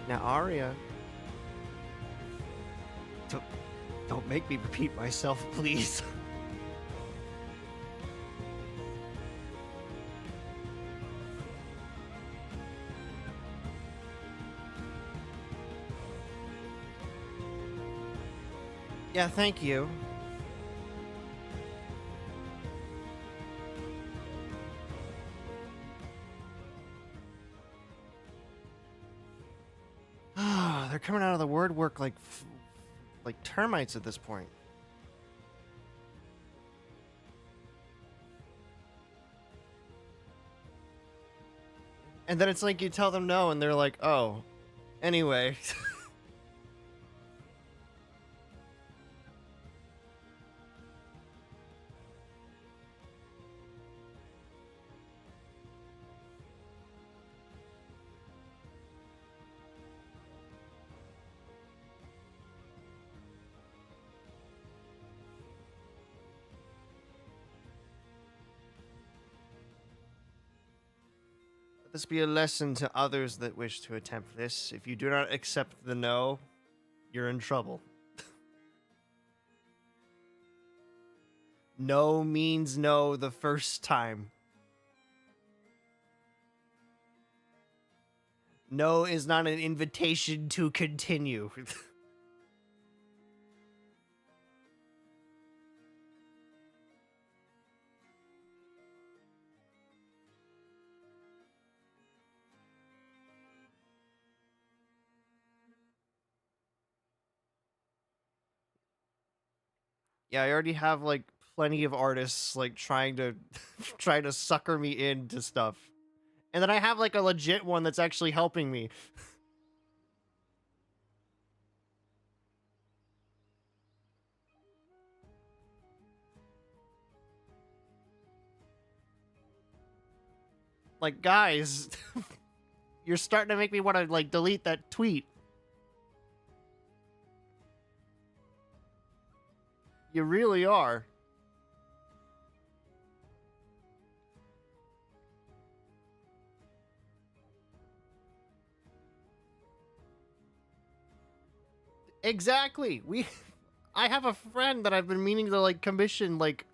Now, Arya, don't, don't make me repeat myself, please. Yeah, thank you. They're coming out of the word work like termites at this point. And then it's like you tell them no, and they're like, oh, anyway. Let this be a lesson to others that wish to attempt this. If you do not accept the no, you're in trouble. No means no the first time. No is not an invitation to continue. Yeah, I already have like plenty of artists like trying to trying to sucker me into stuff. And then I have like a legit one that's actually helping me. Like, guys, you're starting to make me want to like delete that tweet. You really are. Exactly. I have a friend that I've been meaning to like commission like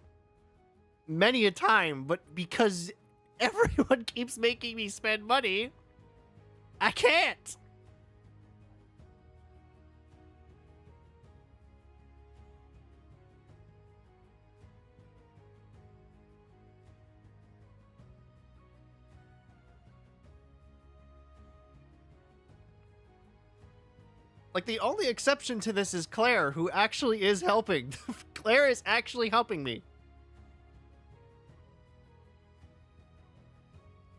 many a time, but because everyone keeps making me spend money, I can't. Like, the only exception to this is Claire, who actually is helping. Claire is actually helping me.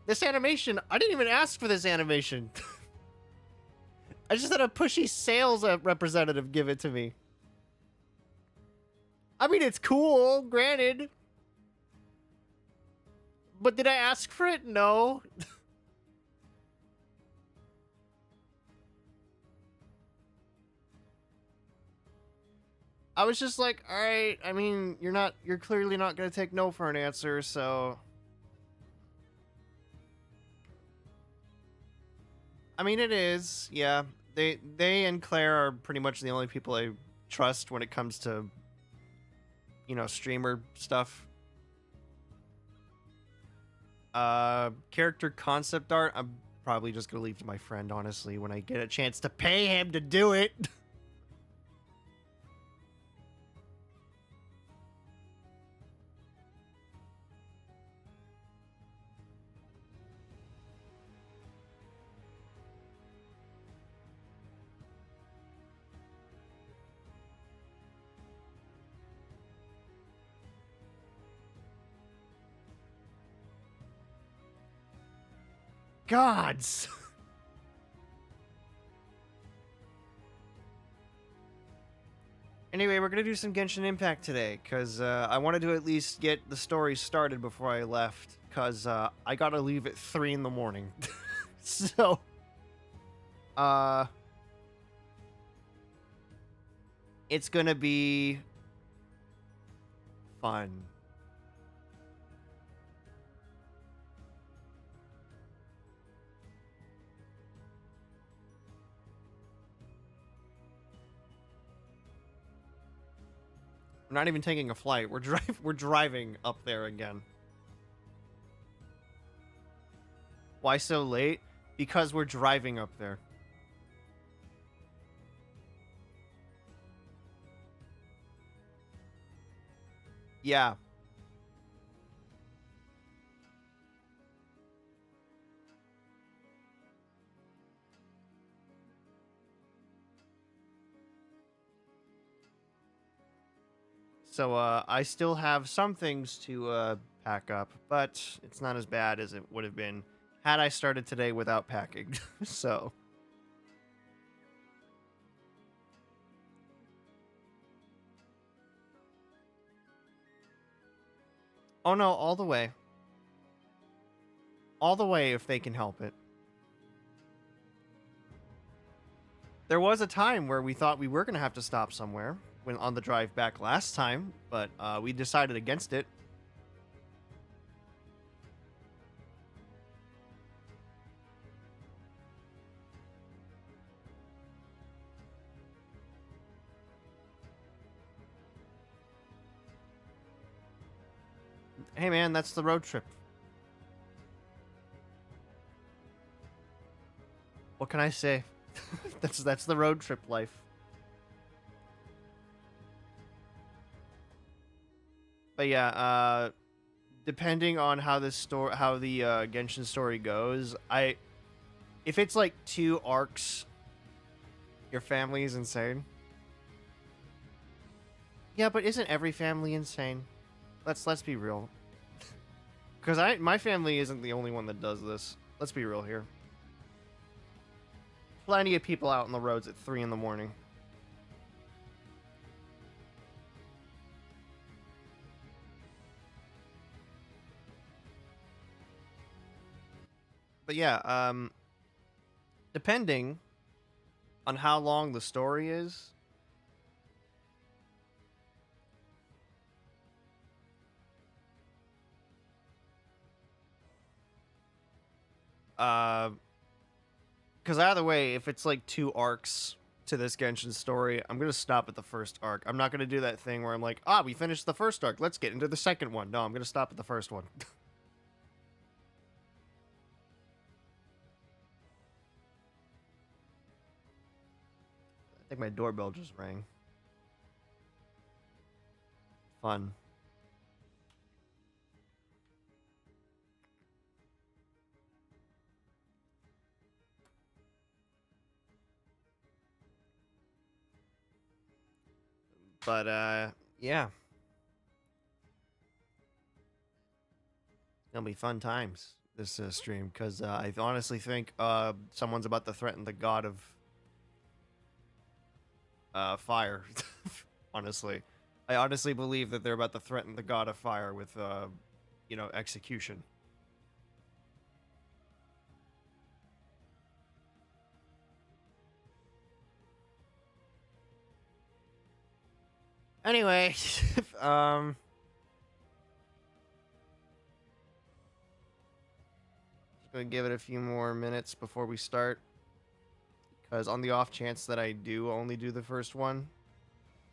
This animation, I didn't even ask for this animation. I just had a pushy sales representative give it to me. I mean, it's cool, granted. But did I ask for it? No. I was just like, all right, I mean, you're clearly not going to take no for an answer, so. I mean, it is, yeah. They and Claire are pretty much the only people I trust when it comes to, streamer stuff. Character concept art, I'm probably just going to leave to my friend, honestly, when I get a chance to pay him to do it. Gods. Anyway, we're gonna do some Genshin Impact today, because I wanted to at least get the story started before I left, because I gotta leave at 3 in the morning. So, uh, it's gonna be fun. We're not even taking a flight. We're driving up there again. Why so late? Because we're driving up there. Yeah. So I still have some things to pack up, but it's not as bad as it would have been had I started today without packing. So, oh no, all the way if they can help it. There was a time where we thought we were gonna have to stop somewhere when on the drive back last time, but we decided against it. Hey man, that's the road trip. What can I say? That's the road trip life. But yeah, depending on how how the Genshin story goes, if it's like 2 arcs, your family is insane. Yeah, but isn't every family insane? Let's be real. Because my family isn't the only one that does this. Let's be real here. Plenty of people out on the roads at 3 in the morning. But yeah, depending on how long the story is, because either way, if it's like 2 arcs to this Genshin story, I'm gonna stop at the first arc. I'm not gonna do that thing where I'm like, we finished the first arc, let's get into the second one. No, I'm gonna stop at the first one. I think my doorbell just rang. Fun. But yeah, it'll be fun times this stream because I honestly think someone's about to threaten the god of fire. Honestly, I honestly believe that they're about to threaten the god of fire with execution. Anyway, just gonna give it a few more minutes before we start, because on the off chance that I do only do the first one,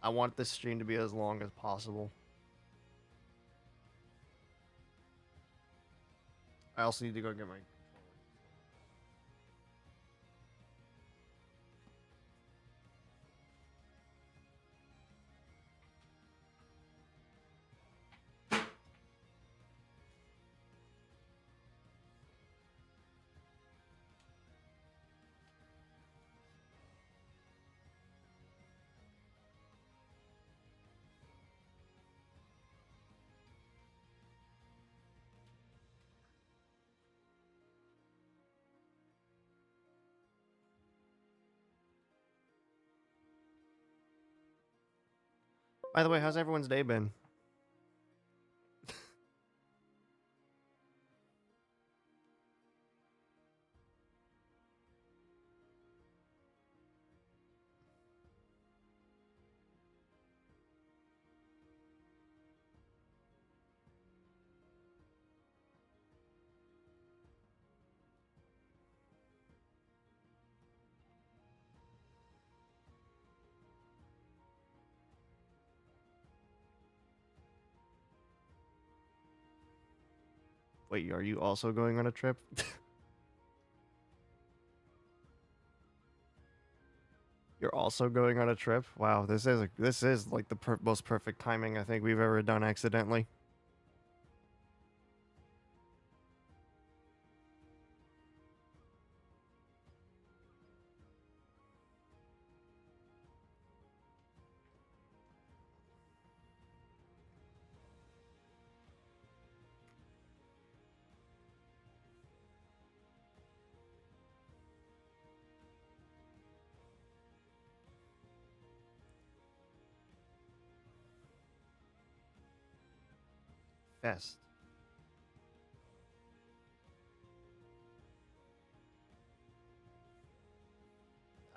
I want this stream to be as long as possible. I also need to go get my. By the way, how's everyone's day been? Wait, are you also going on a trip? You're also going on a trip? Wow, this is like the most perfect timing I think we've ever done accidentally. Fest.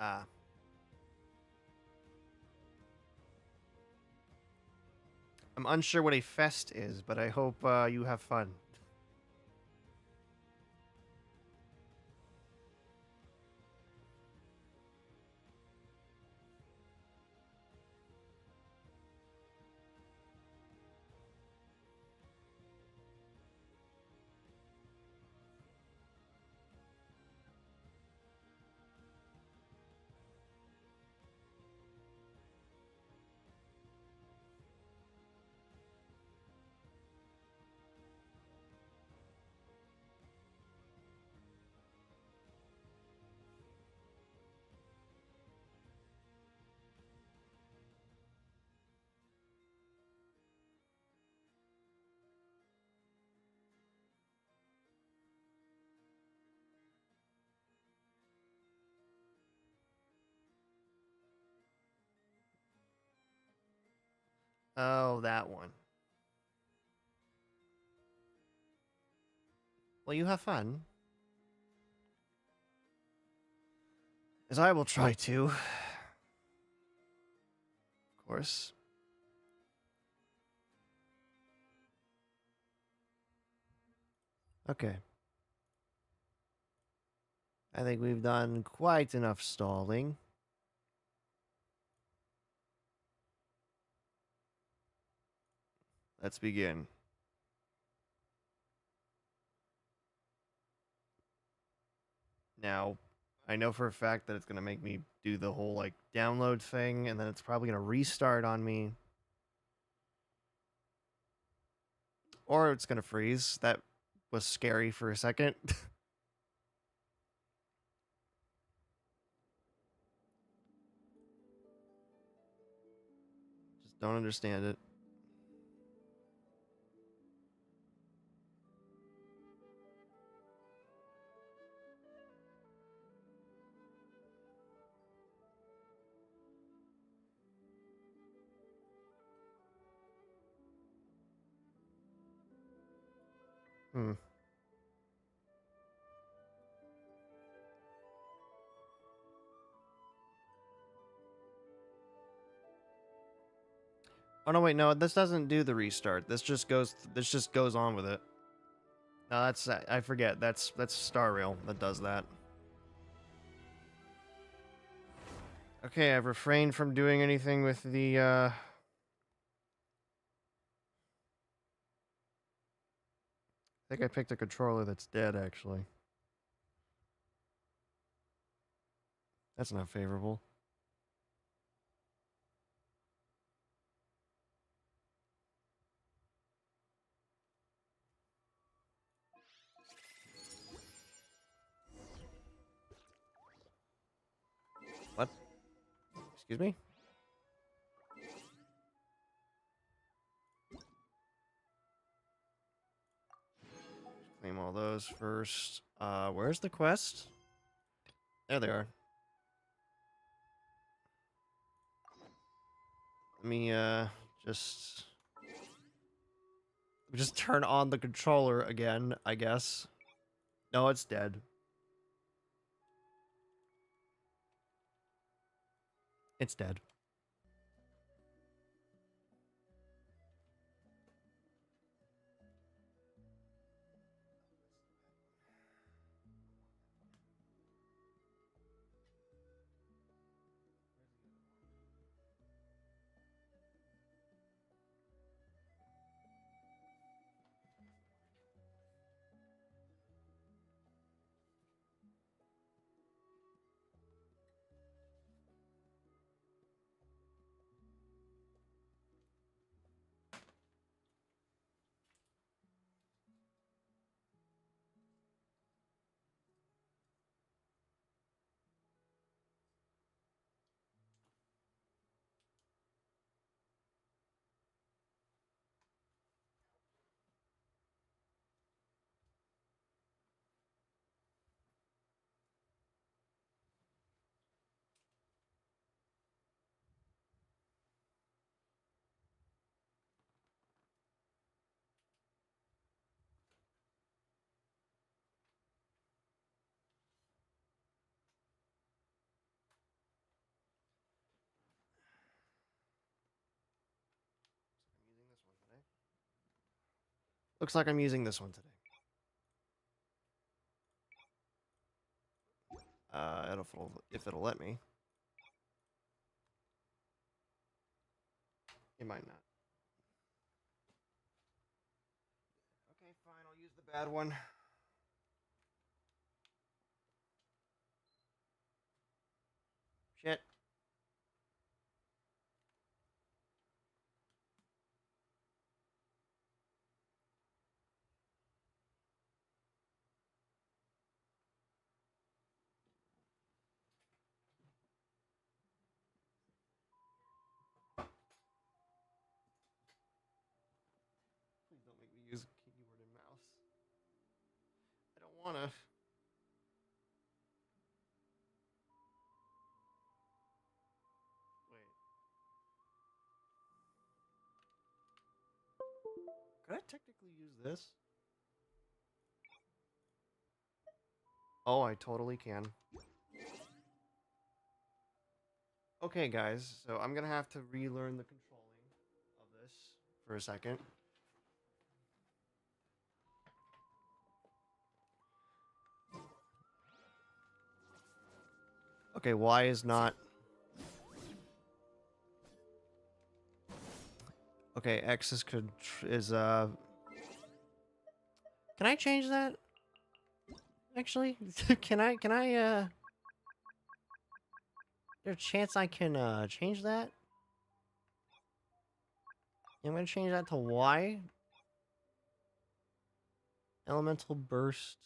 Ah. I'm unsure what a fest is, but I hope you have fun. Oh, that one. Well, you have fun. As I will try to. Of course. Okay. I think we've done quite enough stalling. Let's begin. Now, I know for a fact that it's going to make me do the whole, like, download thing, and then it's probably going to restart on me. Or it's going to freeze. That was scary for a second. Just don't understand it. Hmm. Oh no, wait, no, this doesn't do the restart. This just goes on with it. No, that's I forget. That's Star Rail that does that. Okay, I've refrained from doing anything with the I think I picked a controller that's dead actually. That's not favorable. What? Excuse me? Claim all those first. Where's the quest? There they are. Let me just turn on the controller again, I guess. No, it's dead. It's dead. Looks like I'm using this one today. If it'll let me. It might not. Okay, fine. I'll use the bad one. Shit. Please don't make me use keyboard and mouse. I don't wanna. Wait. Could I technically use this? Oh, I totally can. Okay, guys, so I'm gonna have to relearn the controlling of this for a second. Okay, Y is not... Okay, X is Can I change that? Actually? There's a chance I can, change that? I'm gonna change that to Y. Elemental burst.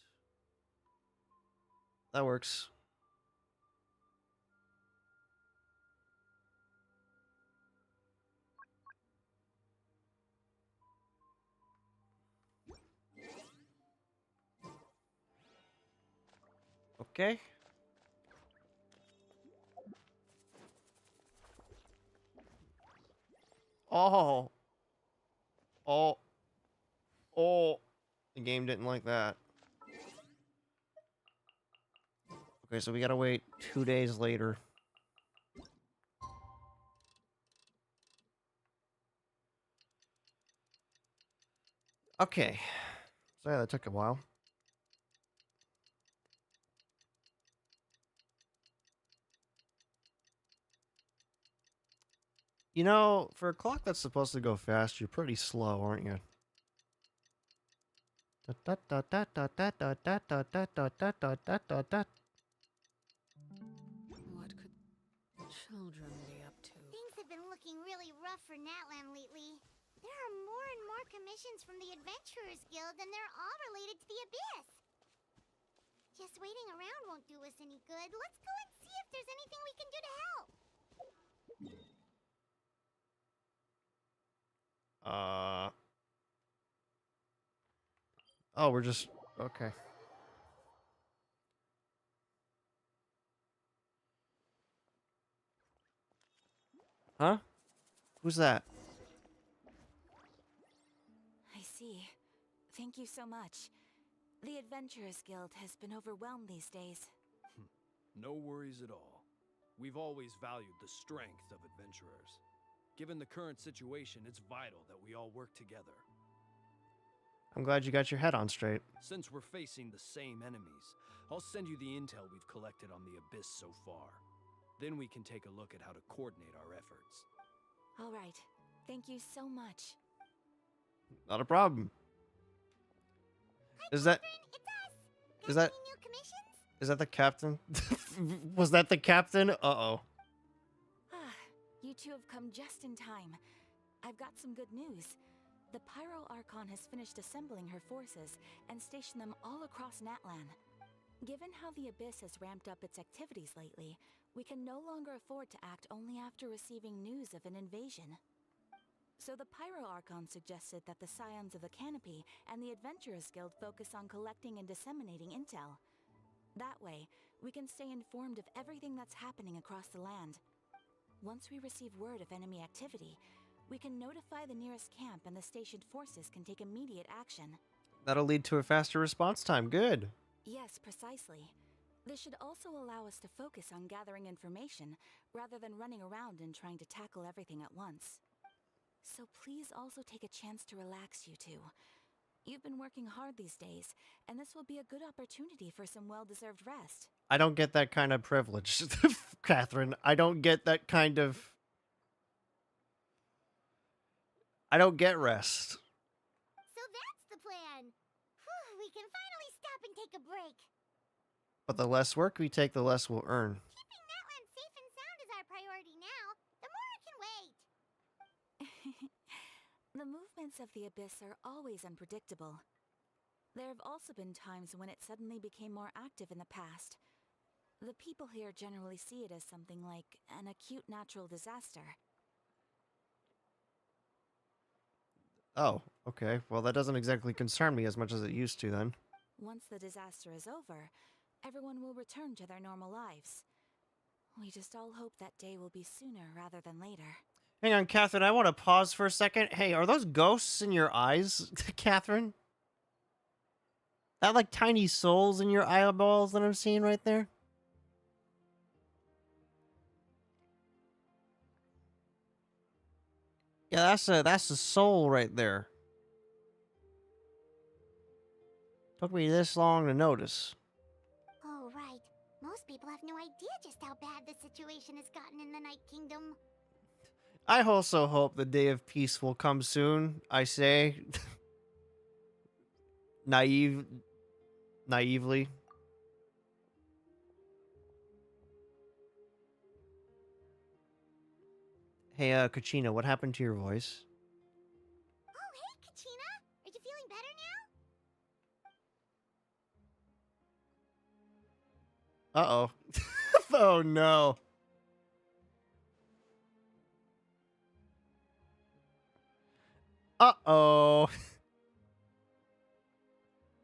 That works. Okay. Oh. Oh. Oh. The game didn't like that. Okay, so we gotta wait 2 days later. Okay. So yeah, that took a while. You know, for a clock that's supposed to go fast, you're pretty slow, aren't you? What could children be up to? Things have been looking really rough for Natlan lately. There are more and more commissions from the Adventurers Guild, and they're all related to the Abyss. Just waiting around won't do us any good. Let's go and see if there's anything we can do to help. Oh, we're just... Okay. Huh? Who's that? I see. Thank you so much. The Adventurers Guild has been overwhelmed these days. No worries at all. We've always valued the strength of adventurers. Given the current situation, it's vital that we all work together. I'm glad you got your head on straight. Since we're facing the same enemies, I'll send you the intel we've collected on the Abyss so far. Then we can take a look at how to coordinate our efforts. All right. Thank you so much. Not a problem. Is that... It's us. Is Got that... any new commissions? Is that the captain? Was that the captain? Uh-oh. Ah, you two have come just in time. I've got some good news. The Pyro Archon has finished assembling her forces and stationed them all across Natlan. Given how the Abyss has ramped up its activities lately, we can no longer afford to act only after receiving news of an invasion. So the Pyro Archon suggested that the Scions of the Canopy and the Adventurers Guild focus on collecting and disseminating intel. That way, we can stay informed of everything that's happening across the land. Once we receive word of enemy activity, we can notify the nearest camp and the stationed forces can take immediate action. That'll lead to a faster response time. Good. Yes, precisely. This should also allow us to focus on gathering information, rather than running around and trying to tackle everything at once. So please also take a chance to relax, you two. You've been working hard these days, and this will be a good opportunity for some well-deserved rest. I don't get that kind of privilege, Catherine. I don't get that kind of... I don't get rest. So that's the plan. Whew, we can finally stop and take a break. But the less work we take, the less we'll earn. Keeping Natlan safe and sound is our priority now. The more it can wait. The movements of the Abyss are always unpredictable. There have also been times when it suddenly became more active in the past. The people here generally see it as something like an acute natural disaster. Oh, okay. Well, that doesn't exactly concern me as much as it used to then. Once the disaster is over, everyone will return to their normal lives. We just all hope that day will be sooner rather than later. Hang on, Catherine, I want to pause for a second. Hey, are those ghosts in your eyes, Catherine? That like tiny souls in your eyeballs that I'm seeing right there? Yeah, that's a soul right there. Took me this long to notice. Oh, right. Most people have no idea just how bad the situation has gotten in the Night Kingdom. I also hope the day of peace will come soon, I say. Naively. Hey, Kachina, what happened to your voice? Oh, hey, Kachina! Are you feeling better now? Uh-oh. Oh, no. Uh-oh.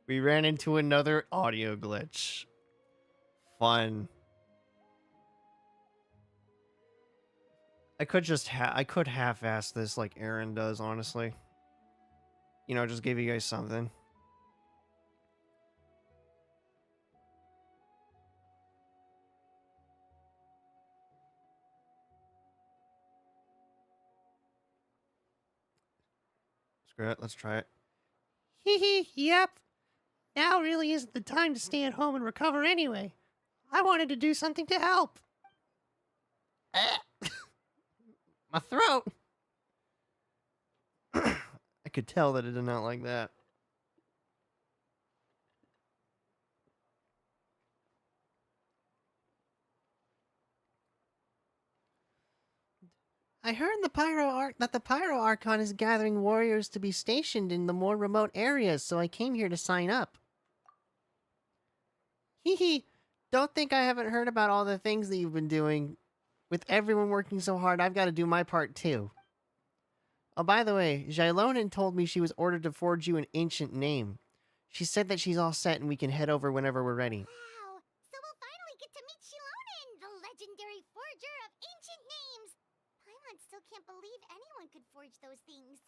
We ran into another audio glitch. Fun. I could half-ass this like Aaron does, honestly. You know, just give you guys something. Screw it, let's try it. Hee hee, yep. Now really isn't the time to stay at home and recover anyway. I wanted to do something to help. My throat. I could tell that it did not like that. I heard that the Pyro Archon is gathering warriors to be stationed in the more remote areas, so I came here to sign up. Hee hee. Don't think I haven't heard about all the things that you've been doing. With everyone working so hard, I've got to do my part too. Oh, by the way, Jailonin told me she was ordered to forge you an ancient name. She said that she's all set and we can head over whenever we're ready. Wow! So we'll finally get to meet Shilonin, the legendary forger of ancient names! Paimon still can't believe anyone could forge those things.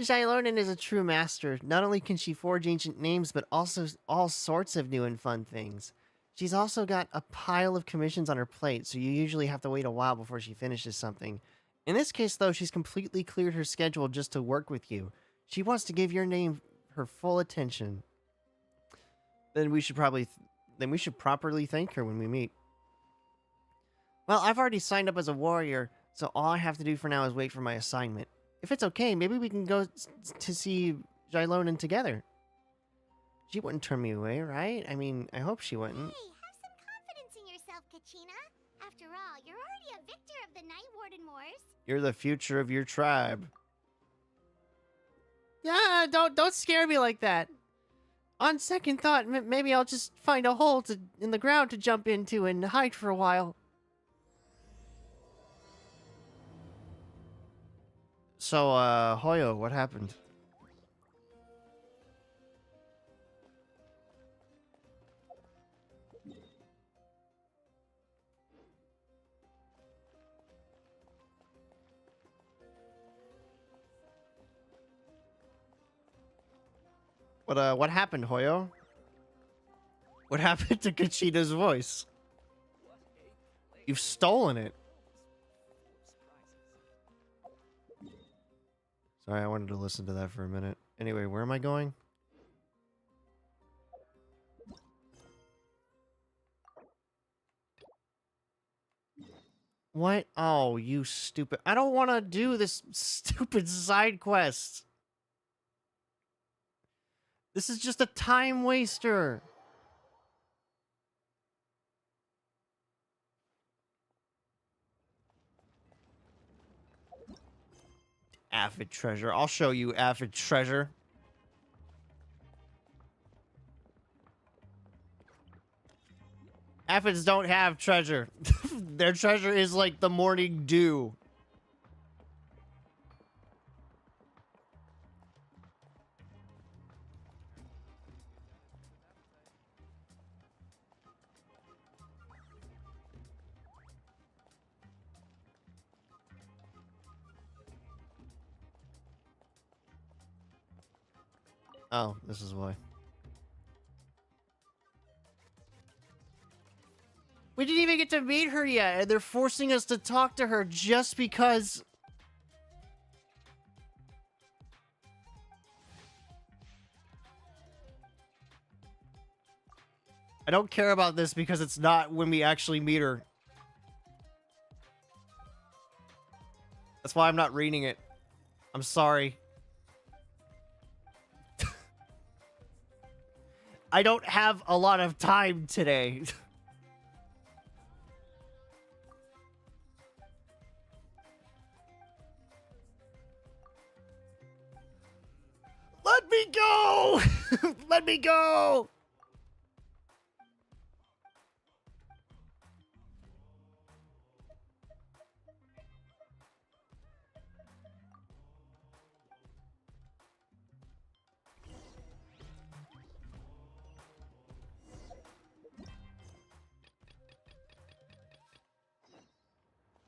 Jailonin is a true master. Not only can she forge ancient names, but also all sorts of new and fun things. She's also got a pile of commissions on her plate, so you usually have to wait a while before she finishes something. In this case, though, she's completely cleared her schedule just to work with you. She wants to give your name her full attention. Then we should properly thank her when we meet. Well, I've already signed up as a warrior, so all I have to do for now is wait for my assignment. If it's okay, maybe we can go to see Jailonin together. She wouldn't turn me away, right? I mean, I hope she wouldn't. Hey, have some confidence in yourself, Kachina. After all, you're already a victor of the Night Warden Wars. You're the future of your tribe. Yeah, don't scare me like that. On second thought, maybe I'll just find a hole in the ground to jump into and hide for a while. So, Hoyo, what happened? What happened, Hoyo? What happened to Kachina's voice? You've stolen it. Sorry, I wanted to listen to that for a minute. Anyway, where am I going? What? Oh, you stupid. I don't want to do this stupid side quest. This is just a time waster. Aphid treasure. I'll show you aphid treasure. Aphids don't have treasure. Their treasure is like the morning dew. Oh, this is why. We didn't even get to meet her yet, and they're forcing us to talk to her just because... I don't care about this because it's not when we actually meet her. That's why I'm not reading it. I'm sorry. I don't have a lot of time today. Let me go! Let me go!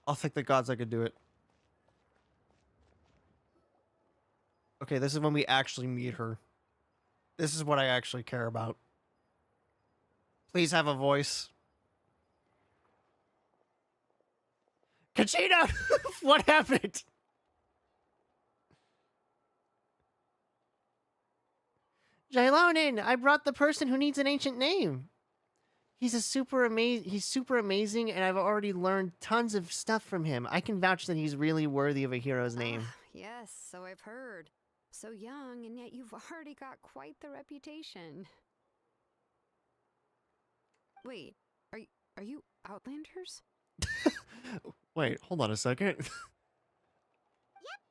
I'll thank the gods I could do it. Okay, this is when we actually meet her. This is what I actually care about. Please have a voice. Kachina! What happened? Jailonin, I brought the person who needs an ancient name. He's super amazing, and I've already learned tons of stuff from him. I can vouch that he's really worthy of a hero's name. Yes, so I've heard. So young, and yet you've already got quite the reputation. Wait, are you Outlanders? Wait, hold on a second. Yep,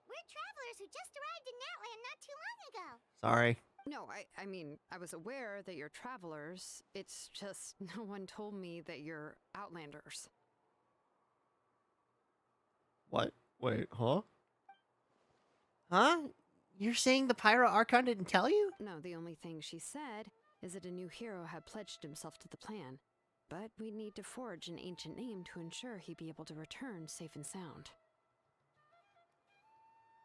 we're travelers who just arrived in Natland not too long ago. Sorry. No, I mean, I was aware that you're travelers. It's just no one told me that you're Outlanders. What? Wait, huh? Huh? You're saying the Pyro Archon didn't tell you? No, the only thing she said is that a new hero had pledged himself to the plan. But we'd need to forge an ancient name to ensure he'd be able to return safe and sound.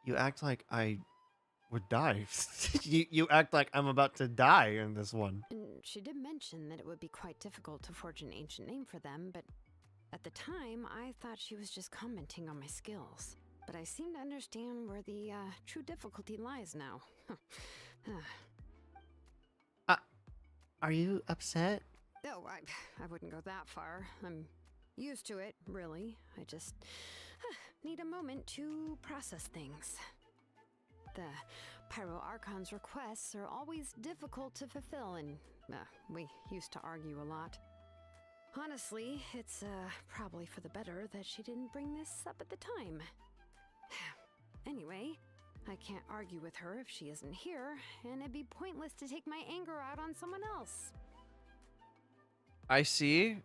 You act like I would die. you act like I'm about to die in this one. And she did mention that it would be quite difficult to forge an ancient name for them, but at the time, I thought she was just commenting on my skills. But I seem to understand where the true difficulty lies now. Are you upset? No, I wouldn't go that far. I'm used to it, really. I just need a moment to process things. The Pyro Archon's requests are always difficult to fulfill, and we used to argue a lot. Honestly, it's probably for the better that she didn't bring this up at the time. Anyway, I can't argue with her if she isn't here, and it'd be pointless to take my anger out on someone else. I see.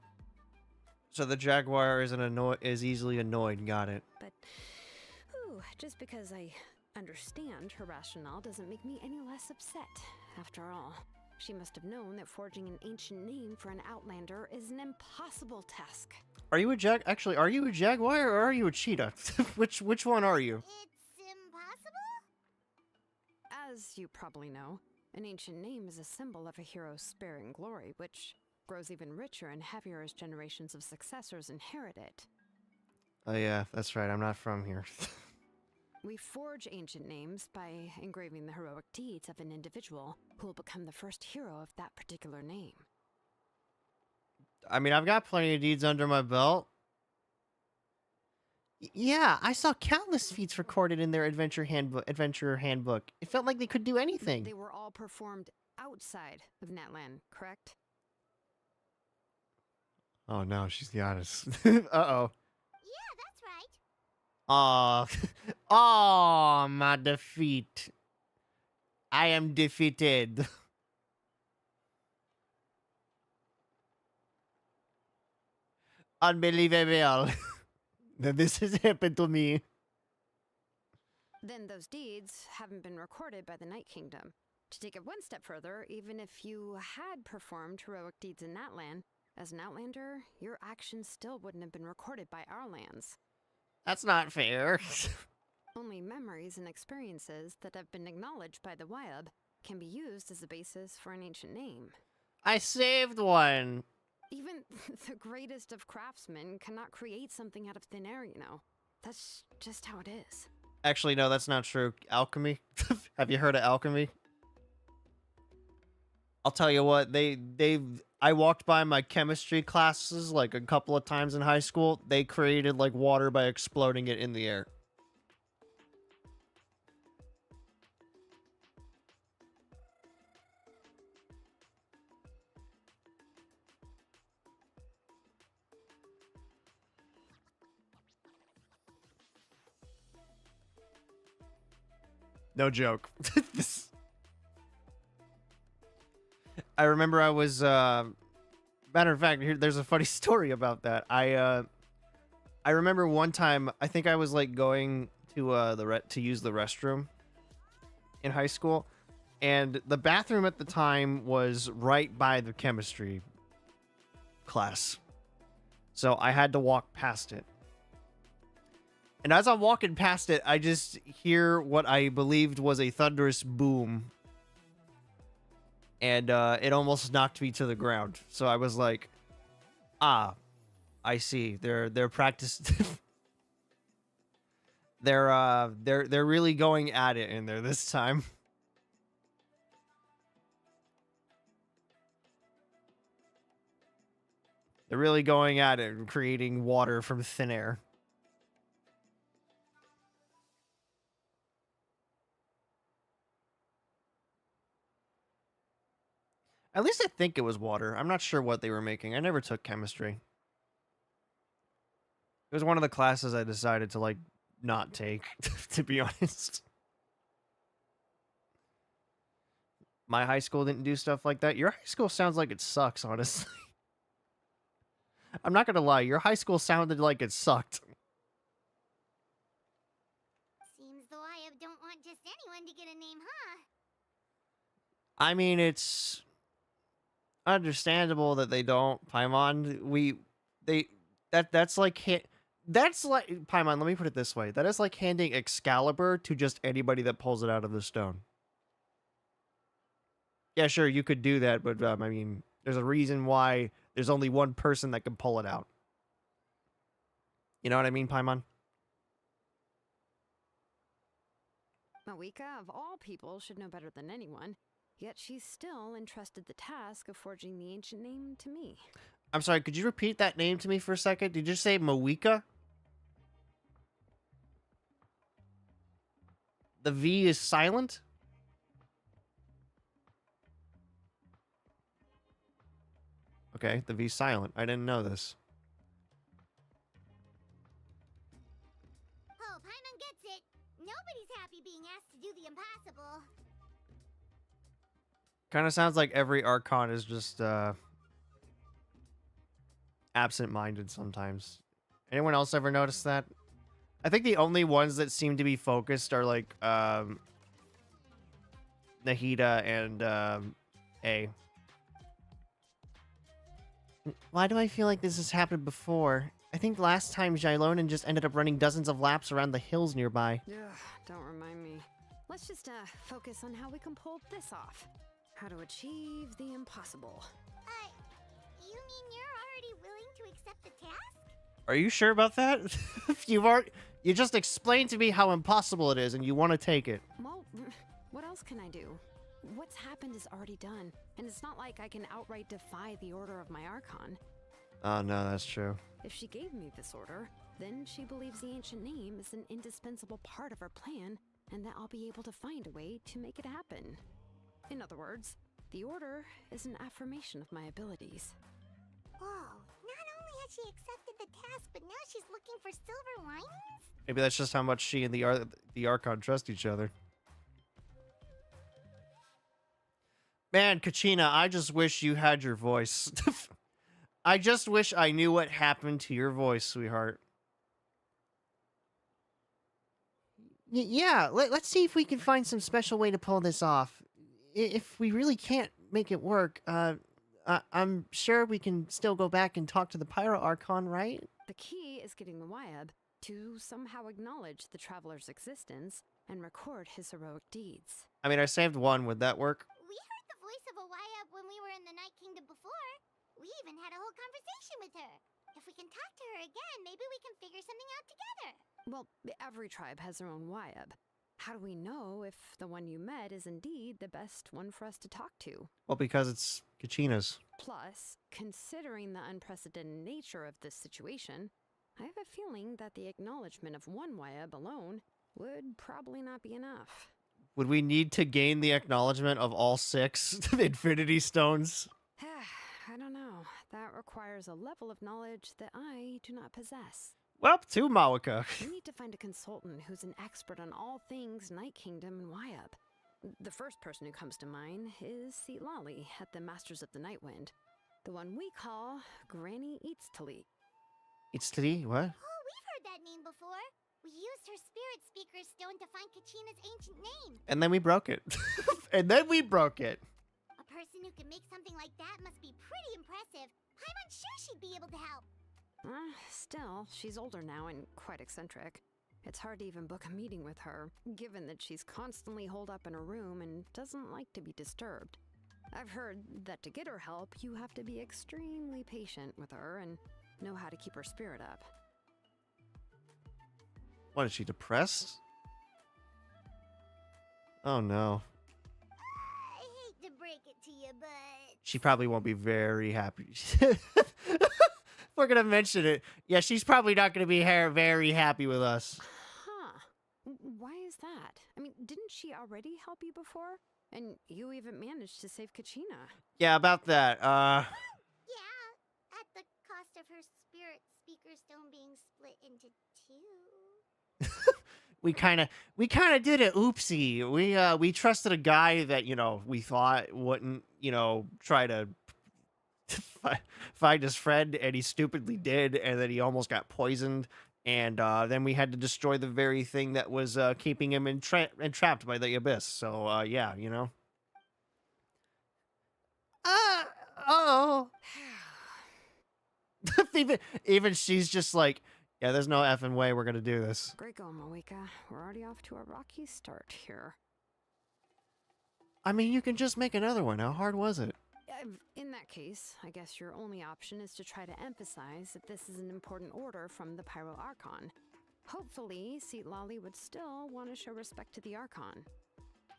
So the Jaguar is easily annoyed. Got it. But, just because I understand her rationale doesn't make me any less upset. After all, she must have known that forging an ancient name for an Outlander is an impossible task. Are you a Actually, are you a Jaguar or are you a cheetah? which one are you? It's impossible? As you probably know, an ancient name is a symbol of a hero's sparing glory, which grows even richer and heavier as generations of successors inherit it. Oh yeah, that's right. I'm not from here. We forge ancient names by engraving the heroic deeds of an individual who will become the first hero of that particular name. I mean, I've got plenty of deeds under my belt. Yeah, I saw countless feats recorded in their adventurer handbook. It felt like they could do anything. They were all performed outside of Natlan, correct? Oh no, she's the honest. Uh-oh. Yeah, that's right. Aw. Oh, my defeat. I am defeated. Unbelievable that this has happened to me. Then those deeds haven't been recorded by the Night Kingdom. To take it one step further, even if you had performed heroic deeds in Natlan, as an Outlander, your actions still wouldn't have been recorded by our lands. That's not fair. Only memories and experiences that have been acknowledged by the Wyab can be used as a basis for an ancient name. I saved one. Even the greatest of craftsmen cannot create something out of thin air, you know. That's just how it is. Actually, no, that's not true. Alchemy. Have you heard of alchemy? I'll tell you what, I walked by my chemistry classes like a couple of times in high school. They created like water by exploding it in the air. No joke. I remember I was, matter of fact, there's a funny story about that. I remember one time, I think I was like going to to use the restroom in high school, and the bathroom at the time was right by the chemistry class. So I had to walk past it. And as I'm walking past it, I just hear what I believed was a thunderous boom. And it almost knocked me to the ground. So I was like, ah, I see. They're they're really going at it in there this time. They're really going at it and creating water from thin air. At least I think it was water. I'm not sure what they were making. I never took chemistry. It was one of the classes I decided to, like, not take, to be honest. My high school didn't do stuff like that. Your high school sounds like it sucks, honestly. I'm not gonna lie. Your high school sounded like it sucked. Seems the Wyab don't want just anyone to get a name, huh? I mean, it's understandable that they don't, Paimon. That's like Paimon, let me put it this way. That is like handing Excalibur to just anybody that pulls it out of the stone. Yeah, sure, you could do that, but I mean, there's a reason why there's only one person that can pull it out. You know what I mean, Paimon? Mawika, of all people, should know better than anyone. Yet she's still entrusted the task of forging the ancient name to me. I'm sorry, could you repeat that name to me for a second? Did you say Mawika? The V is silent? Okay, the V's silent. I didn't know this. Oh, Paimon gets it. Nobody's happy being asked to do the impossible. Kind of sounds like every Archon is just, absent-minded sometimes. Anyone else ever notice that? I think the only ones that seem to be focused are, like, Nahida and, A. Why do I feel like this has happened before? I think last time Jailonin just ended up running dozens of laps around the hills nearby. Ugh, don't remind me. Let's just, focus on how we can pull this off. How to achieve the impossible. You mean you're already willing to accept the task? Are you sure about that? You just explained to me how impossible it is, and you want to take it. Well, what else can I do? What's happened is already done, and it's not like I can outright defy the order of my Archon. Oh, no, that's true. If she gave me this order, then she believes the ancient name is an indispensable part of her plan, and that I'll be able to find a way to make it happen. In other words, the order is an affirmation of my abilities. Whoa, not only has she accepted the task, but now she's looking for silver linings? Maybe that's just how much she and the Archon trust each other. Man, Kachina, I just wish you had your voice. I just wish I knew what happened to your voice, sweetheart. Yeah, let's see if we can find some special way to pull this off. If we really can't make it work, I'm sure we can still go back and talk to the Pyro Archon, right? The key is getting the Wyab to somehow acknowledge the traveler's existence and record his heroic deeds. I mean, I saved one. Would that work? We heard the voice of a Wyab when we were in the Night Kingdom before. We even had a whole conversation with her. If we can talk to her again, maybe we can figure something out together. Well, every tribe has their own Wyab. How do we know if the one you met is indeed the best one for us to talk to? Well, because it's Kachina's. Plus, considering the unprecedented nature of this situation, I have a feeling that the acknowledgement of one Wyab alone would probably not be enough. Would we need to gain the acknowledgement of all 6 Infinity Stones? I don't know. That requires a level of knowledge that I do not possess. Well, to Mawaka. We need to find a consultant who's an expert on all things Night Kingdom and Wyab. The first person who comes to mind is Lali at the Masters of the Nightwind, the one we call Granny Eatstali. Eatstali? What? Oh, we've heard that name before. We used her Spirit Speaker Stone to find Kachina's ancient name. And then we broke it. And then we broke it. A person who can make something like that must be pretty impressive. I'm unsure she'd be able to help. Still, she's older now and quite eccentric. It's hard to even book a meeting with her, given that she's constantly holed up in her room and doesn't like to be disturbed. I've heard that to get her help, you have to be extremely patient with her and know how to keep her spirit up. What, is she depressed? Oh no. I hate to break it to you, but... She probably won't be very happy. We're gonna mention it. Yeah, she's probably not gonna be very happy with us. Huh. Why is that? I mean, didn't she already help you before? And you even managed to save Kachina. Yeah, about that. Yeah, at the cost of her Spirit Speaker Stone being split into 2. we kind of did it. Oopsie. We trusted a guy that, we thought wouldn't, try to find his friend, and he stupidly did, and then he almost got poisoned, and then we had to destroy the very thing that was keeping him entrapped by the abyss. So yeah, oh. even she's just like, yeah, there's no effing way we're gonna do this. Great going, Moeka. We're already off to a rocky start here. I mean, you can just make another one. How hard was it? In that case, I guess your only option is to try to emphasize that this is an important order from the Pyro Archon. Hopefully, Lali would still want to show respect to the Archon.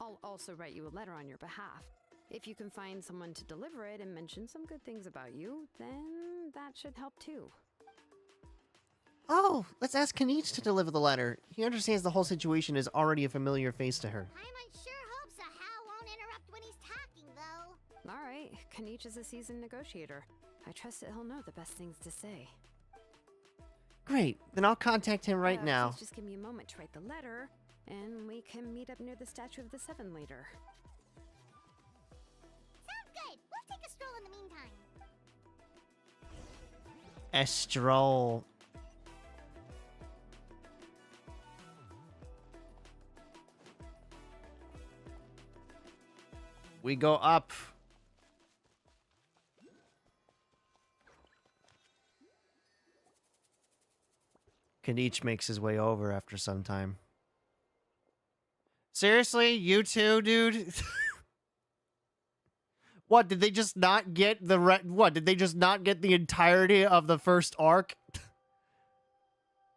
I'll also write you a letter on your behalf. If you can find someone to deliver it and mention some good things about you, then that should help too. Oh, let's ask Kanich to deliver the letter. He understands the whole situation is already a familiar face to her. Paimon sure hopes a Hal won't interrupt when he's talking, though. All right, Kanich is a seasoned negotiator. I trust that he'll know the best things to say. Great, then I'll contact him right now. Please just give me a moment to write the letter, and we can meet up near the Statue of the Seven later. Sounds good. We'll take a stroll in the meantime. A stroll. We go up. Kanich makes his way over after some time. Seriously? You too, dude? What, did they just not get the what? Did they just not get the entirety of the first arc?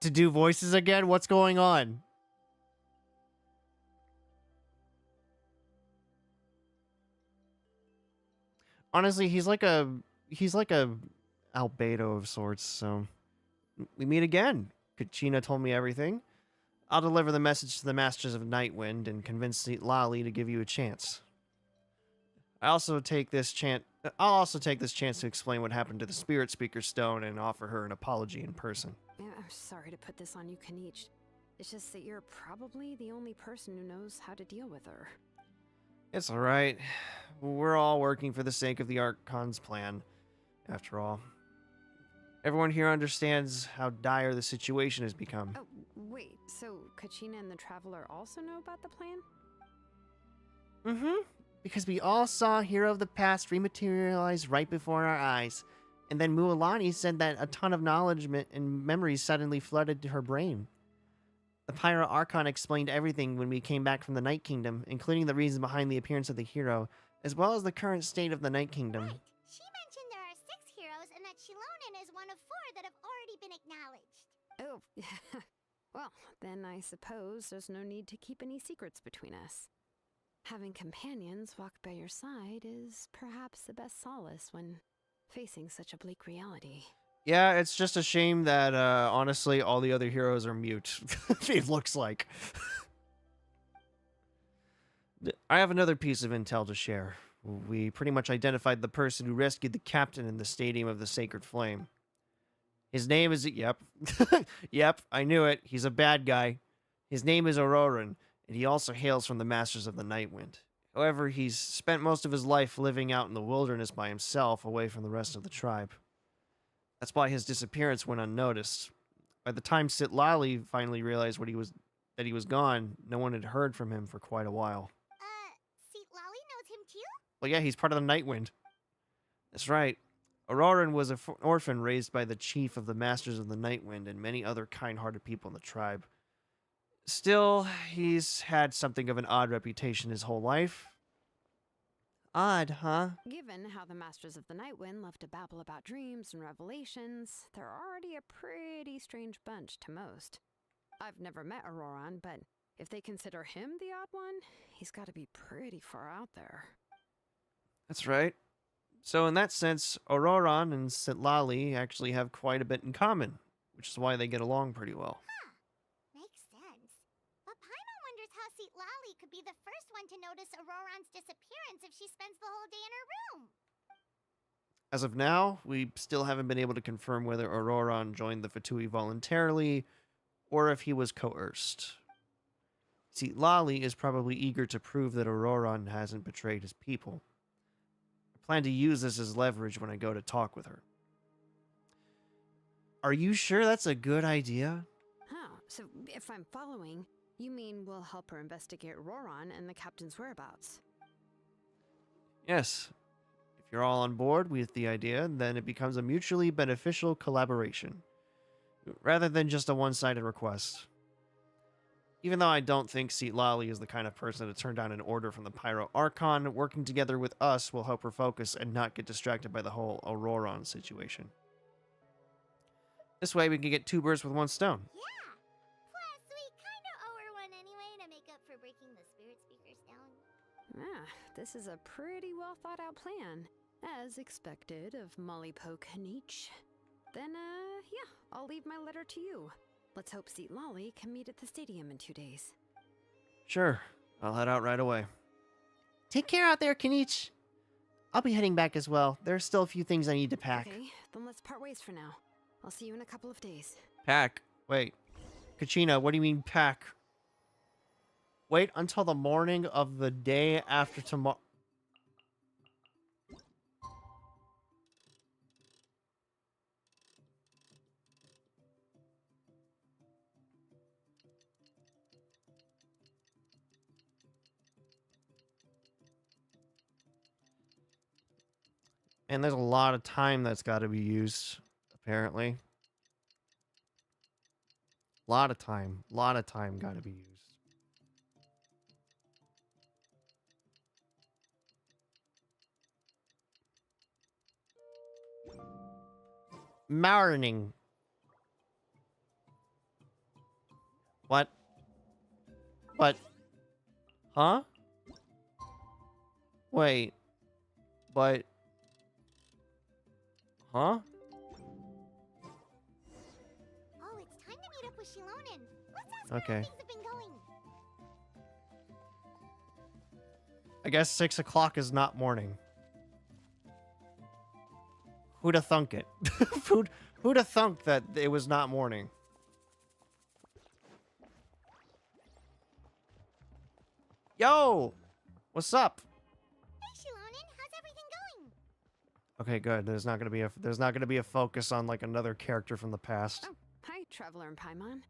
To do voices again? What's going on? Honestly, he's like a albedo of sorts, so we meet again. Kachina told me everything. I'll deliver the message to the Masters of Nightwind and convince Lali to give you a chance. I'll also take this chance to explain what happened to the Spirit Speaker Stone and offer her an apology in person. Yeah, I'm sorry to put this on you, Kanich. It's just that you're probably the only person who knows how to deal with her. It's alright. We're all working for the sake of the Archon's plan, after all. Everyone here understands how dire the situation has become. Oh, wait, so Kachina and the Traveler also know about the plan? Mm-hmm. Because we all saw Hero of the Past rematerialize right before our eyes. And then Mualani said that a ton of knowledge and memories suddenly flooded her brain. The Pyro Archon explained everything when we came back from the Night Kingdom, including the reason behind the appearance of the hero, as well as the current state of the Night Kingdom. Right. She mentioned there are 6 heroes and that Shilonen is one of 4 that have already been acknowledged. Oh, well, then I suppose there's no need to keep any secrets between us. Having companions walk by your side is perhaps the best solace when facing such a bleak reality. Yeah, it's just a shame that, honestly, all the other heroes are mute. It looks like. I have another piece of intel to share. We pretty much identified the person who rescued the captain in the Stadium of the Sacred Flame. His name is... Yep. Yep, I knew it. He's a bad guy. His name is Auroran, and he also hails from the Masters of the Nightwind. However, he's spent most of his life living out in the wilderness by himself, away from the rest of the tribe. That's why his disappearance went unnoticed. By the time Sitlali finally realized that he was gone, no one had heard from him for quite a while. Lali knows him too? Well, yeah, he's part of the Nightwind. That's right. Auroran was an orphan raised by the chief of the Masters of the Nightwind and many other kind-hearted people in the tribe. Still, he's had something of an odd reputation his whole life. Odd, huh? Given how the Masters of the Nightwind love to babble about dreams and revelations, they're already a pretty strange bunch to most. I've never met Auroran, but if they consider him the odd one, he's got to be pretty far out there. That's right. So in that sense, Auroran and Sitlali actually have quite a bit in common, which is why they get along pretty well. Huh. Makes sense. But Paimon wonders how Lali could be the first one to notice Auroran's disappearance if she spends the whole day in her room. As of now, we still haven't been able to confirm whether Auroran joined the Fatui voluntarily or if he was coerced. Sitlali is probably eager to prove that Auroran hasn't betrayed his people. I plan to use this as leverage when I go to talk with her. Are you sure that's a good idea? Oh, so if I'm following, you mean we'll help her investigate Auroran and the captain's whereabouts? Yes. If you're all on board with the idea, then it becomes a mutually beneficial collaboration, rather than just a one-sided request. Even though I don't think Sitlali is the kind of person to turn down an order from the Pyro Archon, working together with us will help her focus and not get distracted by the whole Auroran situation. This way we can get 2 birds with 1 stone. Yeah. Plus, we kind of owe her one anyway to make up for breaking the Spirit Speaker's down. Ah, this is a pretty well thought out plan. As expected of Molly Poke Kanich. Then, yeah, I'll leave my letter to you. Let's hope Sitlali can meet at the stadium in 2 days. Sure. I'll head out right away. Take care out there, Kanich. I'll be heading back as well. There are still a few things I need to pack. Okay, then let's part ways for now. I'll see you in a couple of days. Pack? Wait. Kachina, what do you mean pack? Wait until the morning of the day after tomorrow. And there's a lot of time that's got to be used, apparently. Lot of time got to be used. Marrining. What? What? Huh? Wait. But... Huh? Oh, it's time to meet up with Shilonen. Let's ask her Okay. how things have been going. I guess 6 o'clock is not morning. Who'da thunk it? Who'da thunk that it was not morning? Yo! What's up? Hey, Shilonen, how's everything going? Okay, good. There's not gonna be a focus on like another character from the past. Oh, hi, Traveler and Paimon.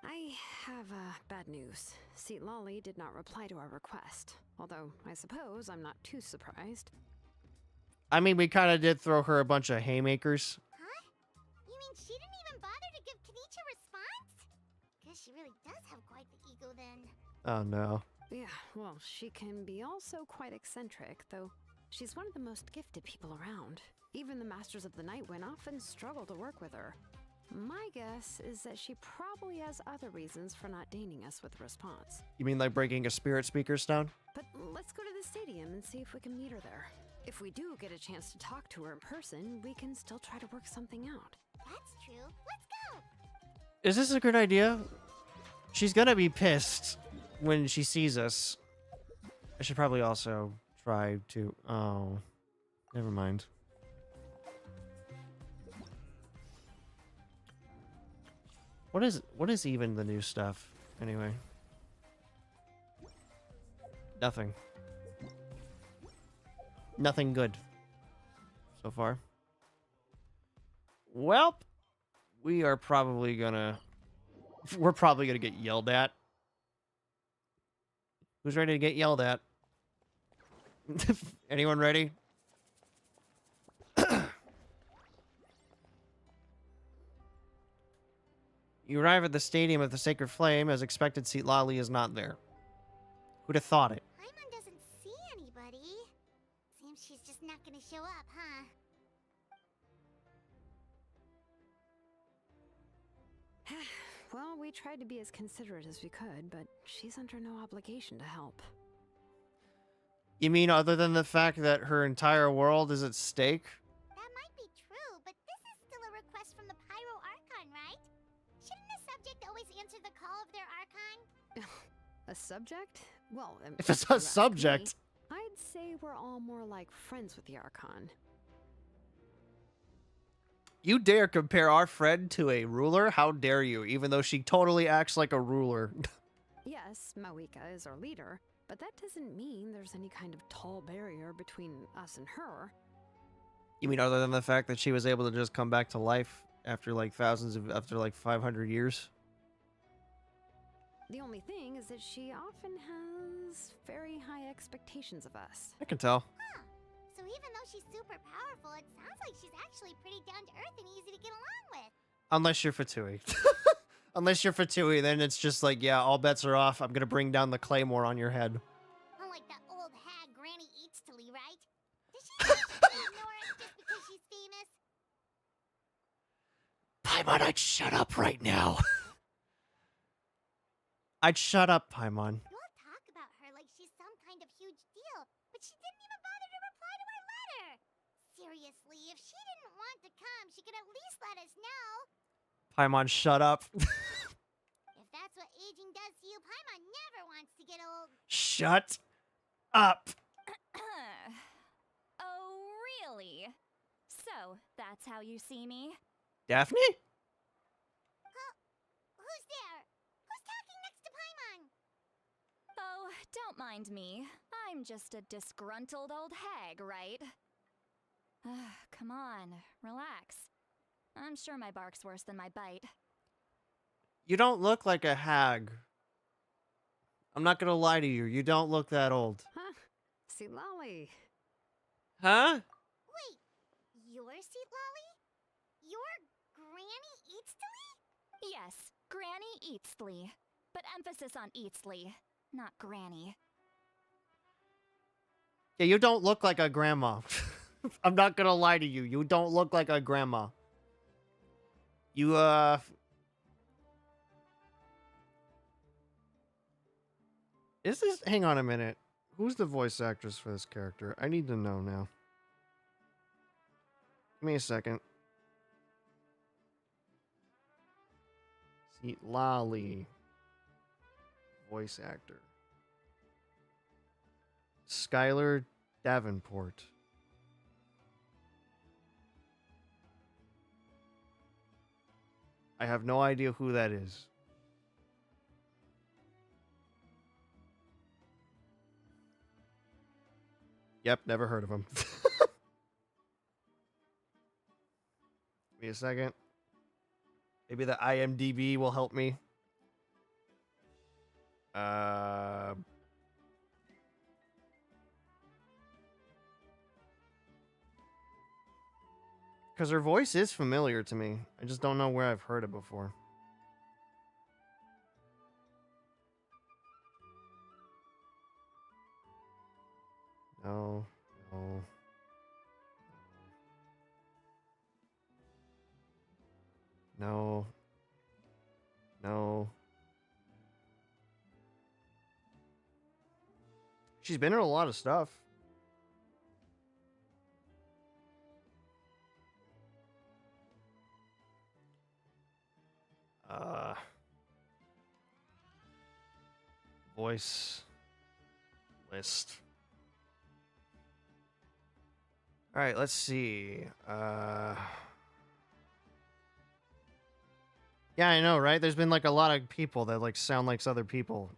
I have bad news. Seat Lolly did not reply to our request. Although, I suppose I'm not too surprised. I mean, we kind of did throw her a bunch of haymakers. Huh? You mean she didn't even bother to give Kanicha a response? Guess she really does have quite the ego then. Oh no. Yeah, well, she can be also quite eccentric, though she's one of the most gifted people around. Even the Masters of the Night Wind often struggle to work with her. My guess is that she probably has other reasons for not deigning us with a response. You mean like breaking a spirit speaker stone? But let's go to the stadium and see if we can meet her there. If we do get a chance to talk to her in person, we can still try to work something out. That's true. Let's go! Is this a good idea? She's gonna be pissed when she sees us. I should probably also try to... Oh. Never mind. What is even the new stuff, anyway? Nothing. Nothing good. So far. Well, we're probably gonna get yelled at. Who's ready to get yelled at? Anyone ready? You arrive at the Stadium of the Sacred Flame. As expected, Seat Lolly is not there. Who'd have thought it? Paimon doesn't see anybody. Seems she's just not gonna show up, huh? Well, we tried to be as considerate as we could, but she's under no obligation to help. You mean other than the fact that her entire world is at stake? That might be true, but this is still a request from the Pyro Archon, right? Shouldn't a subject always answer the call of their Archon? A subject? Well, If it's if you a ask subject. me, I'd say we're all more like friends with the Archon. You dare compare our friend to a ruler? How dare you, even though she totally acts like a ruler. Yes, Mawika is our leader, but that doesn't mean there's any kind of tall barrier between us and her. You mean other than the fact that she was able to just come back to life after like after like 500 years? The only thing is that she often has very high expectations of us. I can tell. Huh. So even though she's super powerful, it sounds like she's actually pretty down to earth and easy to get along with. Unless you're Fatui. Unless you're Fatui, then it's just like, yeah, all bets are off. I'm gonna bring down the claymore on your head. Unlike that old hag Granny Eatstily, right? Does she think she can ignore us just because she's famous? Paimon, I'd shut up right now. I'd shut up, Paimon. You all talk about her like she's some kind of huge deal, but she didn't even bother to reply to our letter. Seriously, if she didn't want to come, she could at least let us know. Paimon, shut up. If that's what aging does to you, Paimon never wants to get old. Shut up. Oh, really? So, that's how you see me? Daphne? Who's there? Who's talking next to Paimon? Oh, don't mind me. I'm just a disgruntled old hag, right? Come on, relax. I'm sure my bark's worse than my bite. You don't look like a hag. I'm not gonna lie to you. You don't look that old. Huh? See, Lolly. Huh? Wait, you're Seat Lolly? You're Granny Eatstily? Yes, Granny Eatsley. But emphasis on Eatsley, not Granny. Yeah, you don't look like a grandma. I'm not gonna lie to you. You don't look like a grandma. You, Is this? Hang on a minute. Who's the voice actress for this character? I need to know now. Give me a second. See, Lolly. Voice actor. Skylar Davenport. I have no idea who that is. Yep, never heard of him. Give me a second. Maybe the IMDb will help me. Because her voice is familiar to me. I just don't know where I've heard it before. No, no. No. No. She's been in a lot of stuff. Voice list. All right, let's see. Yeah, I know, right? There's been like a lot of people that like sound like other people.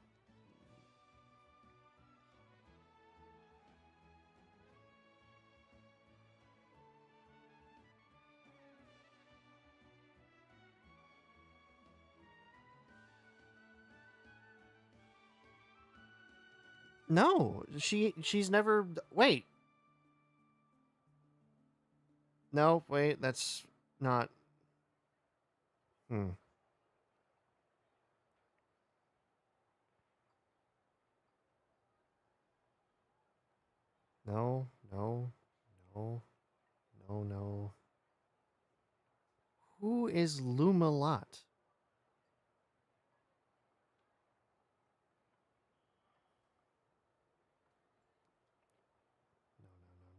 No, she's never. Wait. No, wait, that's not. Hmm. No, no, no, no, no. Who is Lumalot?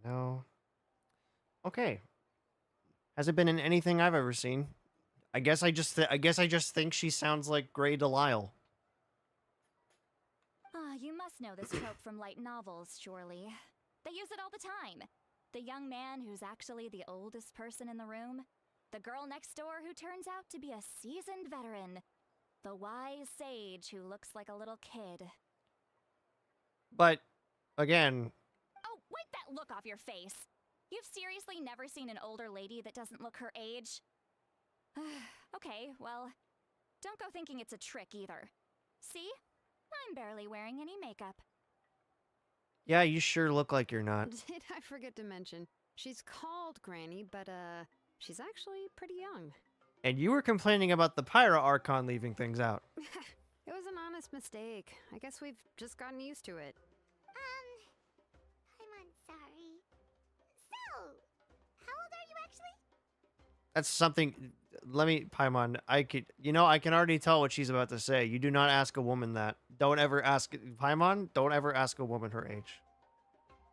No, no, no, no. Okay. Has it been in anything I've ever seen? I guess I just think she sounds like Grey Delisle. Ah, you must know this trope from light novels, surely. They use it all the time. The young man who's actually the oldest person in the room. The girl next door who turns out to be a seasoned veteran. The wise sage who looks like a little kid. But, again... Oh, wipe that look off your face! You've seriously never seen an older lady that doesn't look her age? Okay, well, don't go thinking it's a trick either. See? I'm barely wearing any makeup. Yeah, you sure look like you're not. Did I forget to mention? She's called Granny, but she's actually pretty young. And you were complaining about the Pyro Archon leaving things out. It was an honest mistake. I guess we've just gotten used to it. I'm sorry. So, how old are you actually? That's something... Let me... Paimon, I can already tell what she's about to say. You do not ask a woman that. Don't ever ask... Paimon, don't ever ask a woman her age.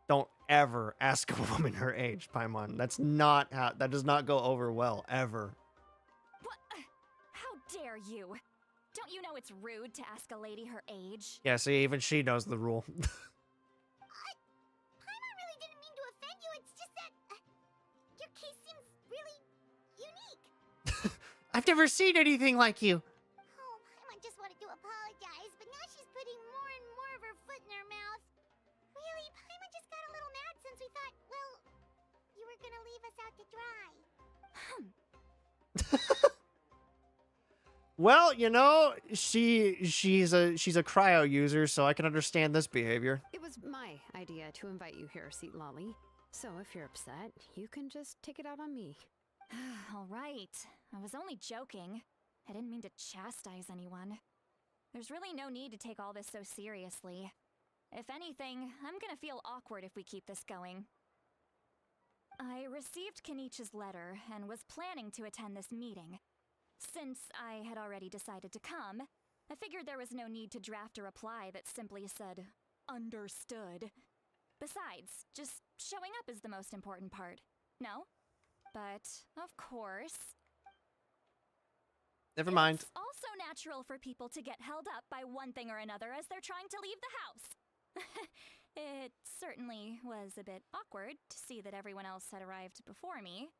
Don't ever ask a woman her age, Paimon. That's not how... That does not go over well, ever. What? How dare you? Don't you know it's rude to ask a lady her age? Yeah, see, even she knows the rule. Paimon really didn't mean to offend you. It's just that your case seems really unique. I've never seen anything like you. Oh, Paimon just wanted to apologize, but now she's putting more and more of her foot in her mouth. Really, Paimon just got a little mad since we thought, well, you were gonna leave us out to dry. Well, you know, she's a cryo user, so I can understand this behavior. It was my idea to invite you here, Seat Lolly. So if you're upset, you can just take it out on me. All right. I was only joking. I didn't mean to chastise anyone. There's really no need to take all this so seriously. If anything, I'm gonna feel awkward if we keep this going. I received Kenichi's letter and was planning to attend this meeting. Since I had already decided to come, I figured there was no need to draft a reply that simply said, understood. Besides, just showing up is the most important part. No? But, of course, Never mind. it's also natural for people to get held up by one thing or another as they're trying to leave the house. It certainly was a bit awkward to see that everyone else had arrived before me.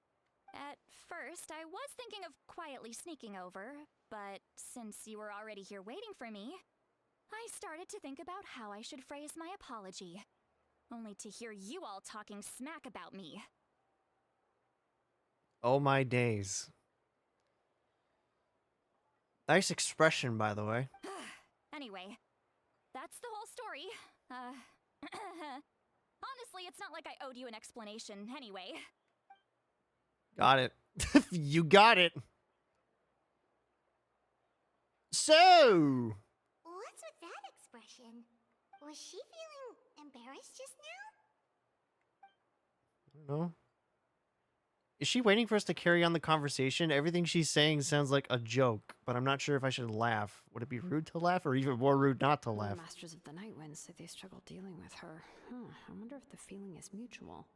At first, I was thinking of quietly sneaking over, but since you were already here waiting for me, I started to think about how I should phrase my apology. Only to hear you all talking smack about me. Oh my days. Nice expression, by the way. Anyway, that's the whole story. Honestly, it's not like I owed you an explanation anyway. Got it. You got it. So, What's with that expression? Was she feeling embarrassed just now? I don't know. Is she waiting for us to carry on the conversation? Everything she's saying sounds like a joke, but I'm not sure if I should laugh. Would it be rude to laugh, or even more rude not to The laugh? Masters of the Night Wind say they struggle dealing with her. I wonder if the feeling is mutual.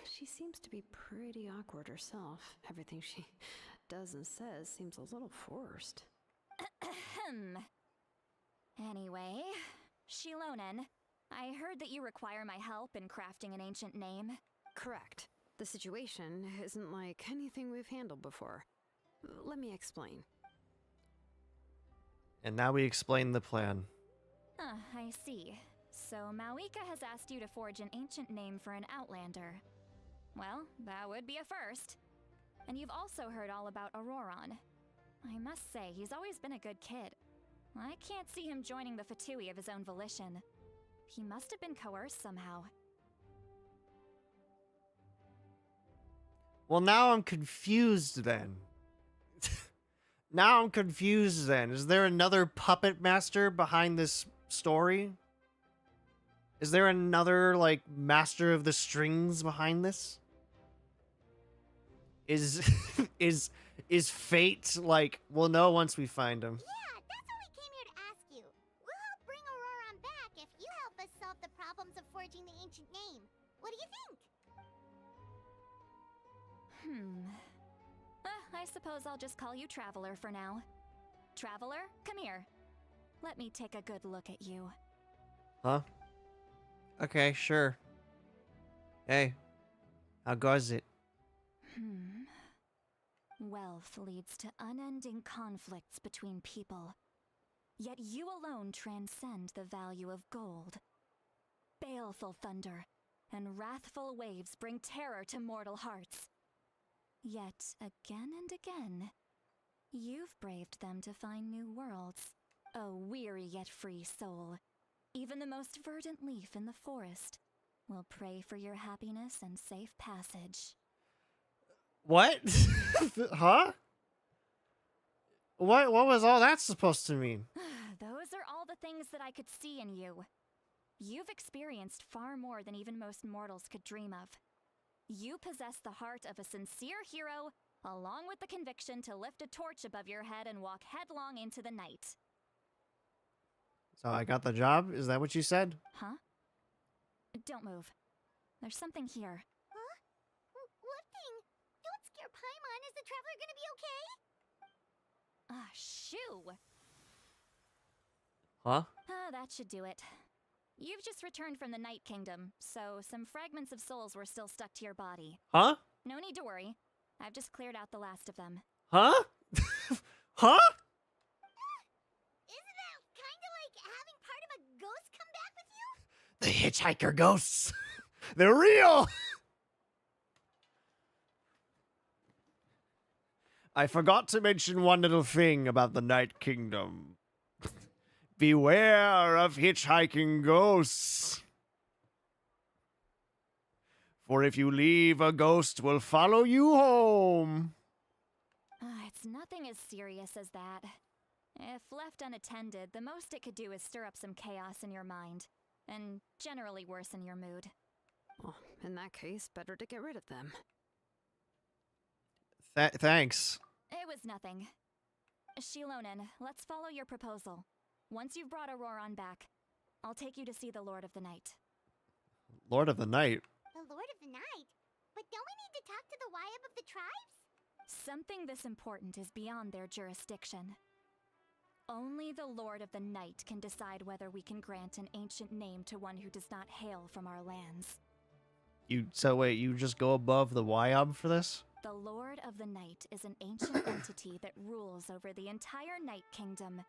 She seems to be pretty awkward herself. Everything she does and says seems a little forced. Anyway, Shilonen, I heard that you require my help in crafting an ancient name. Correct. The situation isn't like anything we've handled before. Let me explain. And now we explain the plan. I see. So Mawika has asked you to forge an ancient name for an Outlander. Well, that would be a first. And you've also heard all about Auroron. I must say, he's always been a good kid. I can't see him joining the Fatui of his own volition. He must have been coerced somehow. Well, now I'm confused then. Now I'm confused then. Is there another puppet master behind this story? Is there another, like, master of the strings behind this? Is is fate like, we'll know once we find him. Yeah, that's what we came here to ask you. We'll help bring Auroron back if you help us solve the problems of forging the ancient name. What do you think? I suppose I'll just call you Traveler for now. Traveler, come here. Let me take a good look at you. Huh? Okay, sure. Hey, how goes it? Wealth leads to unending conflicts between people. Yet you alone transcend the value of gold. Baleful thunder and wrathful waves bring terror to mortal hearts. Yet, again and again, you've braved them to find new worlds. O weary yet free soul, even the most verdant leaf in the forest will pray for your happiness and safe passage. What? Huh? What was all that supposed to mean? Those are all the things that I could see in you. You've experienced far more than even most mortals could dream of. You possess the heart of a sincere hero, along with the conviction to lift a torch above your head and walk headlong into the night. So I got the job? Is that what you said? Huh? Don't move. There's something here. Huh? What thing? Don't scare Paimon. Is the traveler gonna be okay? Shoo! Huh? That should do it. You've just returned from the Night Kingdom, so some fragments of souls were still stuck to your body. Huh? No need to worry. I've just cleared out the last of them. Huh? Huh? Isn't that kinda like having part of a ghost come back with you? The hitchhiker ghosts. They're real. I forgot to mention one little thing about the Night Kingdom. Beware of hitchhiking ghosts. For if you leave, a ghost will follow you home. It's nothing as serious as that. If left unattended, the most it could do is stir up some chaos in your mind, and generally worsen your mood. Well, in that case, better to get rid of them. Thanks. It was nothing. Shilonen, let's follow your proposal. Once you've brought Auroron back, I'll take you to see the Lord of the Night. Lord of the Night. The Lord of the Night? But don't we need to talk to the Wyab of the tribes? Something this important is beyond their jurisdiction. Only the Lord of the Night can decide whether we can grant an ancient name to one who does not hail from our lands. So wait, you just go above the Wyab for this? The Lord of the Night is an ancient entity that rules over the entire Night Kingdom,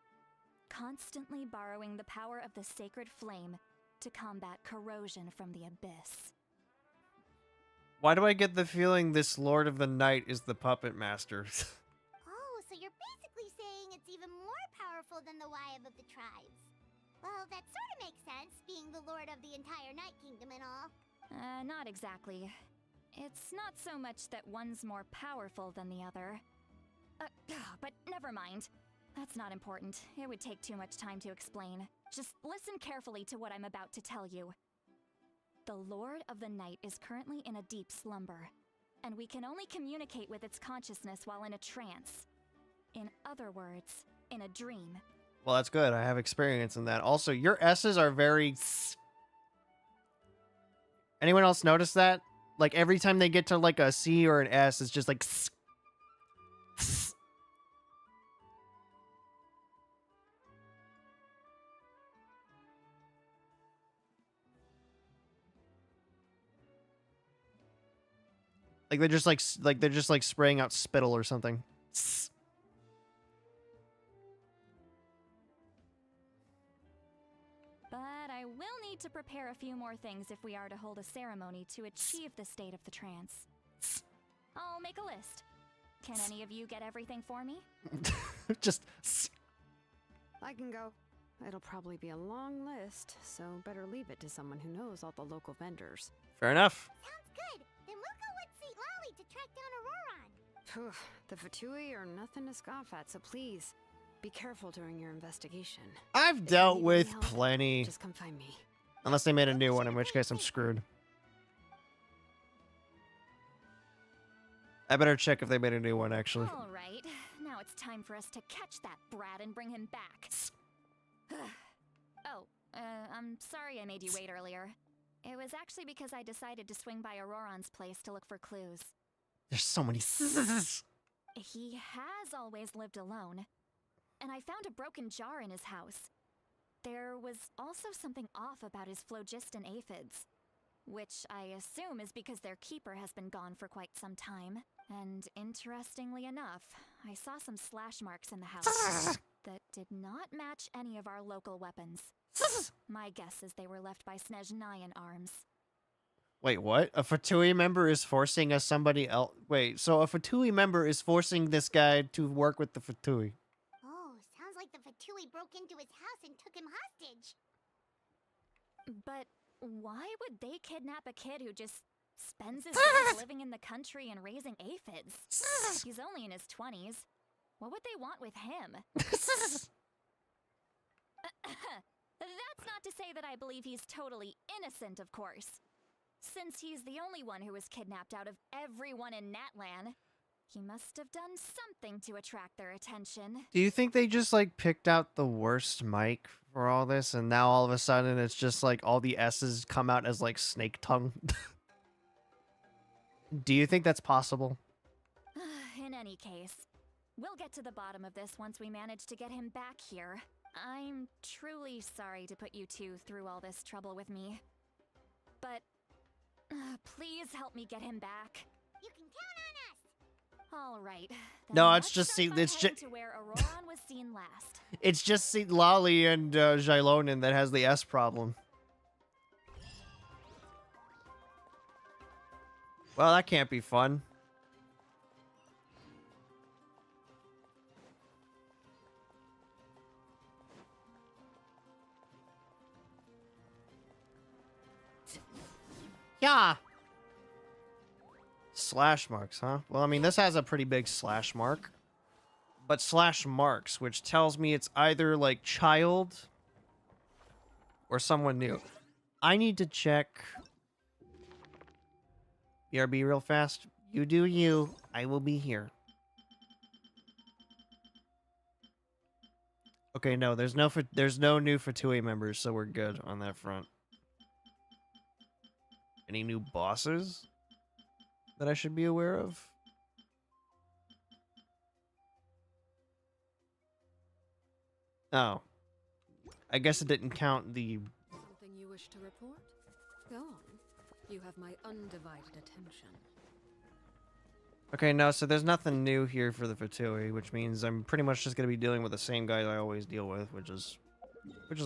constantly borrowing the power of the sacred flame to combat corrosion from the abyss. Why do I get the feeling this Lord of the Night is the puppet master? Oh, so you're basically saying it's even more powerful than the Wyab of the tribes. Well, that sort of makes sense, being the lord of the entire Night Kingdom and all. Not exactly. It's not so much that one's more powerful than the other. But never mind. That's not important. It would take too much time to explain. Just listen carefully to what I'm about to tell you. The Lord of the Night is currently in a deep slumber, and we can only communicate with its consciousness while in a trance. In other words, in a dream. Well, that's good. I have experience in that. Also, your S's are very... Anyone else notice that? Like, every time they get to, like, a C or an S, it's just like... Like they're just like spraying out spittle or something. But I will need to prepare a few more things if we are to hold a ceremony to achieve the state of the trance. I'll make a list. Can any of you get everything for me? Just... I can go. It'll probably be a long list, so better leave it to someone who knows all the local vendors. Fair enough. Sounds good. Then we'll go with St. Lolly to track down Auroron. Phew, the Fatui are nothing to scoff at, so please, be careful during your investigation. I've If you dealt need with any help, plenty. Just come find me. Unless they made a new one, in which case I'm screwed. I better check if they made a new one, actually. All right, now it's time for us to catch that brat and bring him back. I'm sorry I made you wait earlier. It was actually because I decided to swing by Auroron's place to look for clues. There's so many... He has always lived alone, and I found a broken jar in his house. There was also something off about his phlogiston aphids, which I assume is because their keeper has been gone for quite some time. And interestingly enough, I saw some slash marks in the house that did not match any of our local weapons. My guess is they were left by Snezhnayan arms. Wait, what? A Fatui member is forcing somebody else... Wait, so a Fatui member is forcing this guy to work with the Fatui. Oh, sounds like the Fatui broke into his house and took him hostage. But why would they kidnap a kid who just spends his days living in the country and raising aphids? He's only in his 20s. What would they want with him? That's not to say that I believe he's totally innocent, of course. Since he's the only one who was kidnapped out of everyone in Natlan, he must have done something to attract their attention. Do you think they just, like, picked out the worst mic for all this, and now all of a sudden it's just, like, all the S's come out as, like, snake tongue? Do you think that's possible? In any case, we'll get to the bottom of this once we manage to get him back here. I'm truly sorry to put you two through all this trouble with me. But please help me get him back. You can count on us. All right. No, then it's let's just start see, by it's heading just to where Auroron was seen last. it's just Lolly and Xilonen that has the S problem. Well, that can't be fun. Yeah. Slash marks, huh? Well, I mean, this has a pretty big slash mark. But slash marks, which tells me it's either, like, child or someone new. I need to check... BRB real fast. You do you. I will be here. Okay, no, there's no new Fatui members, so we're good on that front. Any new bosses that I should be aware of? Oh. I guess it didn't count the... Something you wish to report? Go on. You have my undivided attention. Okay, no, so there's nothing new here for the Fatui, which means I'm pretty much just going to be dealing with the same guys I always deal with, which is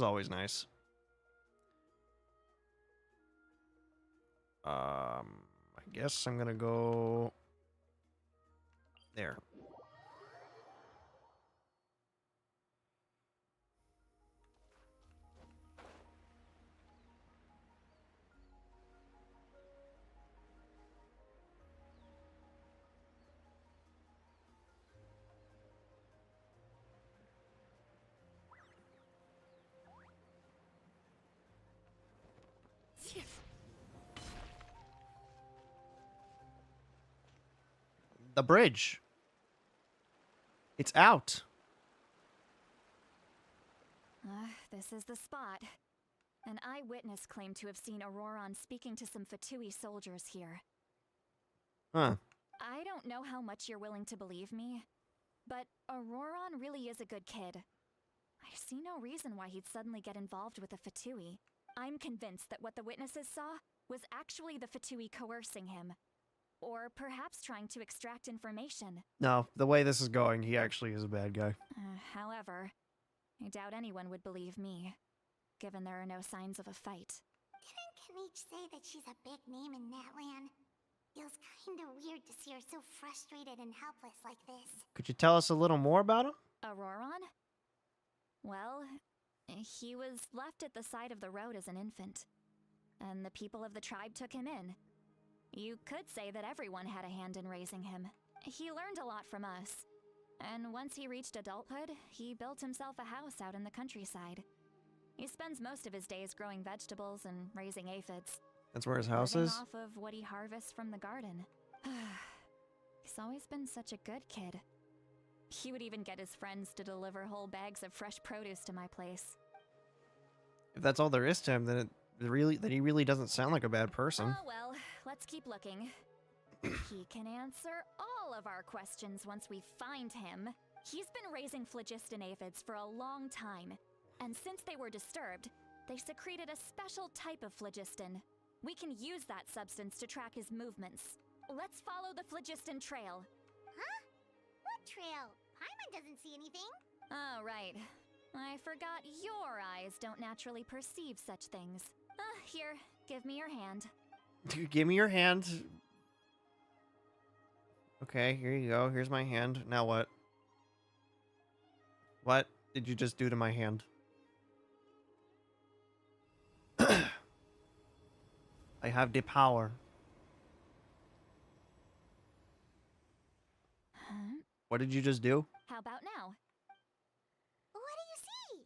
always nice. I guess I'm going to go there. The bridge. It's out. This is the spot. An eyewitness claimed to have seen Auroron speaking to some Fatui soldiers here. Huh. I don't know how much you're willing to believe me, but Auroron really is a good kid. I see no reason why he'd suddenly get involved with the Fatui. I'm convinced that what the witnesses saw was actually the Fatui coercing him. Or perhaps trying to extract information. No, the way this is going, he actually is a bad guy. However, I doubt anyone would believe me, given there are no signs of a fight. Didn't Kanich say that she's a big name in Natlan? Feels kinda weird to see her so frustrated and helpless like this. Could you tell us a little more about him? Auroron? Well, he was left at the side of the road as an infant, and the people of the tribe took him in. You could say that everyone had a hand in raising him. He learned a lot from us. And once he reached adulthood, he built himself a house out in the countryside. He spends most of his days growing vegetables and raising aphids. That's where his house living is? off of what he harvests from the garden. He's always been such a good kid. He would even get his friends to deliver whole bags of fresh produce to my place. If that's all there is to him, then he really doesn't sound like a bad person. Oh well, let's keep looking. He can answer all of our questions once we find him. He's been raising phlogiston aphids for a long time, and since they were disturbed, they secreted a special type of phlogiston. We can use that substance to track his movements. Let's follow the phlogiston trail. Huh? What trail? Paimon doesn't see anything. Oh, right. I forgot your eyes don't naturally perceive such things. Here, give me your hand. Give me your hand. Okay, here you go. Here's my hand. Now what? What did you just do to my hand? I have the power. Huh? What did you just do? How about now? What do you see?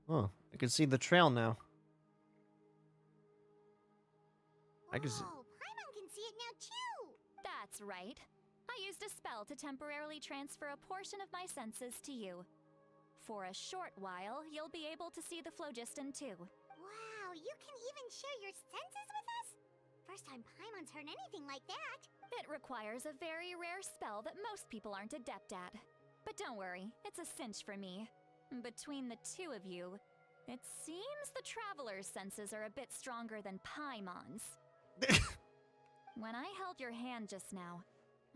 Oh, I can see the trail now. I can see. Whoa, Paimon can see it now too. That's right. I used a spell to temporarily transfer a portion of my senses to you. For a short while, you'll be able to see the phlogiston too. Wow, you can even share your senses with us? First time Paimon's heard anything like that. It requires a very rare spell that most people aren't adept at. But don't worry, it's a cinch for me. Between the two of you, it seems the traveler's senses are a bit stronger than Paimon's. When I held your hand just now,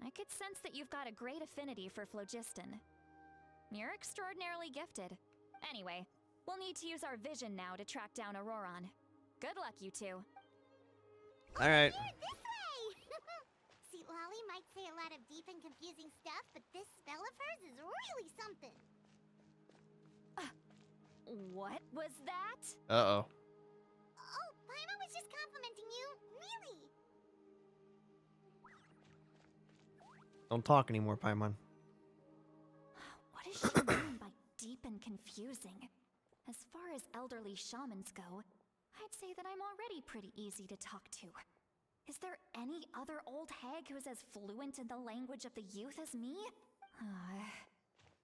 I could sense that you've got a great affinity for phlogiston. You're extraordinarily gifted. Anyway, we'll need to use our vision now to track down Auroron. Good luck, you two. Alright. Here, this way! See, Lolly might say a lot of deep and confusing stuff, but this spell of hers is really something. What was that? Uh-oh. Oh, Paimon was just complimenting you. Really? Don't talk anymore, Paimon. What does she mean by deep and confusing? As far as elderly shamans go, I'd say that I'm already pretty easy to talk to. Is there any other old hag who's as fluent in the language of the youth as me?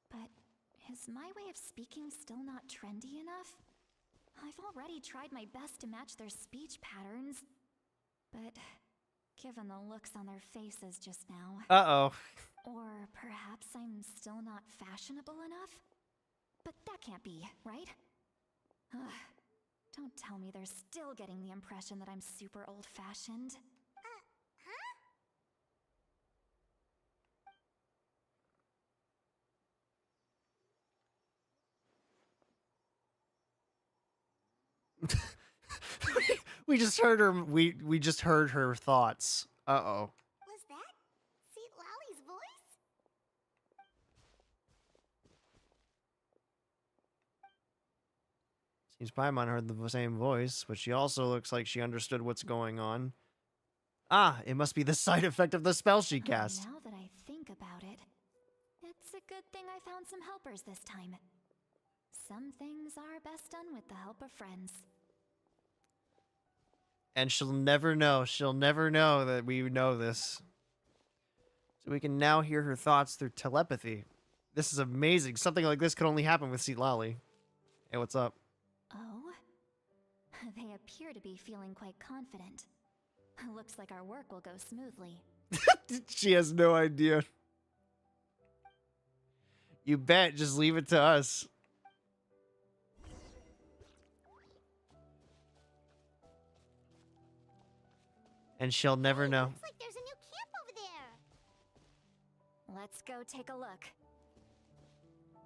But Is my way of speaking still not trendy enough? I've already tried my best to match their speech patterns. But given the looks on their faces just now... Uh-oh. Or perhaps I'm still not fashionable enough? But that can't be, right? Ugh. Don't tell me they're still getting the impression that I'm super old-fashioned. We just heard her. We just heard her thoughts. Uh-oh. Was that Seat Lolly's voice? Seems Paimon heard the same voice, but she also looks like she understood what's going on. Ah, it must be the side effect of the spell she cast. Now that I think about it, it's a good thing I found some helpers this time. Some things are best done with the help of friends. And she'll never know. She'll never know that we know this. So we can now hear her thoughts through telepathy. This is amazing. Something like this could only happen with Seat Lolly. Hey, what's up? Oh? They appear to be feeling quite confident. Looks like our work will go smoothly. She has no idea. You bet. Just leave it to us. And she'll never know. Looks like there's a new camp over there. Let's go take a look.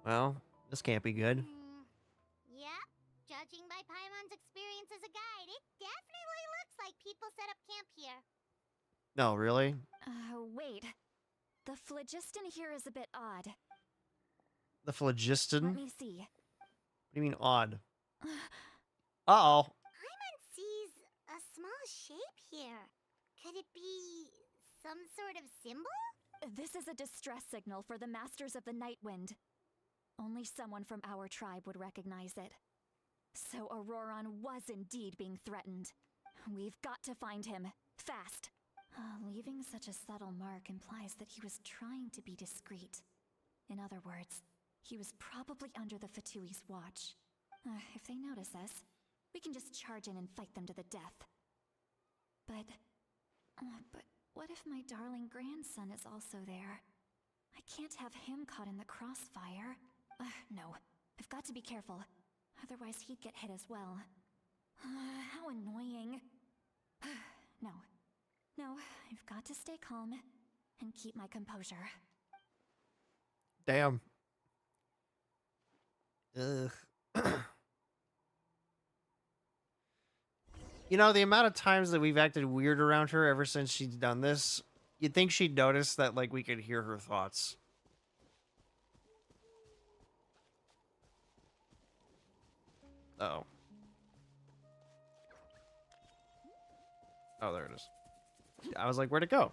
Well, this can't be good. Yeah, judging by Paimon's experience as a guide, it definitely looks like people set up camp here. No, really? Wait. The phlogiston here is a bit odd. The phlogiston? Let What me see. do you mean odd? Uh-oh. Paimon sees a small shape here. Could it be some sort of symbol? This is a distress signal for the Masters of the Night Wind. Only someone from our tribe would recognize it. So Auroron was indeed being threatened. We've got to find him. Fast. Leaving such a subtle mark implies that he was trying to be discreet. In other words, he was probably under the Fatui's watch. If they notice us, we can just charge in and fight them to the death. But what if my darling grandson is also there? I can't have him caught in the crossfire. No, I've got to be careful. Otherwise he'd get hit as well. How annoying. No, I've got to stay calm and keep my composure. Damn. Ugh. You know, the amount of times that we've acted weird around her ever since she's done this, you'd think she'd notice that, like, we could hear her thoughts. Uh-oh. Oh, there it is. I was like, where'd it go?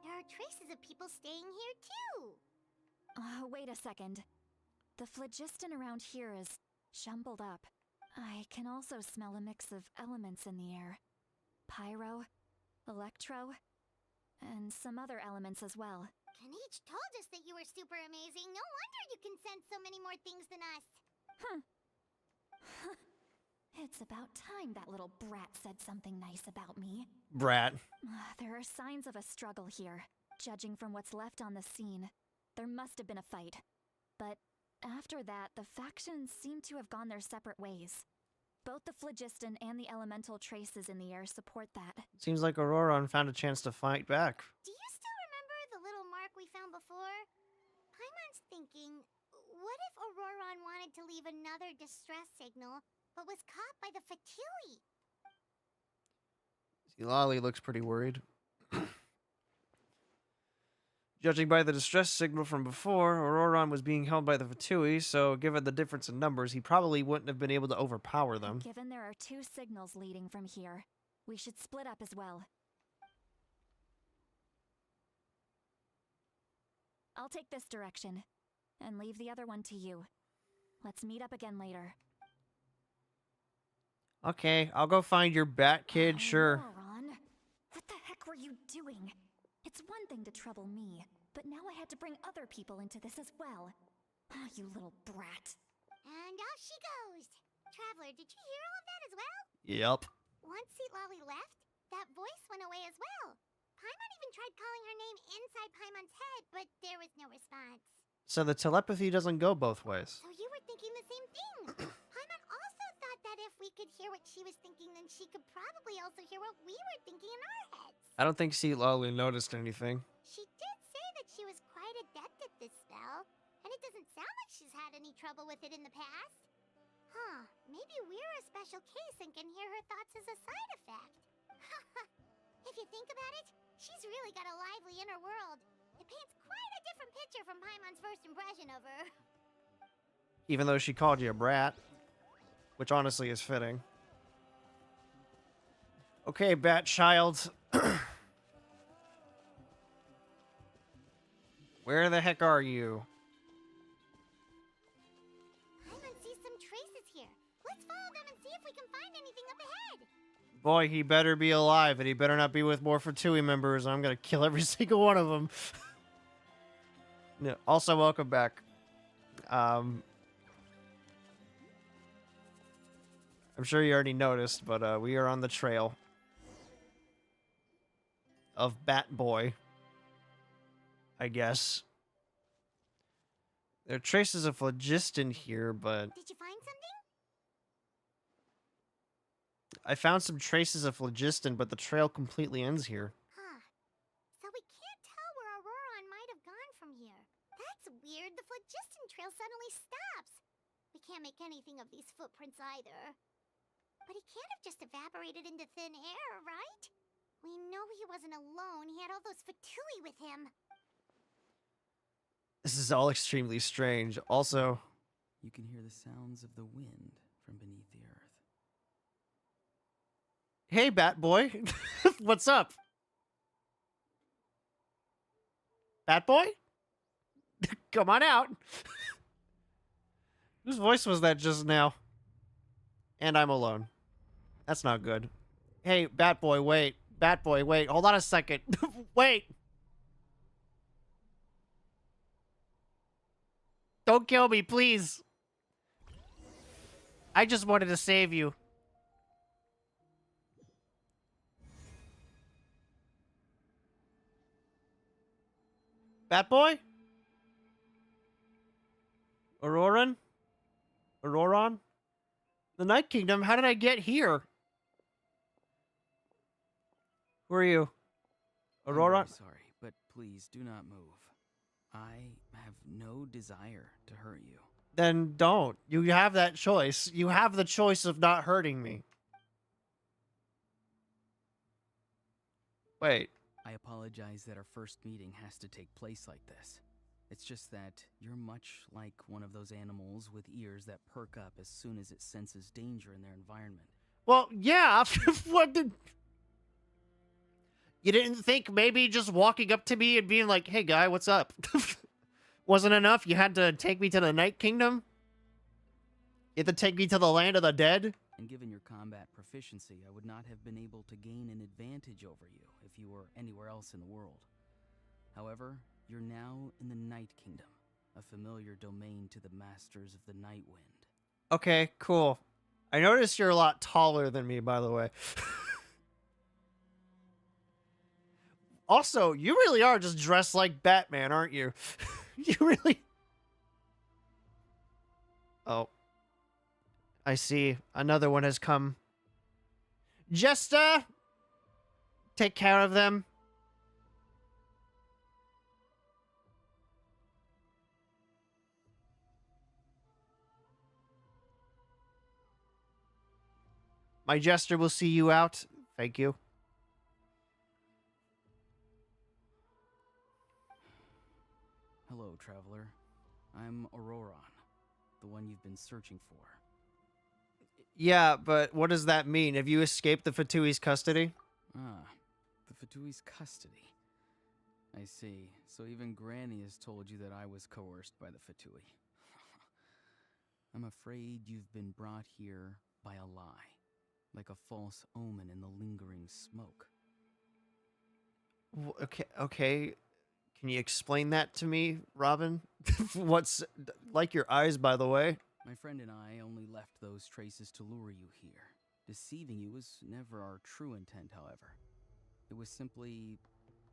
There are traces of people staying here too. Wait a second. The phlogiston around here is jumbled up. I can also smell a mix of elements in the air. Pyro, electro, and some other elements as well. Kanich told us that you were super amazing. No wonder you can sense so many more things than us. It's about time that little brat said something nice about me. Brat. There are signs of a struggle here. Judging from what's left on the scene, there must have been a fight. But after that, the factions seem to have gone their separate ways. Both the phlogiston and the elemental traces in the air support that. Seems like Auroron found a chance to fight back. Do you still remember the little mark we found before? Paimon's thinking, what if Auroron wanted to leave another distress signal, but was caught by the Fatui? See, Lolly looks pretty worried. Judging by the distress signal from before, Auroron was being held by the Fatui, so given the difference in numbers, he probably wouldn't have been able to overpower them. Given there are 2 signals leading from here, we should split up as well. I'll take this direction. and leave the other one to you. Let's meet up again later. Okay, I'll go find your bat kid, sure. Moron. What the heck were you doing? It's one thing to trouble me, but now I had to bring other people into this as well. Ah, you little brat. And off she goes. Traveler, did you hear all of that as well? Yep. Once Lolly left, that voice went away as well. Paimon even tried calling her name inside Paimon's head, but there was no response. So the telepathy doesn't go both ways. So you were thinking the same thing. Paimon also thought that if we could hear what she was thinking, then she could probably also hear what we were thinking in our heads. I don't think Seat Lolly noticed anything. She did say that she was quite adept at this spell, and it doesn't sound like she's had any trouble with it in the past. Huh, maybe we're a special case and can hear her thoughts as a side effect. If you think about it, she's really got a lively inner world. It paints quite a different picture from Paimon's first impression of her. Even though she called you a brat. Which honestly is fitting. Okay, bat child. Where the heck are you? Paimon sees some traces here. Let's follow them and see if we can find anything up ahead. Boy, he better be alive, and he better not be with more Fatui members. I'm gonna kill every single one of them. No, also, welcome back. I'm sure you already noticed, but we are on the trail of Bat Boy, I guess. There are traces of phlogiston here, but Did you find something? I found some traces of phlogiston, but the trail completely ends here. Huh. So we can't tell where Auroron might have gone from here. That's weird. The phlogiston trail suddenly stops. We can't make anything of these footprints either. But he can't have just evaporated into thin air, right? We know he wasn't alone. He had all those Fatui with him. This is all extremely strange. Also, You can hear the sounds of the wind from beneath the earth. hey, Bat Boy. What's up? Bat Boy? Come on out. Whose voice was that just now? And I'm alone. That's not good. Hey, Bat Boy, wait. Bat Boy, wait. Hold on a second. Wait. Don't kill me, please. I just wanted to save you. Bat Boy? Auroran? Auroron? The Night Kingdom? How did I get here? Who are you? I'm Auroron? very sorry, but please do not move. I have no desire to hurt you. Then don't. You have that choice. You have the choice of not hurting me. Wait. I apologize that our first meeting has to take place like this. It's just that you're much like one of those animals with ears that perk up as soon as it senses danger in their environment. Well, yeah. What did... You didn't think maybe just walking up to me and being like, hey, guy, what's up? Wasn't enough? You had to take me to the Night Kingdom? You had to take me to the land of the dead? And given your combat proficiency, I would not have been able to gain an advantage over you if you were anywhere else in the world. However, you're now in the Night Kingdom, a familiar domain to the masters of the Night Wind. Okay, cool. I noticed you're a lot taller than me, by the way. Also, you really are just dressed like Batman, aren't you? You really... Oh. I see. Another one has come. Jester! Take care of them. My Jester will see you out. Thank you. Hello, traveler. I'm Auroron, the one you've been searching for. Yeah, but what does that mean? Have you escaped the Fatui's custody? Ah, the Fatui's custody. I see. So even Granny has told you that I was coerced by the Fatui. I'm afraid you've been brought here by a lie, like a false omen in the lingering smoke. Okay. Can you explain that to me, Robin? What's like your eyes, by the way? My friend and I only left those traces to lure you here. Deceiving you was never our true intent, however. It was simply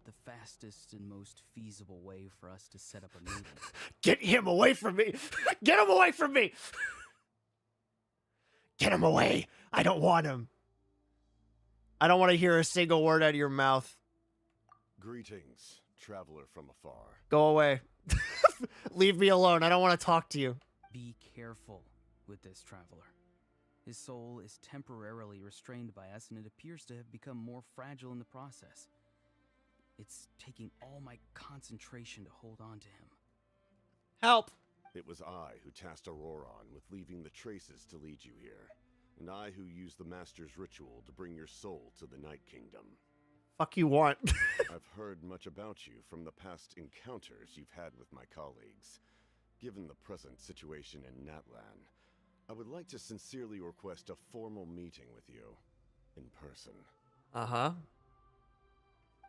the fastest and most feasible way for us to set up a meeting. Get him away from me! Get him away from me! Get him away! I don't want him. I don't want to hear a single word out of your mouth. Greetings, traveler from afar. Go away. Leave me alone. I don't want to talk to you. Be careful with this traveler. His soul is temporarily restrained by us, and it appears to have become more fragile in the process. It's taking all my concentration to hold on to him. Help! It was I who tasked Auroron with leaving the traces to lead you here, and I who used the Master's ritual to bring your soul to the Night Kingdom. Fuck you want? I've heard much about you from the past encounters you've had with my colleagues. Given the present situation in Natlan, I would like to sincerely request a formal meeting with you, in person. Uh-huh.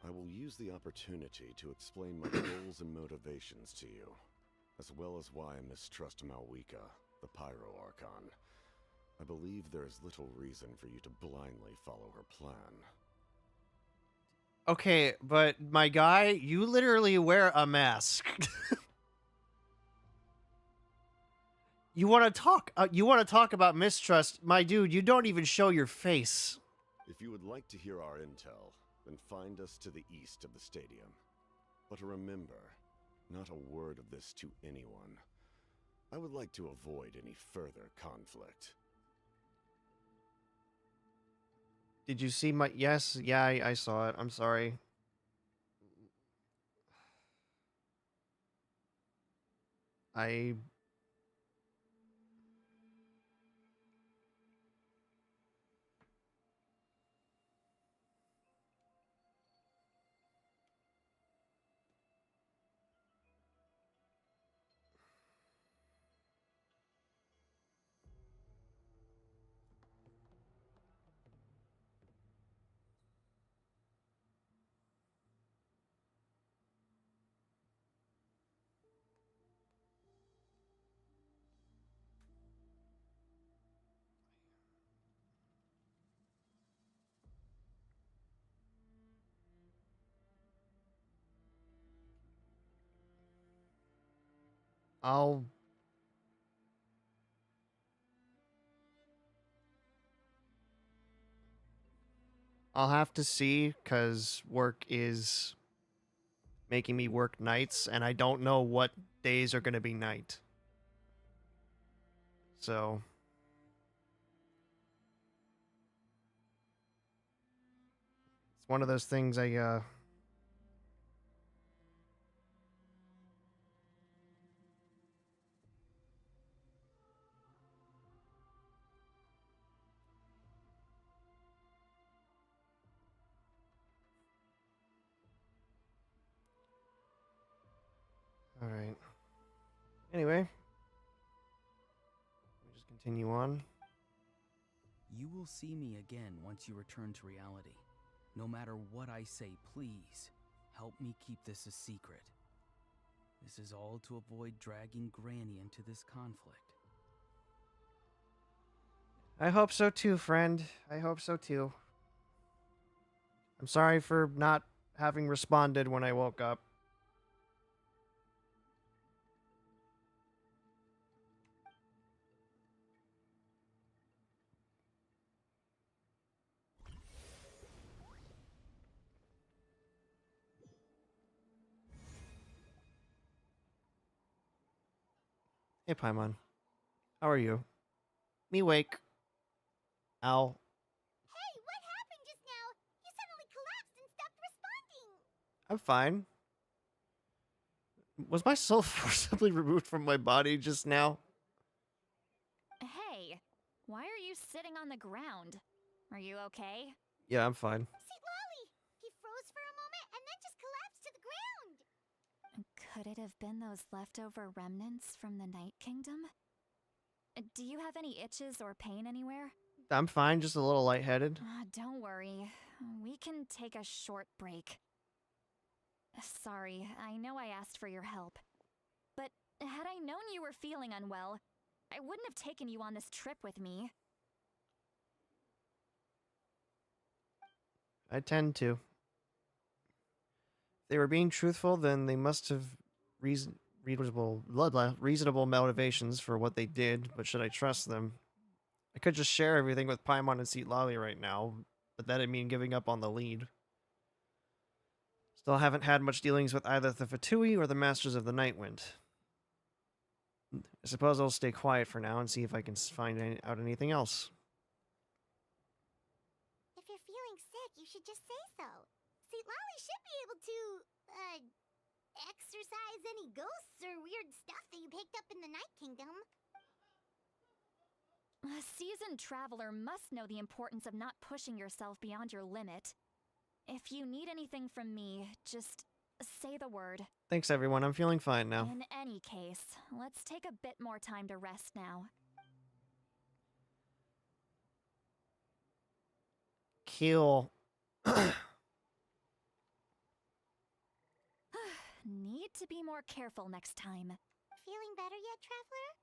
I will use the opportunity to explain my goals and motivations to you, as well as why I mistrust Malwika, the Pyro Archon. I believe there is little reason for you to blindly follow her plan. Okay, but my guy, you literally wear a mask. You want to talk? You want to talk about mistrust, my dude? You don't even show your face. If you would like to hear our intel, then find us to the east of the stadium. But remember, not a word of this to anyone. I would like to avoid any further conflict. Did you see my... Yes, yeah, I saw it. I'm sorry. I'll have to see, because work is making me work nights, and I don't know what days are going to be night. So... It's one of those things Alright. Anyway. We'll just continue on. You will see me again once you return to reality. No matter what I say, please, help me keep this a secret. This is all to avoid dragging Granny into this conflict. I hope so too, friend. I hope so too. I'm sorry for not having responded when I woke up. Hey, Paimon. How are you? Me wake. Ow. Hey, what happened just now? You suddenly collapsed and stopped responding. I'm fine. Was my soul forcibly removed from my body just now? Hey, why are you sitting on the ground? Are you okay? Yeah, I'm fine. See, Lolly! He froze for a moment and then just collapsed to the ground. Could it have been those leftover remnants from the Night Kingdom? Do you have any itches or pain anywhere? I'm fine, just a little lightheaded. Don't worry. We can take a short break. Sorry, I know I asked for your help. But had I known you were feeling unwell, I wouldn't have taken you on this trip with me. I tend to. If they were being truthful, then they must have reasonable motivations for what they did, but should I trust them? I could just share everything with Paimon and Citlali right now, but that'd mean giving up on the lead. Still haven't had much dealings with either the Fatui or the Masters of the Nightwind. I suppose I'll stay quiet for now and see if I can find out anything else. If you're feeling sick, you should just say so. See, Lolly should be able to, exorcise any ghosts or weird stuff that you picked up in the Night Kingdom. A seasoned traveler must know the importance of not pushing yourself beyond your limit. If you need anything from me, just say the word. Thanks, everyone. I'm feeling fine now. In any case, let's take a bit more time to rest now. Cool. Need to be more careful next time. Feeling better yet, Traveler?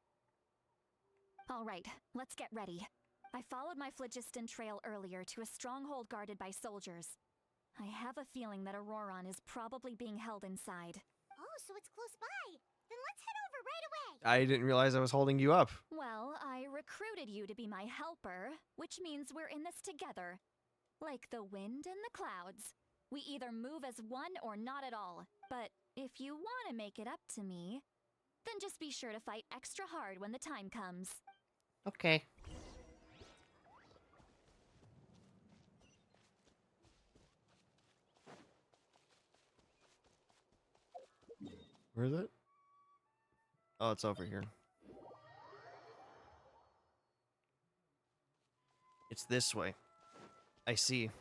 All right, let's get ready. I followed my phlogiston trail earlier to a stronghold guarded by soldiers. I have a feeling that Auroron is probably being held inside. Oh, so it's close by. Then let's head over right away. I didn't realize I was holding you up. Well, I recruited you to be my helper, which means we're in this together. Like the wind and the clouds. We either move as one or not at all. But if you want to make it up to me, then just be sure to fight extra hard when the time comes. Okay. Where is it? Oh, it's over here. It's this way. I see.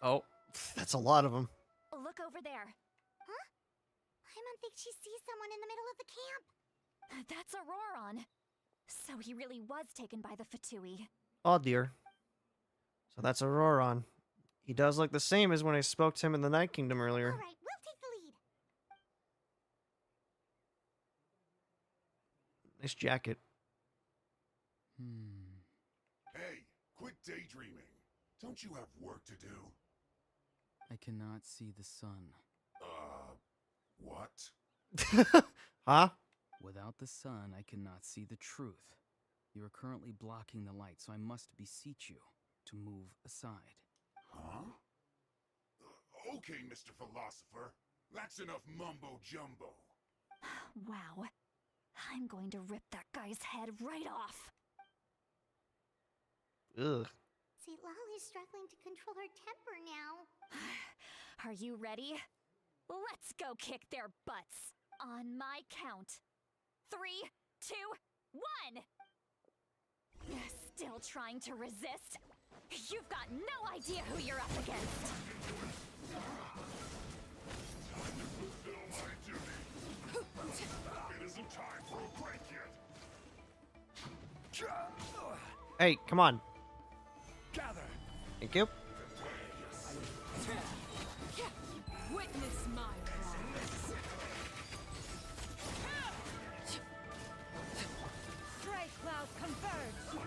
Oh, that's a lot of them. Look over there. Huh? Paimon thinks she sees someone in the middle of the camp. That's Auroron. So he really was taken by the Fatui. Oh dear. So that's Auroron. He does look the same as when I spoke to him in the Night Kingdom earlier. All right, we'll take the lead. Nice jacket. Hey, quit daydreaming. Don't you have work to do? I cannot see the sun. What? Huh? Without the sun, I cannot see the truth. You are currently blocking the light, so I must beseech you to move aside. Huh? Okay, Mr. Philosopher. That's enough mumbo-jumbo. Wow. I'm going to rip that guy's head right off. Ugh. See, Lolly's struggling to control her temper now. Are you ready? Let's go kick their butts. On my count. 3, 2, 1! Still trying to resist? You've got no idea who you're up against. Time to fulfill my duty. It isn't time for a break yet. Hey, come on. Gather. Thank you. Witness my wrath. Stray cloud converge.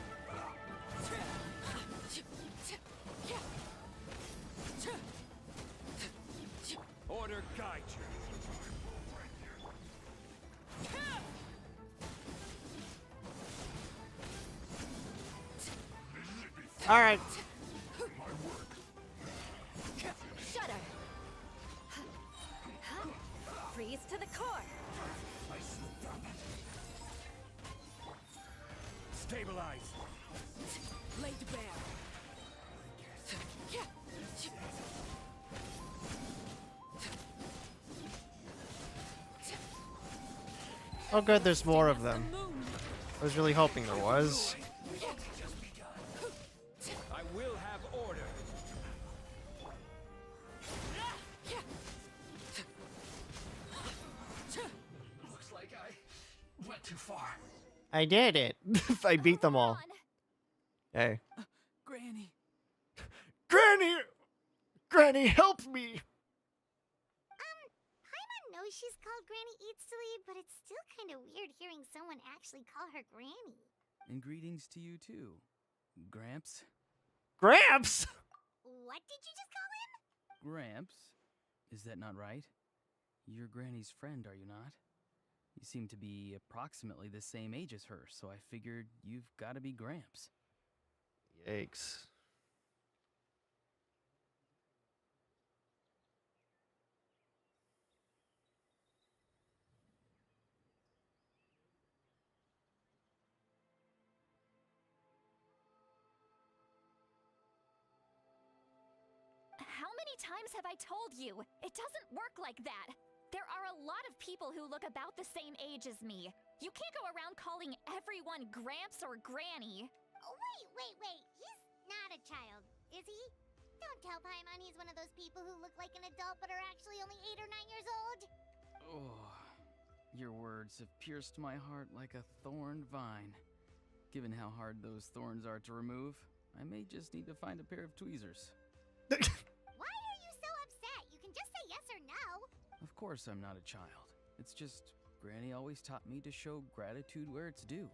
Order guide you. All right. Shudder. Freeze to the core. Stabilize. Laid bare. Oh, good. There's more of them. I was really hoping there was. I will have order. I did it. I beat them all. Auron! Hey. Granny! Granny! Granny, help me! Paimon knows she's called Granny Eats to Leave, but it's still kind of weird hearing someone actually call her Granny. And greetings to you too, Gramps. Gramps! What did you just call him? Gramps? Is that not right? You're Granny's friend, are you not? You seem to be approximately the same age as her, so I figured you've got to be Gramps. Yikes. How many times have I told you? It doesn't work like that. There are a lot of people who look about the same age as me. You can't go around calling everyone Gramps or Granny. Oh, wait. He's not a child, is he? Don't tell Paimon he's one of those people who look like an adult but are actually only 8 or 9 years old. Oh, your words have pierced my heart like a thorned vine. Given how hard those thorns are to remove, I may just need to find a pair of tweezers. Why are you so upset? You can just say yes or no. Of course I'm not a child. It's just Granny always taught me to show gratitude where it's due.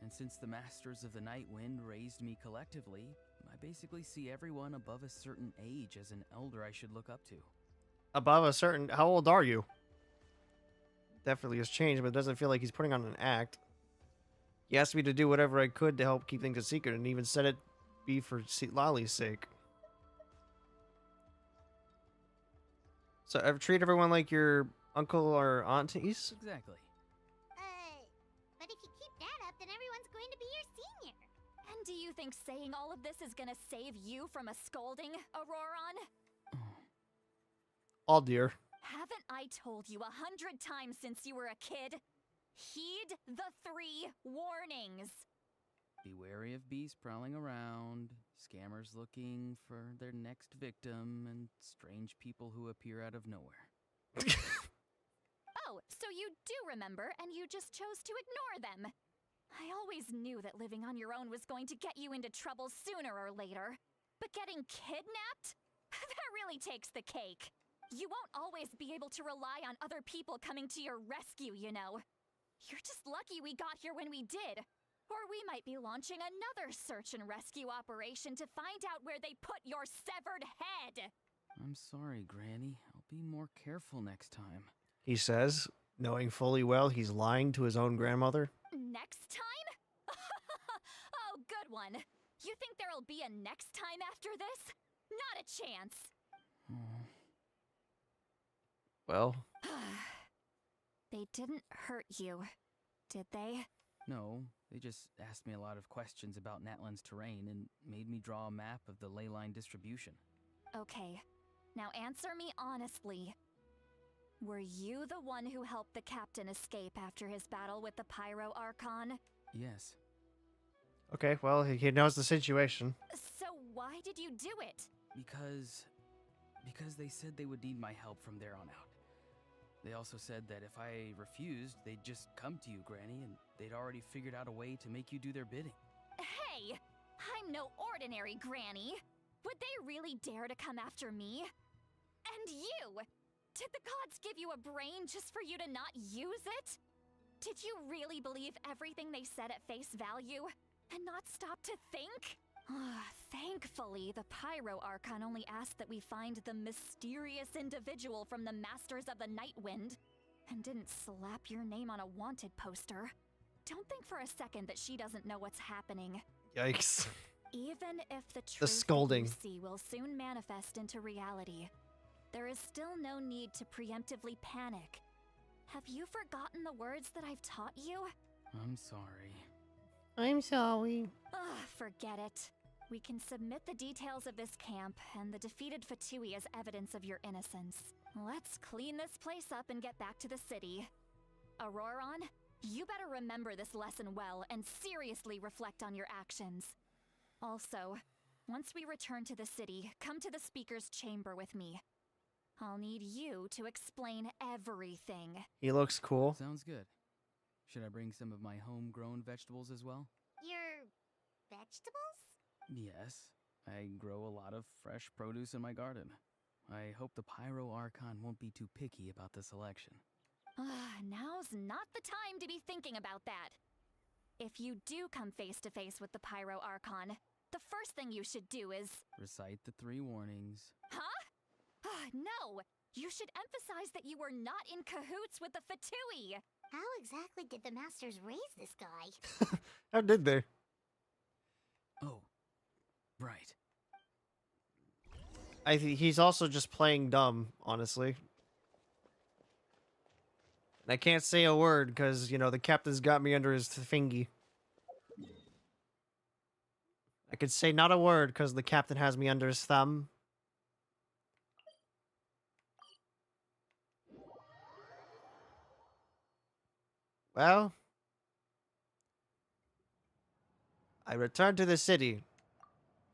And since the Masters of the Night Wind raised me collectively, I basically see everyone above a certain age as an elder I should look up to. Above a certain... How old are you? Definitely has changed, but it doesn't feel like he's putting on an act. He asked me to do whatever I could to help keep things a secret, and even said it be for Lolly's sake. So, treat everyone like your uncle or aunties? Exactly. But if you keep that up, then everyone's going to be your senior. And do you think saying all of this is gonna save you from a scolding, Auroron? Oh dear. Haven't I told you 100 times since you were a kid? Heed the 3 warnings. Be wary of beasts prowling around, scammers looking for their next victim, and strange people who appear out of nowhere. Oh, so you do remember, and you just chose to ignore them. I always knew that living on your own was going to get you into trouble sooner or later. But getting kidnapped? That really takes the cake. You won't always be able to rely on other people coming to your rescue, you know. You're just lucky we got here when we did. Or we might be launching another search and rescue operation to find out where they put your severed head. I'm sorry, Granny. I'll be more careful next time. He says, knowing fully well he's lying to his own grandmother. Next time? Oh, good one. You think there'll be a next time after this? Not a chance. Well, They didn't hurt you, did they? No, they just asked me a lot of questions about Natlan's terrain and made me draw a map of the ley line distribution. Okay, now answer me honestly. Were you the one who helped the captain escape after his battle with the Pyro Archon? Yes. okay, well, he knows the situation. So why did you do it? Because they said they would need my help from there on out. They also said that if I refused, they'd just come to you, Granny, and they'd already figured out a way to make you do their bidding. Hey, I'm no ordinary Granny. Would they really dare to come after me? And you! Did the gods give you a brain just for you to not use it? Did you really believe everything they said at face value? And not stop to think? Thankfully, the Pyro Archon only asked that we find the mysterious individual from the Masters of the Night Wind, and didn't slap your name on a wanted poster. Don't think for a second that she doesn't know what's happening. Yikes. Even if the truth The that scolding. you see will soon manifest into reality, there is still no need to preemptively panic. Have you forgotten the words that I've taught you? I'm sorry. I'm sorry. Forget it. We can submit the details of this camp and the defeated Fatui as evidence of your innocence. Let's clean this place up and get back to the city. Auroron, you better remember this lesson well and seriously reflect on your actions. Also, once we return to the city, come to the speaker's chamber with me. I'll need you to explain everything. He looks cool. Sounds good. Should I bring some of my homegrown vegetables as well? Your vegetables? Yes, I grow a lot of fresh produce in my garden. I hope the Pyro Archon won't be too picky about the selection. Now's not the time to be thinking about that. If you do come face to face with the Pyro Archon, the first thing you should do is... Recite the 3 warnings. Huh? No! You should emphasize that you were not in cahoots with the Fatui! How exactly did the masters raise this guy? How did they? Oh, right. I think he's also just playing dumb, honestly. And I can't say a word because, you know, the captain's got me under his thingy. I could say not a word because the captain has me under his thumb. Well, I returned to the city.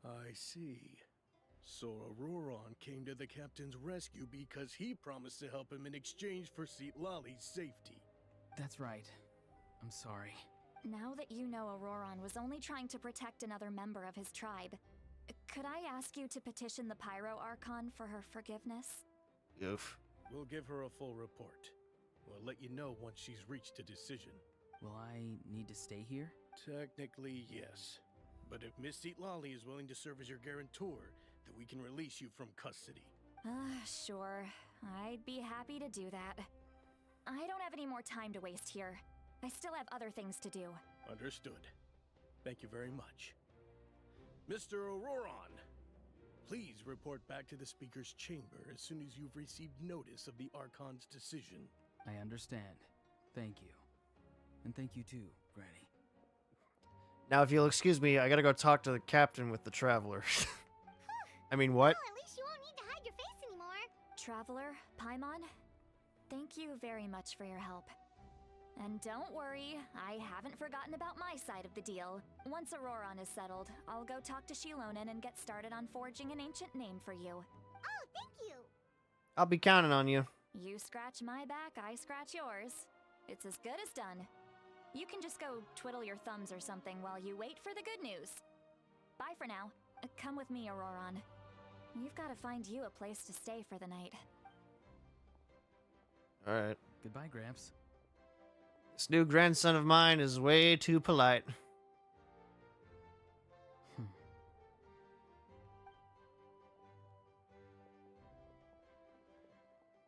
I see. So Auroron came to the captain's rescue because he promised to help him in exchange for Lali's safety. That's right. I'm sorry. Now that you know Auroron was only trying to protect another member of his tribe, could I ask you to petition the Pyro Archon for her forgiveness? Oof. We'll give her a full report. We'll let you know once she's reached a decision. Will I need to stay here? Technically, yes. But if Miss Lali is willing to serve as your guarantor, then we can release you from custody. Sure. I'd be happy to do that. I don't have any more time to waste here. I still have other things to do. Understood. Thank you very much. Mr. Auroron, please report back to the Speaker's chamber as soon as you've received notice of the Archon's decision. I understand. Thank you. And thank you too, Granny. Now, if you'll excuse me, I gotta go talk to the captain with the traveler. I mean, what? Well, at least you won't need to hide your face anymore. Traveler, Paimon, thank you very much for your help. And don't worry, I haven't forgotten about my side of the deal. Once Auroron is settled, I'll go talk to Shilonen and get started on forging an ancient name for you. Oh, thank you. I'll be counting on you. You scratch my back, I scratch yours. It's as good as done. You can just go twiddle your thumbs or something while you wait for the good news. Bye for now. Come with me, Auroron. We've got to find you a place to stay for the night. Alright. Goodbye, Gramps. This new grandson of mine is way too polite.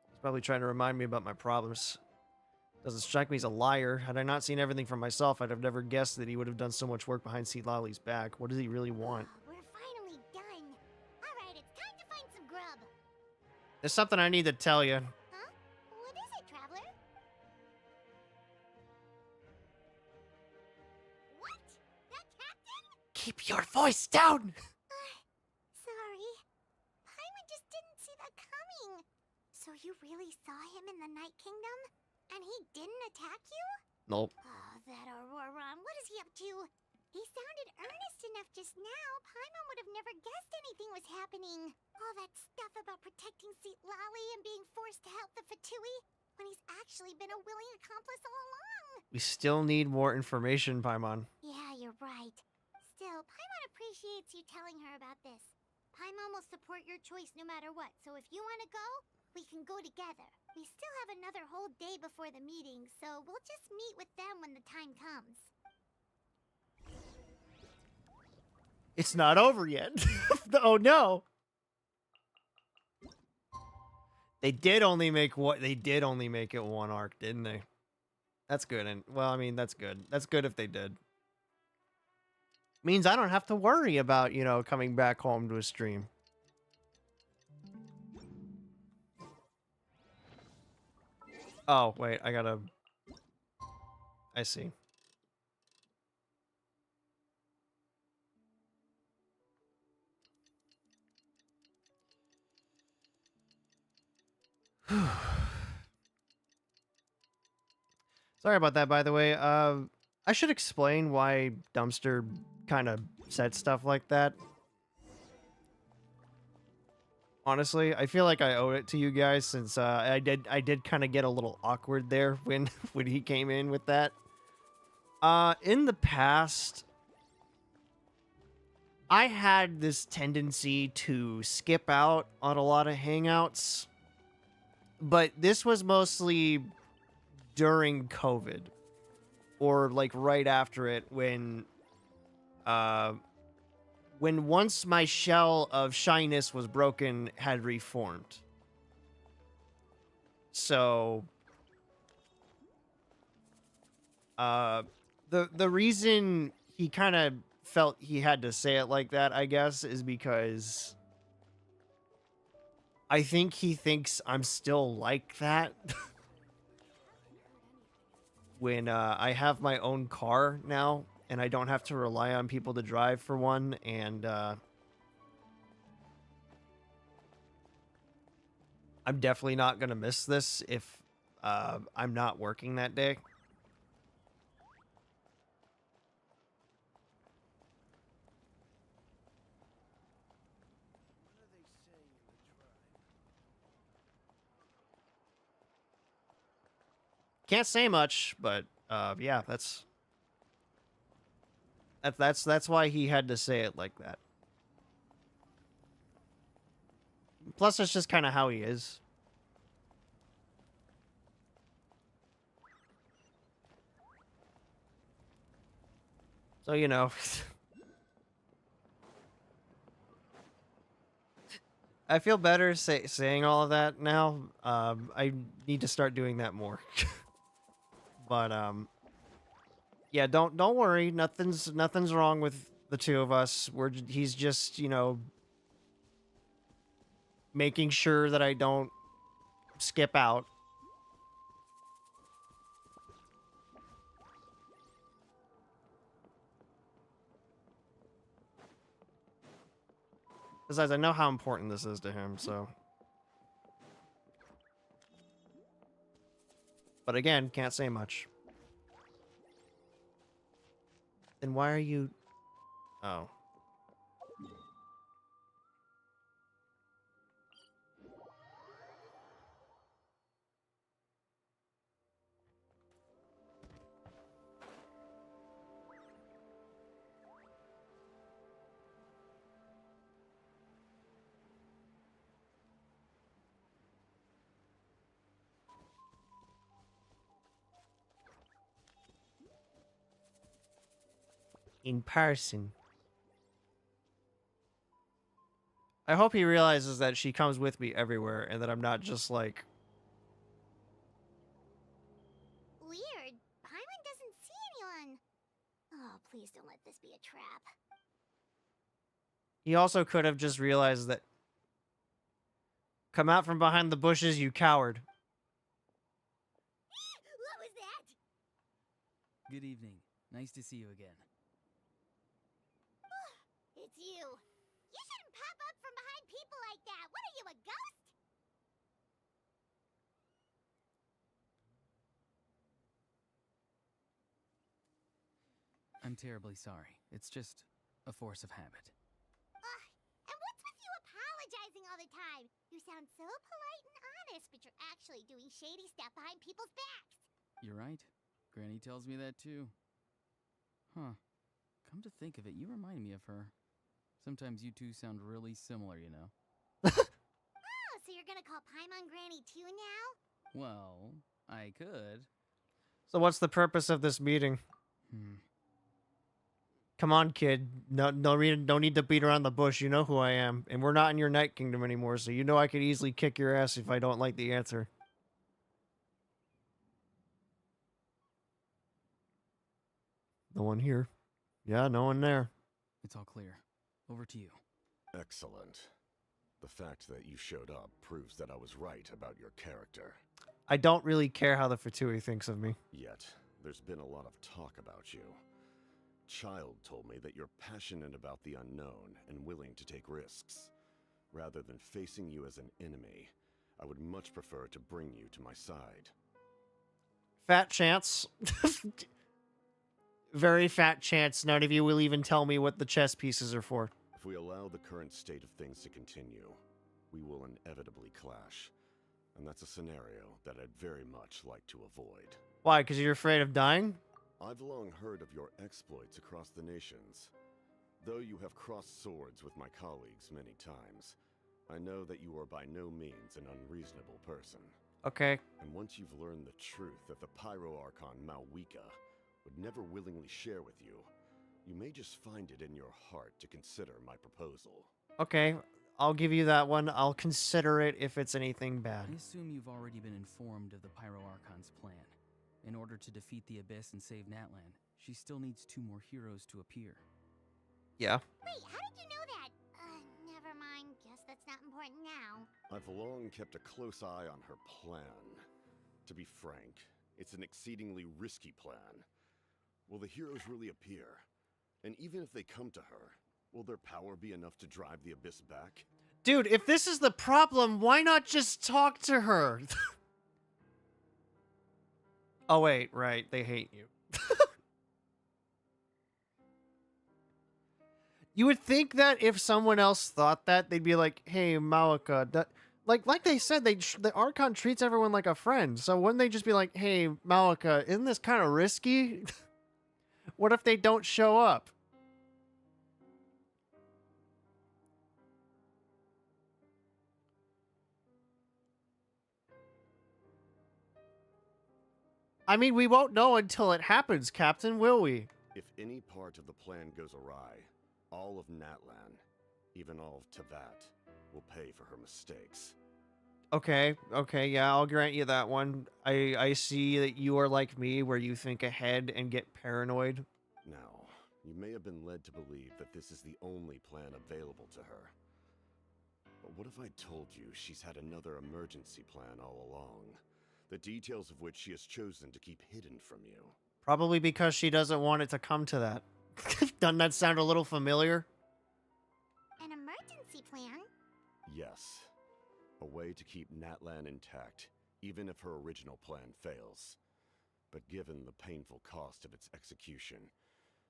He's probably trying to remind me about my problems. Doesn't strike me as a liar. Had I not seen everything for myself, I'd have never guessed that he would have done so much work behind Lali's back. What does he really want? We're finally done. All right, it's time to find some grub. There's something I need to tell you. Huh? What is it, Traveler? What? That captain? Keep your voice down! Sorry. Paimon just didn't see that coming. So you really saw him in the Night Kingdom? And he didn't attack you? Nope. Oh, that Auroron. What is he up to? He sounded earnest enough just now. Paimon would have never guessed anything was happening. All that stuff about protecting Lali and being forced to help the Fatui when he's actually been a willing accomplice all along. We still need more information, Paimon. Yeah, you're right. Still, Paimon appreciates you telling her about this. Paimon will support your choice no matter what, so if you want to go, we can go together. We still have another whole day before the meeting, so we'll just meet with them when the time comes. It's not over yet. Oh no. They did only make what they did only make it one arc, didn't they? That's good. And well, I mean, that's good. That's good if they did. Means I don't have to worry about, you know, coming back home to a stream. Oh, wait, I gotta... I see. Sorry about that, by the way. I should explain why Dumpster kind of said stuff like that. Honestly, I feel like I owe it to you guys since I did kind of get a little awkward there when he came in with that. In the past, I had this tendency to skip out on a lot of hangouts, but this was mostly during COVID or like right after it when once my shell of shyness was broken had reformed. So the reason he kind of felt he had to say it like that, I guess, is because I think he thinks I'm still like that when I have my own car now and I don't have to rely on people to drive for one, and I'm definitely not going to miss this if I'm not working that day. Can't say much, but yeah, that's why he had to say it like that. Plus, it's just kind of how he is. So, you know. I feel better saying all of that now. I need to start doing that more. But, yeah, don't worry. Nothing's wrong with the two of us. He's just, you know, making sure that I don't skip out. Besides, I know how important this is to him, so. But again, can't say much. Then why are you... Oh. In person. I hope he realizes that she comes with me everywhere and that I'm not just like... Weird. Paimon doesn't see anyone. Oh, please don't let this be a trap. He also could have just realized that... Come out from behind the bushes, you coward. What was that? Good evening. Nice to see you again. It's you. You shouldn't pop up from behind people like that. What are you, a ghost? I'm terribly sorry. It's just a force of habit. And what's with you apologizing all the time? You sound so polite and honest, but you're actually doing shady stuff behind people's backs. You're right. Granny tells me that too. Huh. Come to think of it, you remind me of her. Sometimes you two sound really similar, you know. Oh, so you're gonna call Paimon Granny too now? Well, I could. So what's the purpose of this meeting? Come on, kid. No need to beat around the bush. You know who I am. And we're not in your Night Kingdom anymore, so you know I could easily kick your ass if I don't like the answer. No one here. Yeah, no one there. It's all clear. Over to you. Excellent. The fact that you showed up proves that I was right about your character. I don't really care how the Fatui thinks of me. Yet, there's been a lot of talk about you. Child told me that you're passionate about the unknown and willing to take risks. Rather than facing you as an enemy, I would much prefer to bring you to my side. Fat chance. Very fat chance none of you will even tell me what the chess pieces are for. If we allow the current state of things to continue, we will inevitably clash. And that's a scenario that I'd very much like to avoid. Why? Because you're afraid of dying? I've long heard of your exploits across the nations. Though you have crossed swords with my colleagues many times, I know that you are by no means an unreasonable person. Okay. And once you've learned the truth that the Pyro Archon Malwika would never willingly share with you, you may just find it in your heart to consider my proposal. Okay, I'll give you that one. I'll consider it if it's anything bad. I assume you've already been informed of the Pyro Archon's plan. In order to defeat the Abyss and save Natlan, she still needs 2 more heroes to appear. Yeah. Wait, how did you know that? Never mind. Guess that's not important now. I've long kept a close eye on her plan. To be frank, it's an exceedingly risky plan. Will the heroes really appear? And even if they come to her, will their power be enough to drive the Abyss back? Dude, if this is the problem, why not just talk to her? Oh, wait, right. They hate you. You would think that if someone else thought that, they'd be like, hey, Malika, like they said, the Archon treats everyone like a friend. So wouldn't they just be like, hey, Malika, isn't this kind of risky? What if they don't show up? I mean, we won't know until it happens, Captain, will we? If any part of the plan goes awry, all of Natlan, even all of Tevat, will pay for her mistakes. Okay, yeah, I'll grant you that one. I see that you are like me, where you think ahead and get paranoid. Now, you may have been led to believe that this is the only plan available to her. But what if I told you she's had another emergency plan all along, the details of which she has chosen to keep hidden from you? Probably because she doesn't want it to come to that. Doesn't that sound a little familiar? An emergency plan? Yes. A way to keep Natlan intact, even if her original plan fails. But given the painful cost of its execution,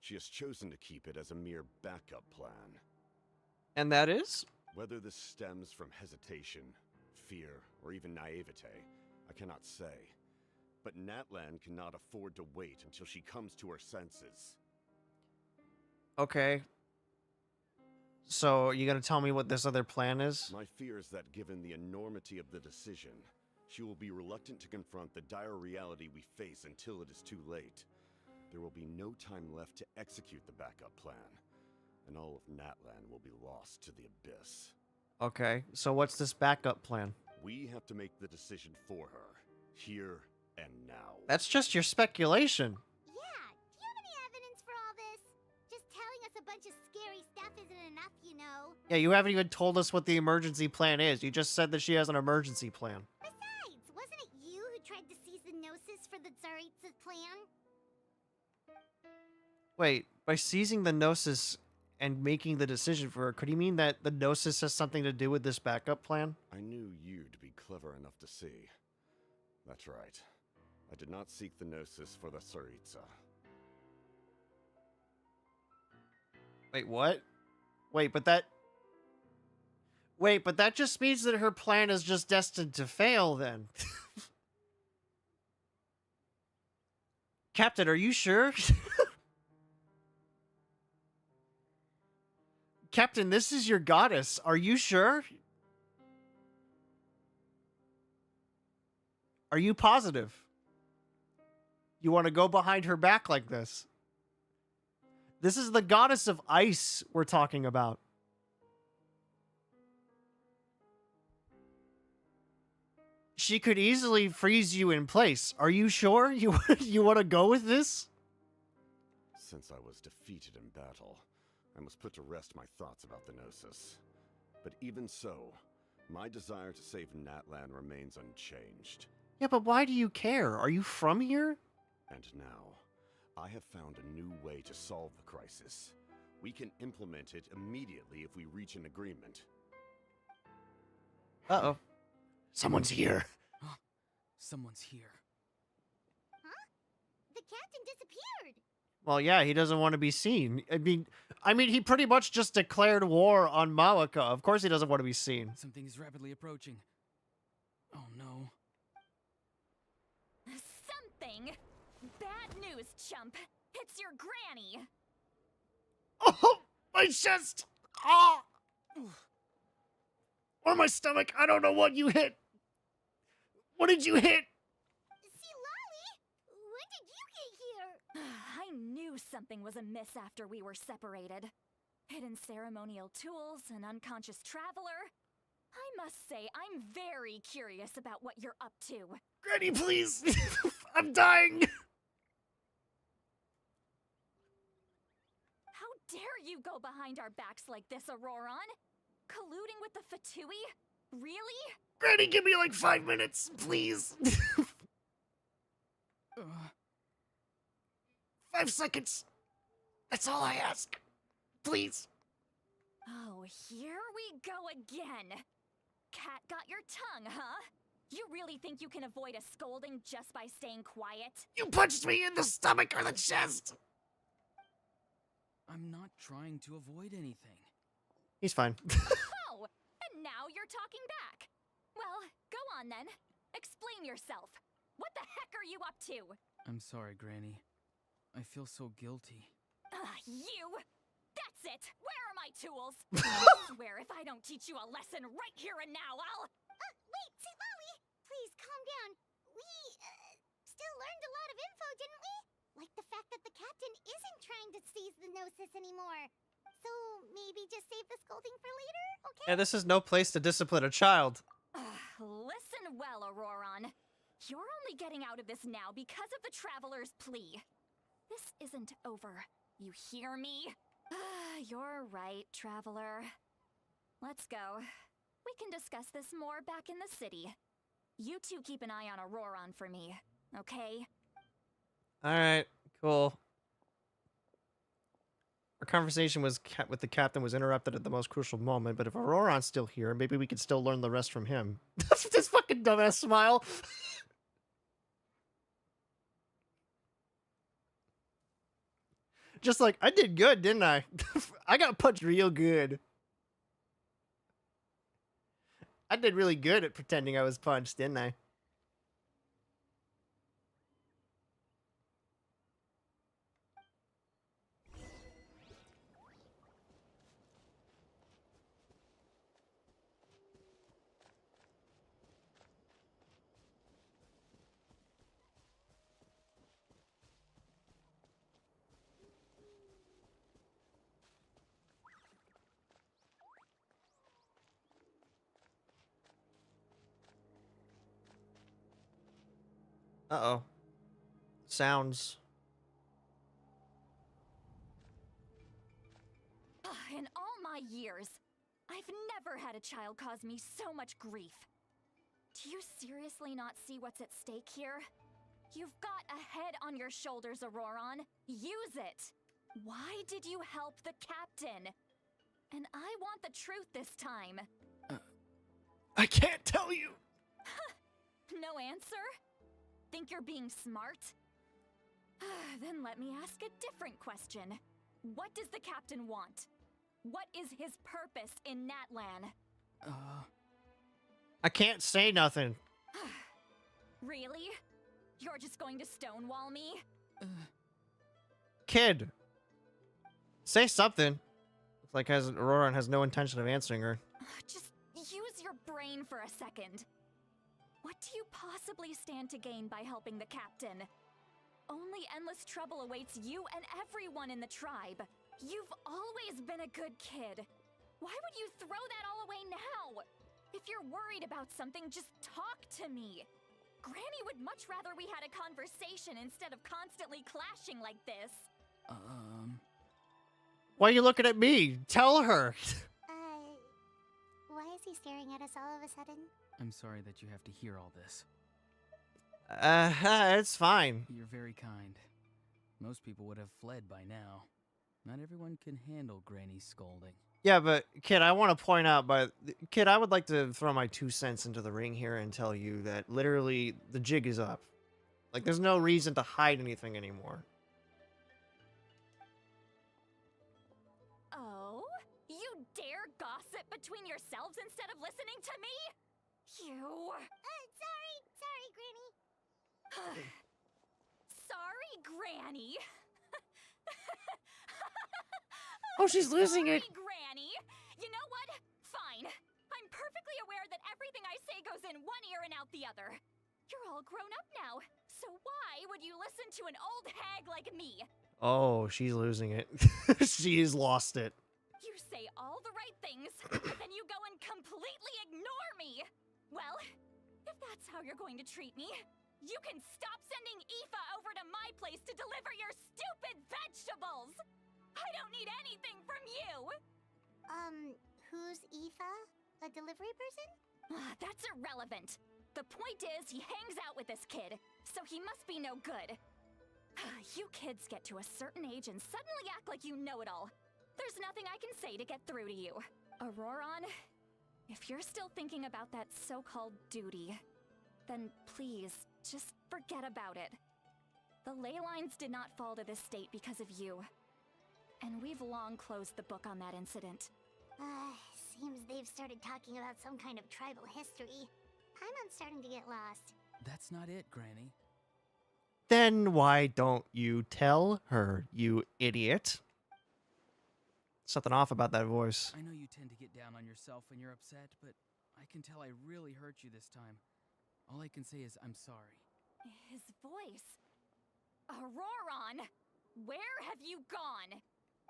she has chosen to keep it as a mere backup plan. And that is? Whether this stems from hesitation, fear, or even naivete, I cannot say. But Natlan cannot afford to wait until she comes to her senses. Okay. So, you gonna tell me what this other plan is? My fear is that given the enormity of the decision, she will be reluctant to confront the dire reality we face until it is too late. There will be no time left to execute the backup plan, and all of Natlan will be lost to the Abyss. Okay, so what's this backup plan? We have to make the decision for her, here and now. That's just your speculation. Yeah, do you have any evidence for all this? Just telling us a bunch of scary stuff isn't enough, you know. Yeah, you haven't even told us what the emergency plan is. You just said that she has an emergency plan. Besides, wasn't it you who tried to seize the Gnosis for the Tsaritsa plan? Wait, by seizing the Gnosis and making the decision for her, could he mean that the Gnosis has something to do with this backup plan? I knew you'd be clever enough to see. That's right. I did not seek the Gnosis for the Tsaritsa. Wait, what? Wait, but that just means that her plan is just destined to fail then. Captain, are you sure? Captain, this is your goddess. Are you sure? Are you positive? You want to go behind her back like this? This is the goddess of ice we're talking about. She could easily freeze you in place. Are you sure you want to go with this? Since I was defeated in battle, I must put to rest my thoughts about the Gnosis. But even so, my desire to save Natlan remains unchanged. Yeah, but why do you care? Are you from here? And now, I have found a new way to solve the crisis. We can implement it immediately if we reach an agreement. Uh-oh. Someone's here. Someone's here. Huh? The captain disappeared. Well, yeah, he doesn't want to be seen. I mean, he pretty much just declared war on Malika. Of course he doesn't want to be seen. Something is rapidly approaching. Oh no. Something? Bad news, chump. It's your granny. Oh, my chest! Ah! Or my stomach. I don't know what you hit. What did you hit? See, Lolly, when did you get here? I knew something was amiss after we were separated. Hidden ceremonial tools, an unconscious traveler. I must say, I'm very curious about what you're up to. Granny, please! I'm dying! How dare you go behind our backs like this, Auroron? Colluding with the Fatui? Really? Granny, give me like 5 minutes, please! 5 seconds! That's all I ask. Please. Oh, here we go again. Cat got your tongue, huh? You really think you can avoid a scolding just by staying quiet? You punched me in the stomach or the chest! I'm not trying to avoid anything. He's fine. Oh, and now you're talking back. Well, go on then. Explain yourself. What the heck are you up to? I'm sorry, Granny. I feel so guilty. You! That's it! Where are my tools? I swear if I don't teach you a lesson right here and now, I'll... Wait, see, Lolly, please calm down. We, still learned a lot of info, didn't we? Like the fact that the captain isn't trying to seize the Gnosis anymore. So, maybe just save the scolding for later, okay? Yeah, this is no place to discipline a child. Listen well, Auroron. You're only getting out of this now because of the Traveler's plea. This isn't over. You hear me? You're right, Traveler. Let's go. We can discuss this more back in the city. You two keep an eye on Auroron for me, okay? Alright, cool. Our conversation with the captain was interrupted at the most crucial moment, but if Auroron's still here, maybe we can still learn the rest from him. This fucking dumbass smile. Just like, I did good, didn't I? I got punched real good. I did really good at pretending I was punched, didn't I? Uh-oh. Sounds. In all my years, I've never had a child cause me so much grief. Do you seriously not see what's at stake here? You've got a head on your shoulders, Auroron. Use it! Why did you help the captain? And I want the truth this time. I can't tell you! No answer? Think you're being smart? Then let me ask a different question. What does the captain want? What is his purpose in Natlan? I can't say nothing. Really? You're just going to stonewall me? Kid. Say something. Looks like Auroron has no intention of answering her. Just use your brain for a second. What do you possibly stand to gain by helping the captain? Only endless trouble awaits you and everyone in the tribe. You've always been a good kid. Why would you throw that all away now? If you're worried about something, just talk to me. Granny would much rather we had a conversation instead of constantly clashing like this. Why are you looking at me? Tell her. Why is he staring at us all of a sudden? I'm sorry that you have to hear all this. It's fine. You're very kind. Most people would have fled by now. Not everyone can handle Granny's scolding. Yeah, but kid, I want to point out, kid, I would like to throw my 2 cents into the ring here and tell you that literally the jig is up. Like, there's no reason to hide anything anymore. Oh? You dare gossip between yourselves instead of listening to me? You... Sorry, Granny. Sorry? Granny! Oh, she's losing it. Sorry, Granny! You know what? Fine. I'm perfectly aware that everything I say goes in one ear and out the other. You're all grown up now, so why would you listen to an old hag like me? Oh, she's losing it. She's lost it. You say all the right things, but then you go and completely ignore me! Well, if that's how you're going to treat me, you can stop sending Aoife over to my place to deliver your stupid vegetables! I don't need anything from you! Who's Aoife? A delivery person? That's irrelevant. The point is, he hangs out with this kid, so he must be no good. You kids get to a certain age and suddenly act like you know it all. There's nothing I can say to get through to you. Auroron, if you're still thinking about that so-called duty, then please, just forget about it. The ley lines did not fall to this state because of you. And we've long closed the book on that incident. Seems they've started talking about some kind of tribal history. I'm starting to get lost. That's not it, Granny. Then why don't you tell her, you idiot? Something off about that voice. I know you tend to get down on yourself when you're upset, but I can tell I really hurt you this time. All I can say is I'm sorry. His voice. Auroron! Where have you gone?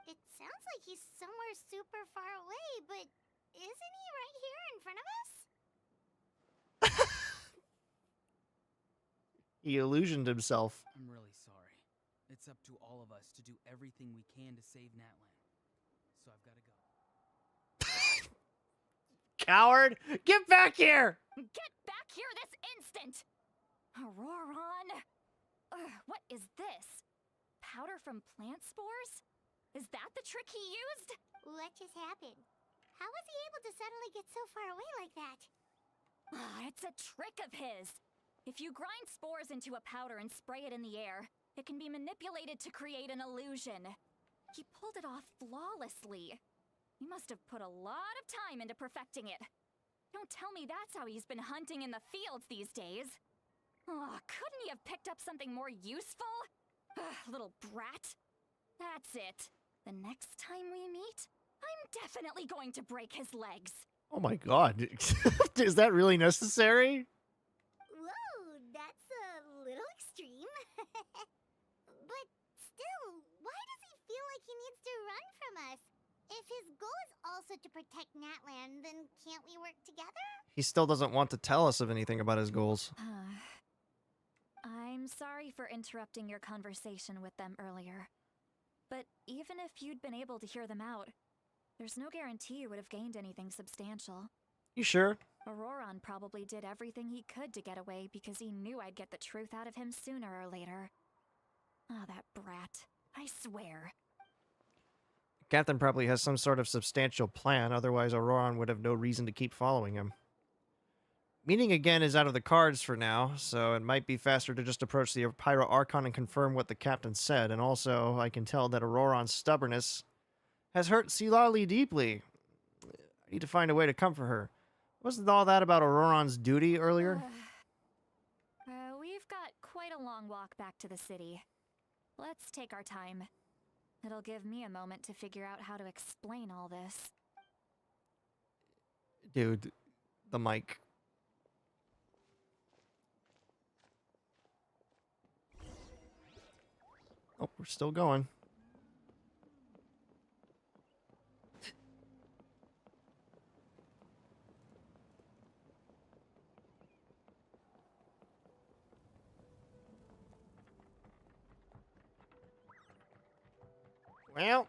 It sounds like he's somewhere super far away, but isn't he right here in front of us? He illusioned himself. I'm really sorry. It's up to all of us to do everything we can to save Natlan. So I've got to go. Coward! Get back here! Get back here this instant! Auroron! What is this? Powder from plant spores? Is that the trick he used? What just happened? How was he able to suddenly get so far away like that? It's a trick of his. If you grind spores into a powder and spray it in the air, it can be manipulated to create an illusion. He pulled it off flawlessly. He must have put a lot of time into perfecting it. Don't tell me that's how he's been hunting in the fields these days. Couldn't he have picked up something more useful? Little brat. That's it. The next time we meet, I'm definitely going to break his legs. Oh my god. Is that really necessary? Whoa, that's a little extreme. But still, why does he feel like he needs to run from us? If his goal is also to protect Natlan, then can't we work together? He still doesn't want to tell us of anything about his goals. I'm sorry for interrupting your conversation with them earlier. But even if you'd been able to hear them out, there's no guarantee you would have gained anything substantial. You sure? Auroron probably did everything he could to get away because he knew I'd get the truth out of him sooner or later. That brat. I swear. Captain probably has some sort of substantial plan, otherwise Auroron would have no reason to keep following him. Meeting again is out of the cards for now, so it might be faster to just approach the Pyro Archon and confirm what the captain said, and also I can tell that Auroron's stubbornness has hurt Silali deeply. I need to find a way to comfort her. Wasn't all that about Auroron's duty earlier? We've got quite a long walk back to the city. Let's take our time. It'll give me a moment to figure out how to explain all this. Dude, the mic. Oh, we're still going. Well,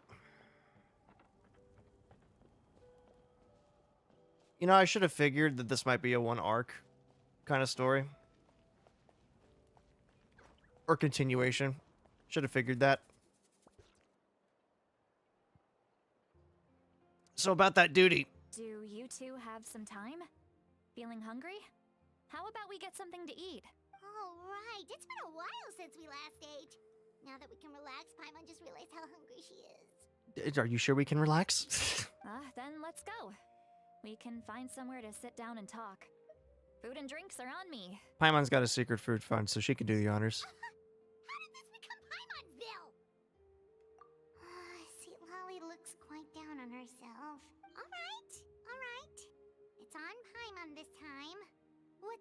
you know, I should have figured that this might be a one arc kind of story. Or continuation. Should have figured that. So about that duty. Do you two have some time? Feeling hungry? How about we get something to eat? Oh, right. It's been a while since we last ate. Now that we can relax, Paimon just realized how hungry she is. Are you sure we can relax? Then let's go. We can find somewhere to sit down and talk. Food and drinks are on me. Paimon's got a secret food fund, so she can do the honors. How did this become Paimon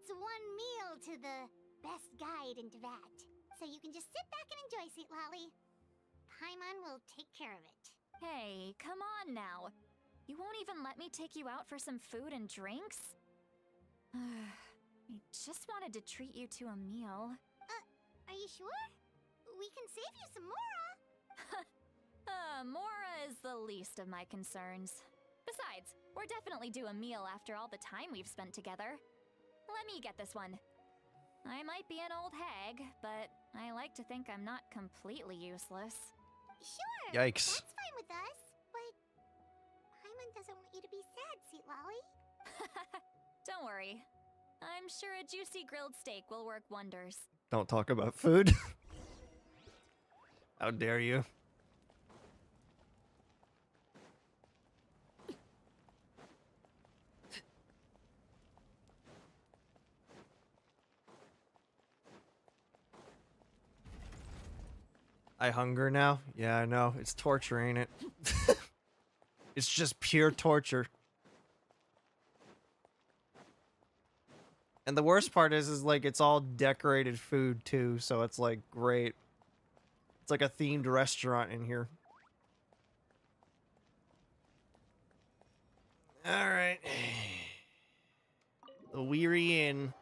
it's one meal to the best guide into that. So you can just sit back and enjoy, Sweet Lolly. Paimon will take care of it. Hey, come on now. You won't even let me take you out for some food and drinks? I just wanted to treat you to a meal. Are you sure? We can save you some Mora. Mora is the least of my concerns. Besides, we're definitely due a meal after all the time we've spent together. Let me get this one. I might be an old hag, but I like to think I'm not completely useless. Sure. Yikes. That's fine with us, but Paimon doesn't want you to be sad, Sweet Lolly. Don't worry. I'm sure a juicy grilled steak will work wonders. Don't talk about food. How dare you? I hunger now? Yeah, I know. It's torture, ain't it? It's just pure torture. And the worst part is like it's all decorated food too, so it's like great. It's like a themed restaurant in here. All right. The Weary Inn.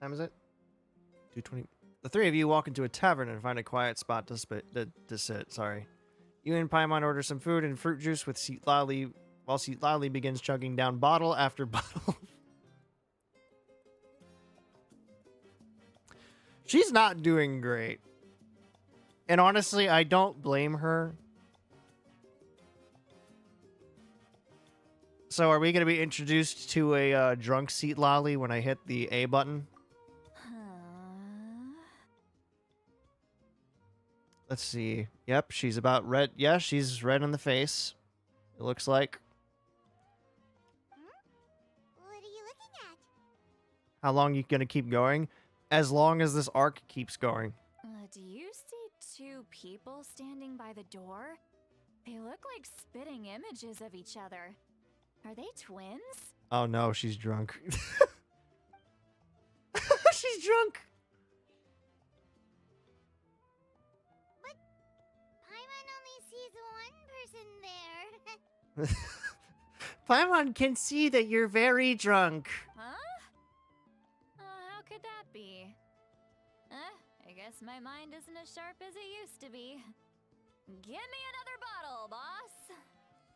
Time is it? 2:20. The three of you walk into a tavern and find a quiet spot to sit. Sorry. You and Paimon order some food and fruit juice with Seat Lolly, while Seat Lolly begins chugging down bottle after bottle. She's not doing great. And honestly, I don't blame her. So are we going to be introduced to a drunk Seat Lolly when I hit the A button? Let's see. Yep, she's about red. Yeah, she's red in the face. It looks like. What are you looking at? How long you gonna keep going? As long as this arc keeps going. Do you see two people standing by the door? They look like spitting images of each other. Are they twins? Oh no, she's drunk. She's drunk. Paimon only sees one person there. Paimon can see that you're very drunk. Huh? How could that be? I guess my mind isn't as sharp as it used to be. Give me another bottle, boss.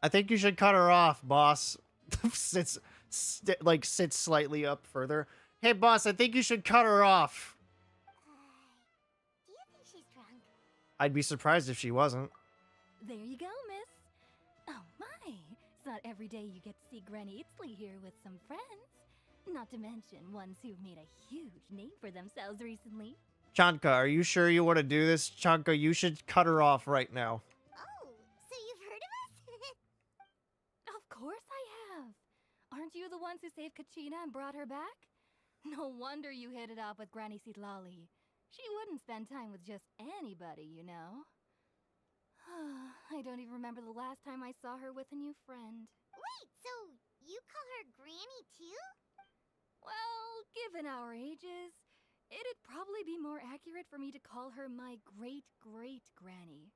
I think you should cut her off, boss. sits slightly up further. Hey, boss, I think you should cut her off. Do you think she's drunk? I'd be surprised if she wasn't. There you go, miss. Oh my, it's not every day you get to see Granny Itzley here with some friends. Not to mention ones who've made a huge name for themselves recently. Chanka, are you sure you want to do this? Chanka, you should cut her off right now. Oh, so you've heard of us? Of course I have. Aren't you the ones who saved Kachina and brought her back? No wonder you hit it off with Granny Sitlali. She wouldn't spend time with just anybody, you know. I don't even remember the last time I saw her with a new friend. Wait, so you call her Granny too? Well, given our ages, it'd probably be more accurate for me to call her my great-great-granny.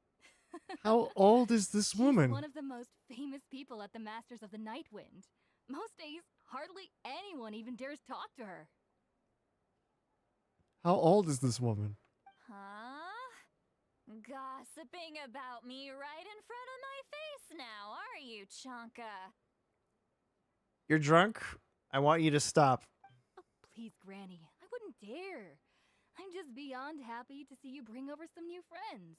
How old is this woman? She's one of the most famous people at the Masters of the Night Wind. Most days, hardly anyone even dares talk to her. How old is this woman? Huh? Gossiping about me right in front of my face now, are you, Chanka? You're drunk? I want you to stop. Oh, please, Granny. I wouldn't dare. I'm just beyond happy to see you bring over some new friends.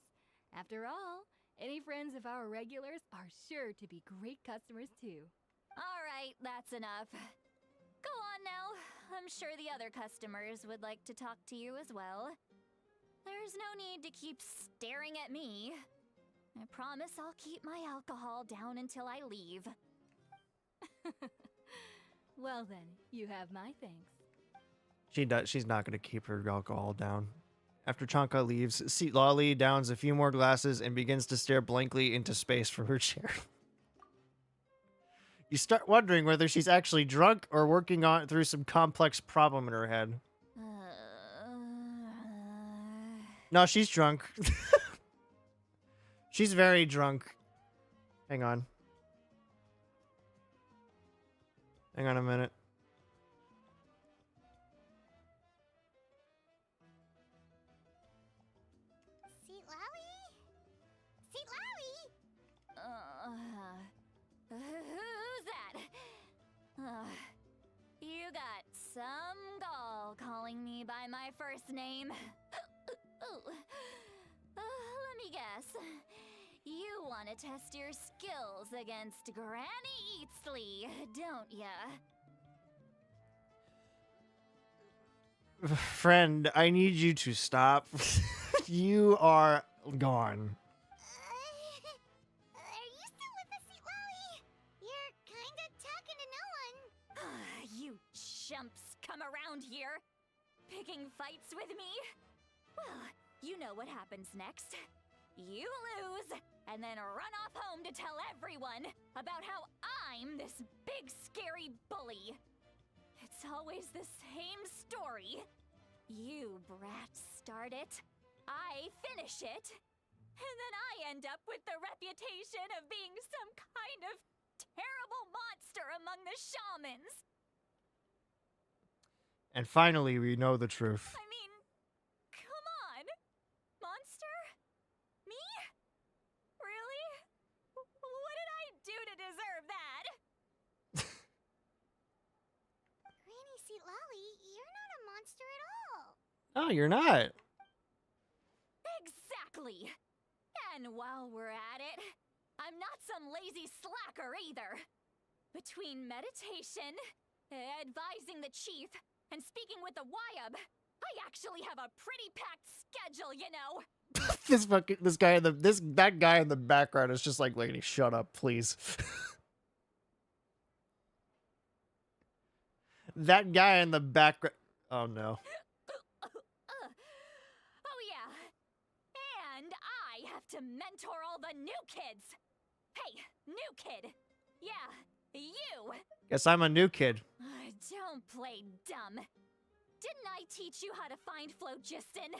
After all, any friends of our regulars are sure to be great customers too. All right, that's enough. Go on now. I'm sure the other customers would like to talk to you as well. There's no need to keep staring at me. I promise I'll keep my alcohol down until I leave. Well then, you have my thanks. She's not going to keep her alcohol down. After Chanka leaves, Seat-Lolly downs a few more glasses and begins to stare blankly into space from her chair. You start wondering whether she's actually drunk or working on through some complex problem in her head. No, she's drunk. She's very drunk. Hang on. Hang on a minute. Seat Lowy? Seat Lowy? Who's that? You got some gall calling me by my first name. Let me guess. You want to test your skills against Granny Eatsley, don't ya? Friend, I need you to stop. You are gone. Are you still with us, Seat Lowy? You're kinda talking to no one. You chumps come around here, picking fights with me? Well, you know what happens next. You lose, and then run off home to tell everyone about how I'm this big scary bully. It's always the same story. You brats start it, I finish it, and then I end up with the reputation of being some kind of terrible monster among the shamans. And finally, we know the truth. I mean, come on. Monster? Me? Really? What did I do to deserve that? Granny Seat Lowy, you're not a monster at all. Oh, you're not. Exactly. And while we're at it, I'm not some lazy slacker either. Between meditation, advising the chief, and speaking with the Wyab, I actually have a pretty packed schedule, you know. That guy in the background is just like, lady, shut up, please. That guy in the background. Oh no. Oh yeah. And I have to mentor all the new kids. Hey, new kid. Yeah, you. Guess I'm a new kid. Don't play dumb. Didn't I teach you how to find phlogiston?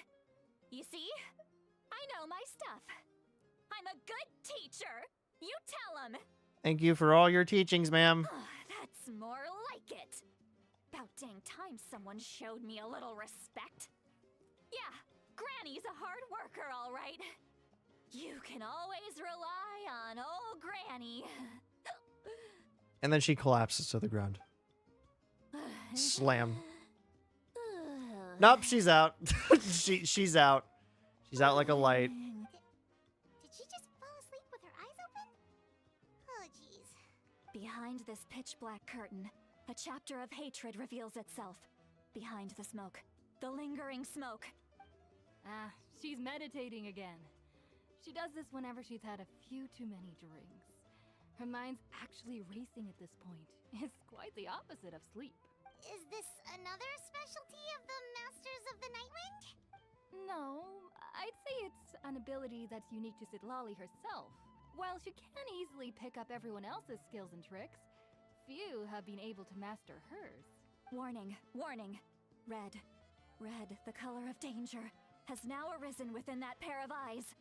You see? I know my stuff. I'm a good teacher. You tell 'em. Thank you for all your teachings, ma'am. That's more like it. About dang time someone showed me a little respect. Yeah, Granny's a hard worker, all right. You can always rely on old Granny. And then she collapses to the ground. Slam. Nope, she's out. She's out. She's out like a light. Did she just fall asleep with her eyes open? Oh, jeez. Behind this pitch-black curtain, a chapter of hatred reveals itself. Behind the smoke. The lingering smoke. Ah, she's meditating again. She does this whenever she's had a few too many drinks. Her mind's actually racing at this point. It's quite the opposite of sleep. Is this another specialty of the Masters of the Nightwind? No, I'd say it's an ability that's unique to Citlali herself. While she can easily pick up everyone else's skills and tricks, few have been able to master hers. Warning, warning. Red, the color of danger, has now arisen within that pair of eyes.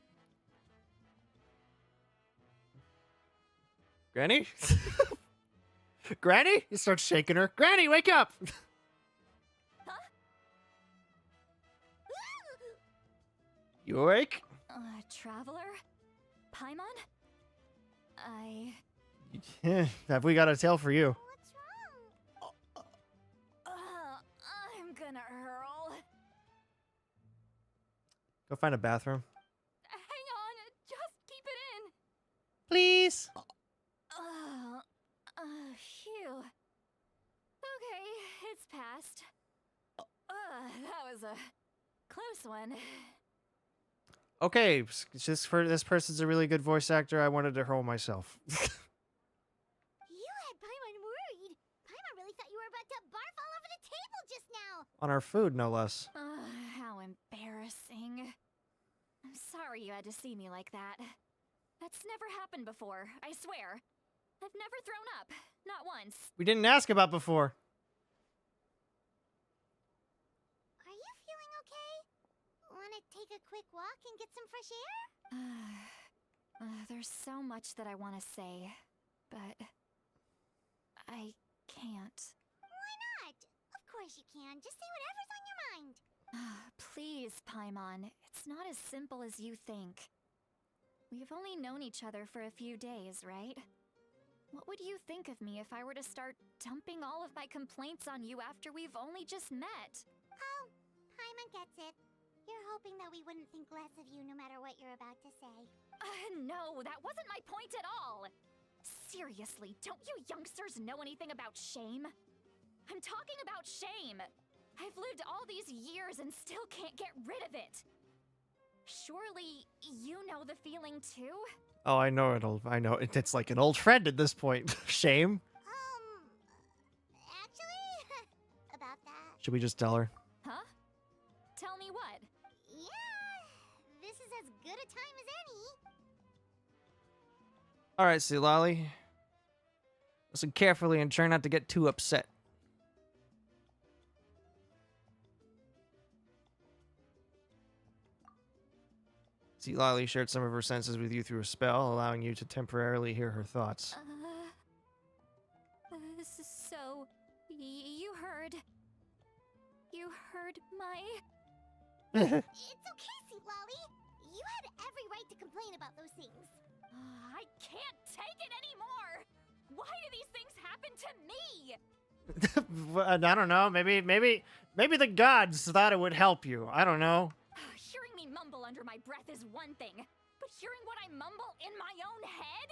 Granny? Granny? You start shaking her. Granny, wake up! Huh? You awake? Traveler? Paimon? Have we got a tale for you? What's wrong? I'm gonna hurl. Go find a bathroom. Hang on, just keep it in. Please? Phew. Okay, it's passed. That was a close one. Okay, just for this person's a really good voice actor, I wanted to hurl myself. You had Paimon worried. Paimon really thought you were about to barf all over the table just now. On our food, no less. How embarrassing. I'm sorry you had to see me like that. That's never happened before, I swear. I've never thrown up. Not once. We didn't ask about before. Are you feeling okay? Wanna take a quick walk and get some fresh air? There's so much that I want to say, but I can't. Why not? Of course you can. Just say whatever's on your mind. Please, Paimon. It's not as simple as you think. We've only known each other for a few days, right? What would you think of me if I were to start dumping all of my complaints on you after we've only just met? Oh, Paimon gets it. You're hoping that we wouldn't think less of you no matter what you're about to say. No, that wasn't my point at all! Seriously, don't you youngsters know anything about shame? I'm talking about shame! I've lived all these years and still can't get rid of it! Surely, you know the feeling too? Oh, I know it. I know it. It's like an old friend at this point. Shame. Actually, about that. Should we just tell her? Huh? Tell me what? Yeah, this is as good a time as any. All right, Silali. Listen carefully and try not to get too upset. Silali shared some of her senses with you through a spell, allowing you to temporarily hear her thoughts. So, you heard my... It's okay, Sweet Lolly. You had every right to complain about those things. I can't take it anymore! Why do these things happen to me? I don't know. Maybe the gods thought it would help you. I don't know. Hearing me mumble under my breath is one thing, but hearing what I mumble in my own head?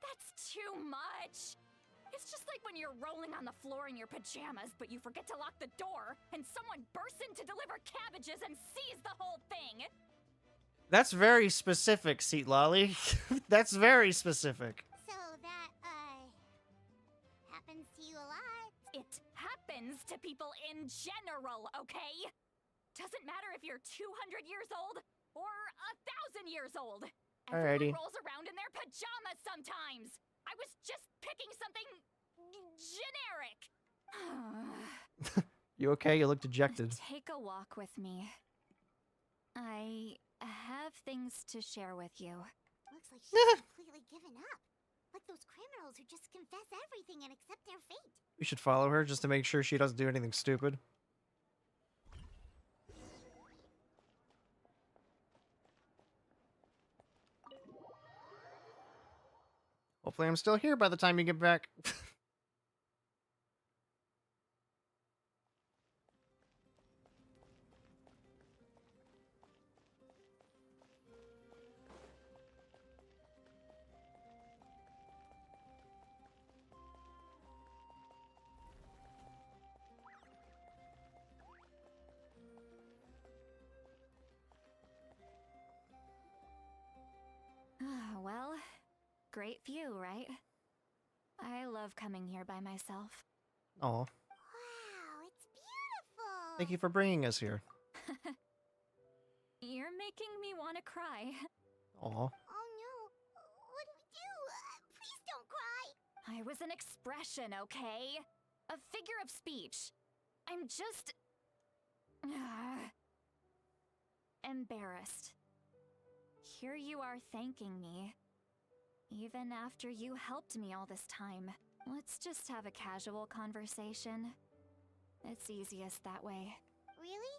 That's too much! It's just like when you're rolling on the floor in your pajamas, but you forget to lock the door, and someone bursts in to deliver cabbages and sees the whole thing! That's very specific, Seat Lolly. That's very specific. So that, happens to you a lot. It happens to people in general, okay? Doesn't matter if you're 200 years old or 1,000 years old. Alrighty. Everyone rolls around in their pajamas sometimes. I was just picking something generic. You okay? You look dejected. Take a walk with me. I have things to share with you. Looks like she's completely given up. Like those criminals who just confess everything and accept their fate. We should follow her just to make sure she doesn't do anything stupid. Hopefully I'm still here by the time you get back. Well, great view, right? I love coming here by myself. Oh, Wow, it's beautiful. thank you for bringing us here. You're making me want to cry. Oh, Oh no, what do we do? Please don't cry. I was an expression, okay? A figure of speech. I'm just... embarrassed. Here you are thanking me. Even after you helped me all this time. Let's just have a casual conversation. It's easiest that way. Really?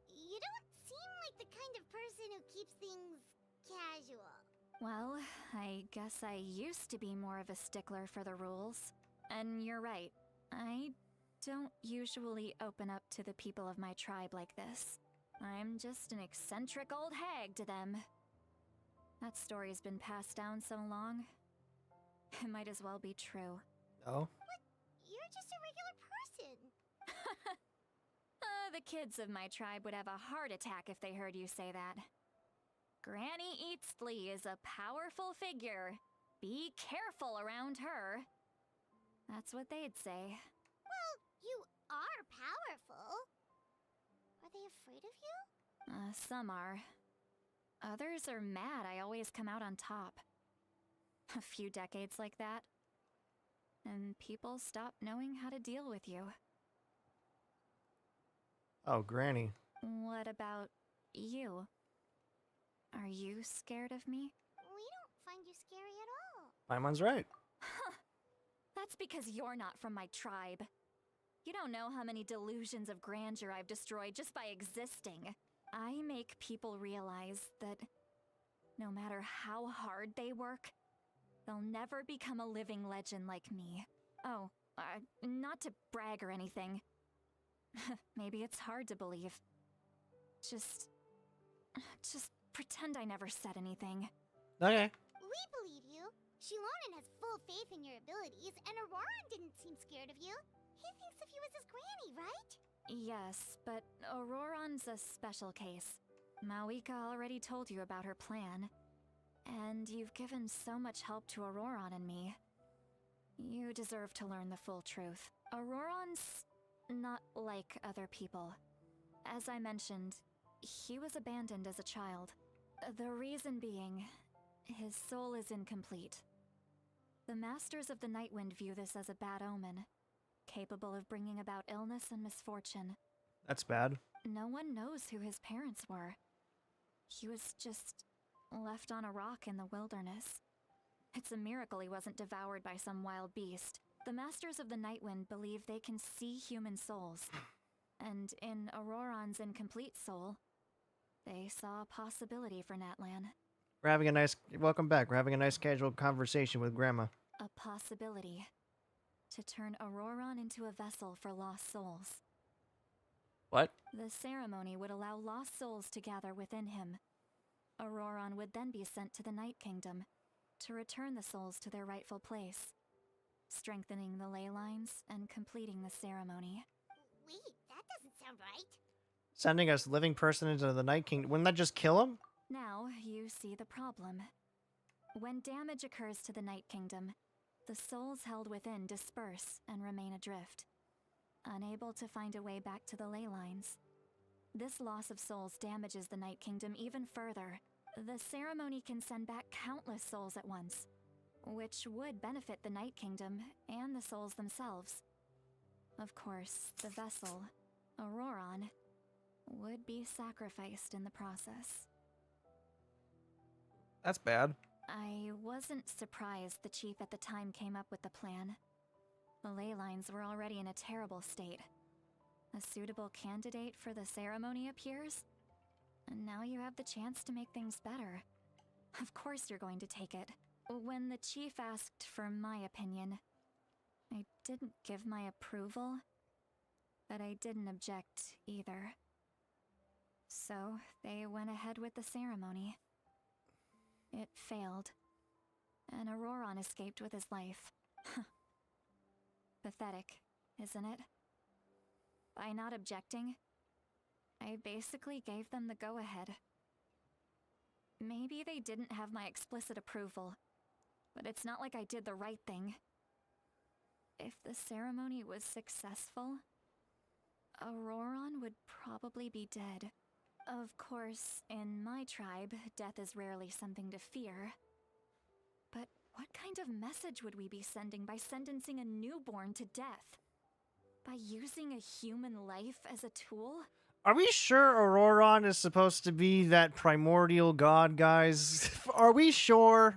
You don't seem like the kind of person who keeps things casual. Well, I guess I used to be more of a stickler for the rules. And you're right, I don't usually open up to the people of my tribe like this. I'm just an eccentric old hag to them. That story's been passed down so long, it might as well be true. oh. You're just a regular person. The kids of my tribe would have a heart attack if they heard you say that. Granny Eatsley is a powerful figure. Be careful around her. That's what they'd say. Well, you are powerful. Are they afraid of you? Some are. Others are mad I always come out on top. A few decades like that. and people stop knowing how to deal with you. Oh, Granny. What about you? Are you scared of me? We don't find you scary at all. Paimon's right. That's because you're not from my tribe. You don't know how many delusions of grandeur I've destroyed just by existing. I make people realize that no matter how hard they work, they'll never become a living legend like me. Oh, not to brag or anything. Maybe it's hard to believe. Just pretend I never said anything. Okay. We believe you. Shilonen has full faith in your abilities, and Auroran didn't seem scared of you. He thinks of you as his granny, right? Yes, but Auroran's a special case. Mawika already told you about her plan. And you've given so much help to Auroran and me. You deserve to learn the full truth. Auroran's not like other people. As I mentioned, he was abandoned as a child. The reason being, his soul is incomplete. The Masters of the Nightwind view this as a bad omen, capable of bringing about illness and misfortune. That's bad. No one knows who his parents were. He was just left on a rock in the wilderness. It's a miracle he wasn't devoured by some wild beast. The Masters of the Nightwind believe they can see human souls. And in Auroran's incomplete soul, they saw a possibility for Natlan. We're having a nice... Welcome back. We're having a nice casual conversation with Grandma. A possibility to turn Auroran into a vessel for lost souls. What? The ceremony would allow lost souls to gather within him. Auroran would then be sent to the Night Kingdom to return the souls to their rightful place, strengthening the ley lines and completing the ceremony. Wait, that doesn't sound right. Sending a living person into the Night Kingdom. Wouldn't that just kill him? Now you see the problem. When damage occurs to the Night Kingdom, the souls held within disperse and remain adrift, unable to find a way back to the ley lines. This loss of souls damages the Night Kingdom even further. The ceremony can send back countless souls at once, which would benefit the Night Kingdom and the souls themselves. Of course, the vessel, Auroran, would be sacrificed in the process. That's bad. I wasn't surprised the chief at the time came up with the plan. The ley lines were already in a terrible state. A suitable candidate for the ceremony appears, and now you have the chance to make things better. Of course you're going to take it. When the chief asked for my opinion, I didn't give my approval, but I didn't object either. So they went ahead with the ceremony. It failed, and Auroran escaped with his life. Pathetic, isn't it? By not objecting, I basically gave them the go-ahead. Maybe they didn't have my explicit approval, but it's not like I did the right thing. If the ceremony was successful, Auroran would probably be dead. Of course, in my tribe, death is rarely something to fear. But what kind of message would we be sending by sentencing a newborn to death? By using a human life as a tool? Are we sure Auroran is supposed to be that primordial god, guys? Are we sure?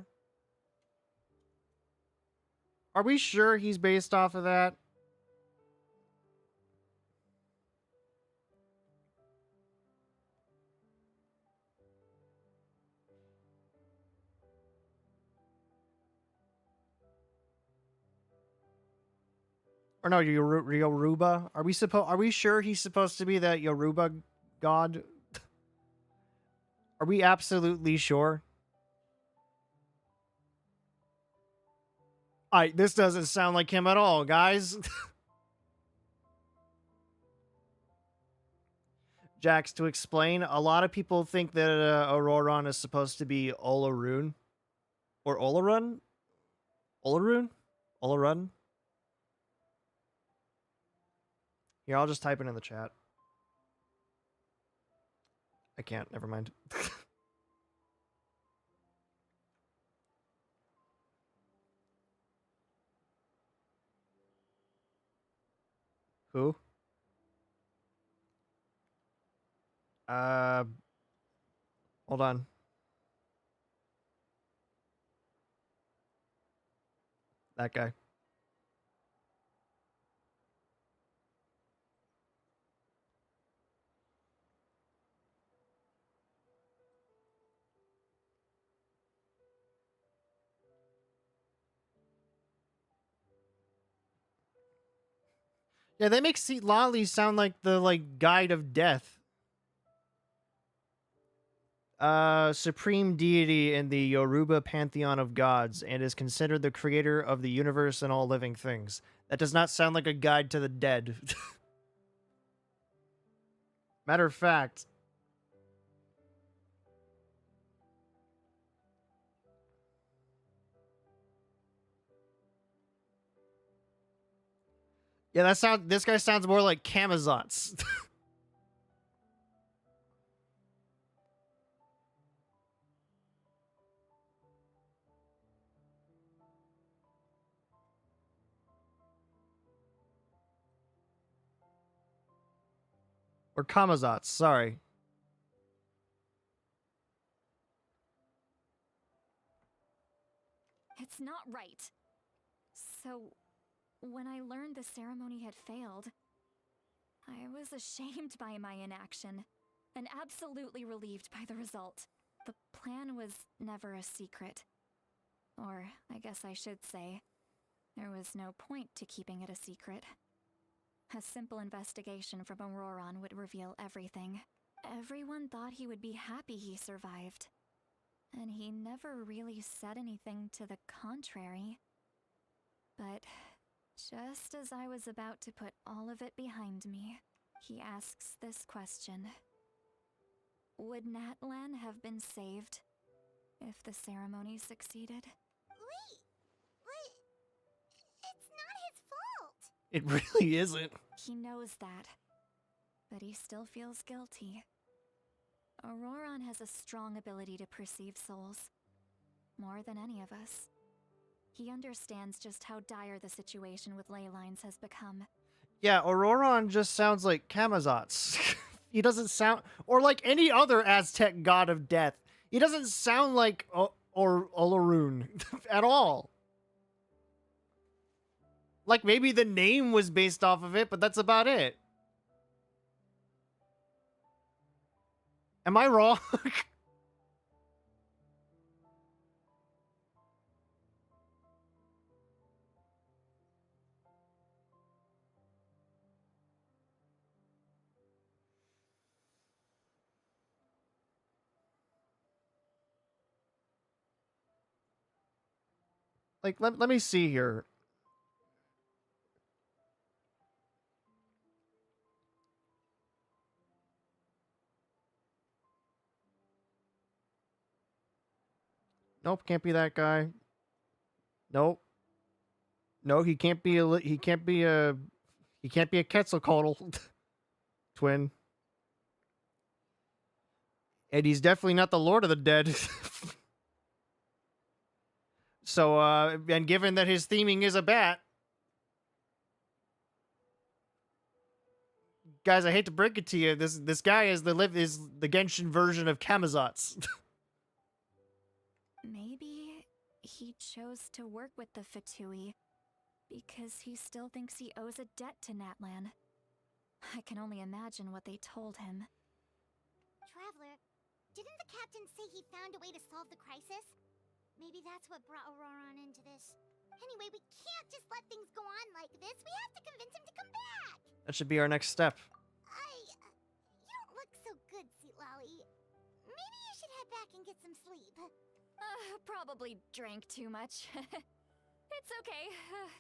Are we sure he's based off of that? Or no, Yoruba? Are we sure he's supposed to be that Yoruba god? Are we absolutely sure? This doesn't sound like him at all, guys. Jax, to explain, a lot of people think that Auroran is supposed to be Olarun. Or Olarun? Olarun? Olarun? Here, I'll just type it in the chat. I can't, never mind. Who? Uh, hold on. That guy. Yeah, they make Lolly sound like the guide of death. Supreme deity in the Yoruba pantheon of gods, and is considered the creator of the universe and all living things. That does not sound like a guide to the dead. Matter of fact, yeah, this guy sounds more like Camazotz. Or Kamazotz, sorry. It's not right. So, when I learned the ceremony had failed, I was ashamed by my inaction, and absolutely relieved by the result. The plan was never a secret. Or, I guess I should say, there was no point to keeping it a secret. A simple investigation from Auroron would reveal everything. Everyone thought he would be happy he survived. And he never really said anything to the contrary. But just as I was about to put all of it behind me, he asks this question. Would Natlan have been saved if the ceremony succeeded? Wait, what? It's not his fault. It really isn't. He knows that, but he still feels guilty. Auroron has a strong ability to perceive souls, more than any of us. He understands just how dire the situation with ley lines has become. Yeah, Auroron just sounds like Camazotz. He doesn't sound, or like any other Aztec god of death. He doesn't sound like or Olorun at all. Like maybe the name was based off of it, but that's about it. Am I wrong? Like, let me see here. Nope, can't be that guy. Nope. No, he can't be a Quetzalcoatl twin. And he's definitely not the Lord of the Dead. So, and given that his theming is a bat, guys, I hate to break it to you, this guy is the Genshin version of Camazotz. Maybe he chose to work with the Fatui because he still thinks he owes a debt to Natlan. I can only imagine what they told him. Traveler, didn't the captain say he found a way to solve the crisis? Maybe that's what brought Auroron into this. Anyway, we can't just let things go on like this. We have to convince him to come back. That should be our next step. You don't look so good, Lolly. Maybe you should head back and get some sleep. Probably drank too much. It's okay.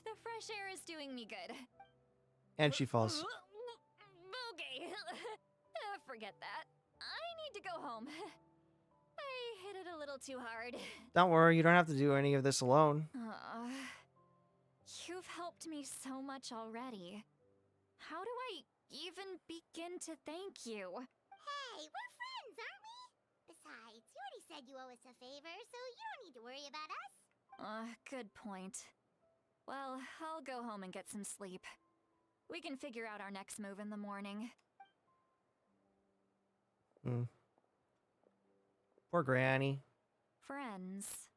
The fresh air is doing me good. And she falls. Okay. Forget that. I need to go home. I hit it a little too hard. Don't worry, you don't have to do any of this alone. You've helped me so much already. How do I even begin to thank you? Hey, we're friends, aren't we? Besides, you already said you owe us a favor, so you don't need to worry about us. Good point. Well, I'll go home and get some sleep. We can figure out our next move in the morning. Poor Granny. Friends.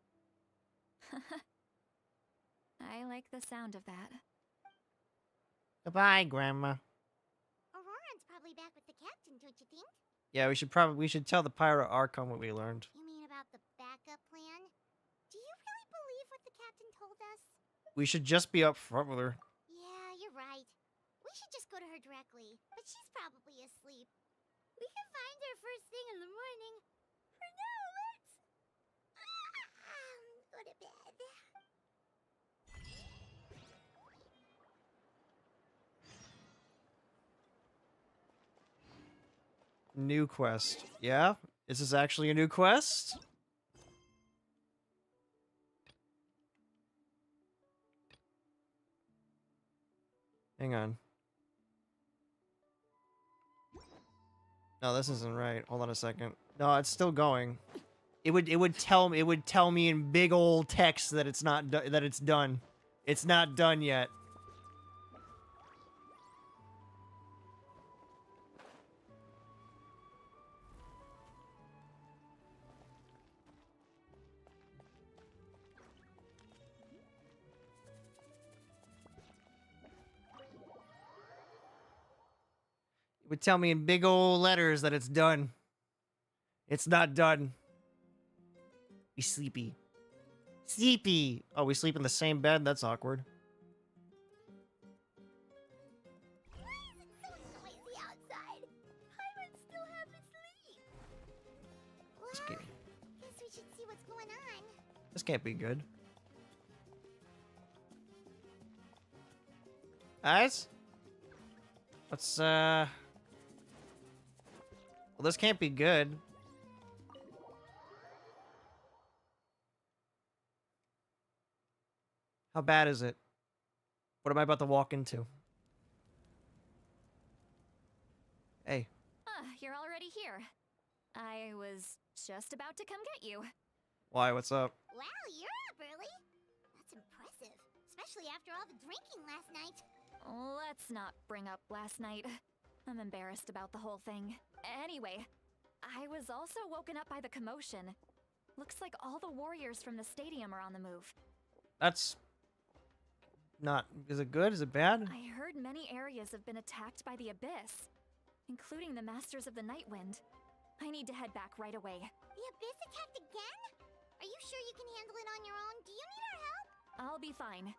I like the sound of that. Goodbye, Grandma. Auroran's probably back with the captain, don't you think? Yeah, we should tell the Pyro Archon what we learned. You mean about the backup plan? Do you really believe what the captain told us? We should just be up front with her. Yeah, you're right. We should just go to her directly, but she's probably asleep. We can find her first thing in the morning. For now, let's go to bed. New quest. Yeah? Is this actually a new quest? Hang on. No, this isn't right. Hold on a second. No, it's still going. It would tell me in big old text that it's not that it's done. It's not done yet. It would tell me in big old letters that it's done. It's not done. Be sleepy. Sleepy! Oh, we sleep in the same bed? That's awkward. Why is it so noisy outside? Pirates still haven't sleep. Well, guess we should see what's going on. This can't be good. Guys? Let's, well, this can't be good. How bad is it? What am I about to walk into? Hey. You're already here. I was just about to come get you. Why? What's up? Wow, you're up early. That's impressive, especially after all the drinking last night. Let's not bring up last night. I'm embarrassed about the whole thing. Anyway, I was also woken up by the commotion. Looks like all the warriors from the stadium are on the move. That's not... Is it good? Is it bad? I heard many areas have been attacked by the Abyss, including the Masters of the Nightwind. I need to head back right away. The Abyss attacked again? Are you sure you can handle it on your own? Do you need our help? I'll be fine.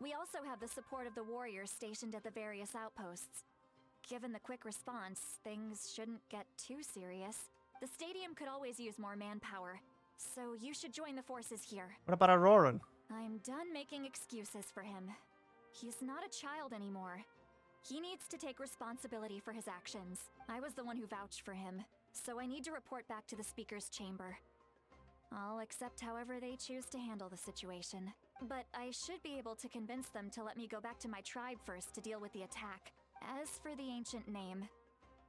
We also have the support of the warriors stationed at the various outposts. Given the quick response, things shouldn't get too serious. The stadium could always use more manpower, so you should join the forces here. What about Auroran? I'm done making excuses for him. He's not a child anymore. He needs to take responsibility for his actions. I was the one who vouched for him, so I need to report back to the Speaker's Chamber. I'll accept however they choose to handle the situation. But I should be able to convince them to let me go back to my tribe first to deal with the attack. As for the ancient name,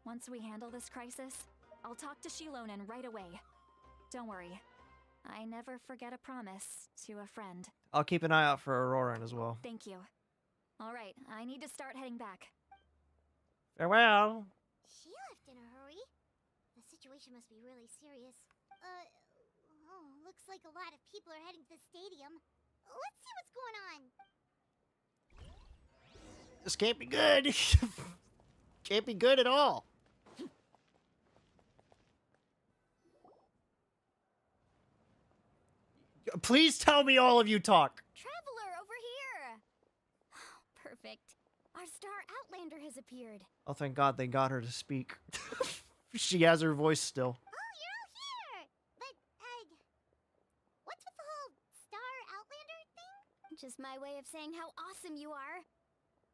once we handle this crisis, I'll talk to Shilonen right away. Don't worry. I never forget a promise to a friend. I'll keep an eye out for Auroran as well. Thank you. Alright, I need to start heading back. Farewell! She left in a hurry. The situation must be really serious. Looks like a lot of people are heading to the stadium. Let's see what's going on. This can't be good! Can't be good at all! Please tell me all of you talk! Traveler, over here! Perfect. Our star Outlander has appeared. Oh, thank God they got her to speak. She has her voice still. Oh, you're all here! But, what's with the whole star Outlander thing? Just my way of saying how awesome you are.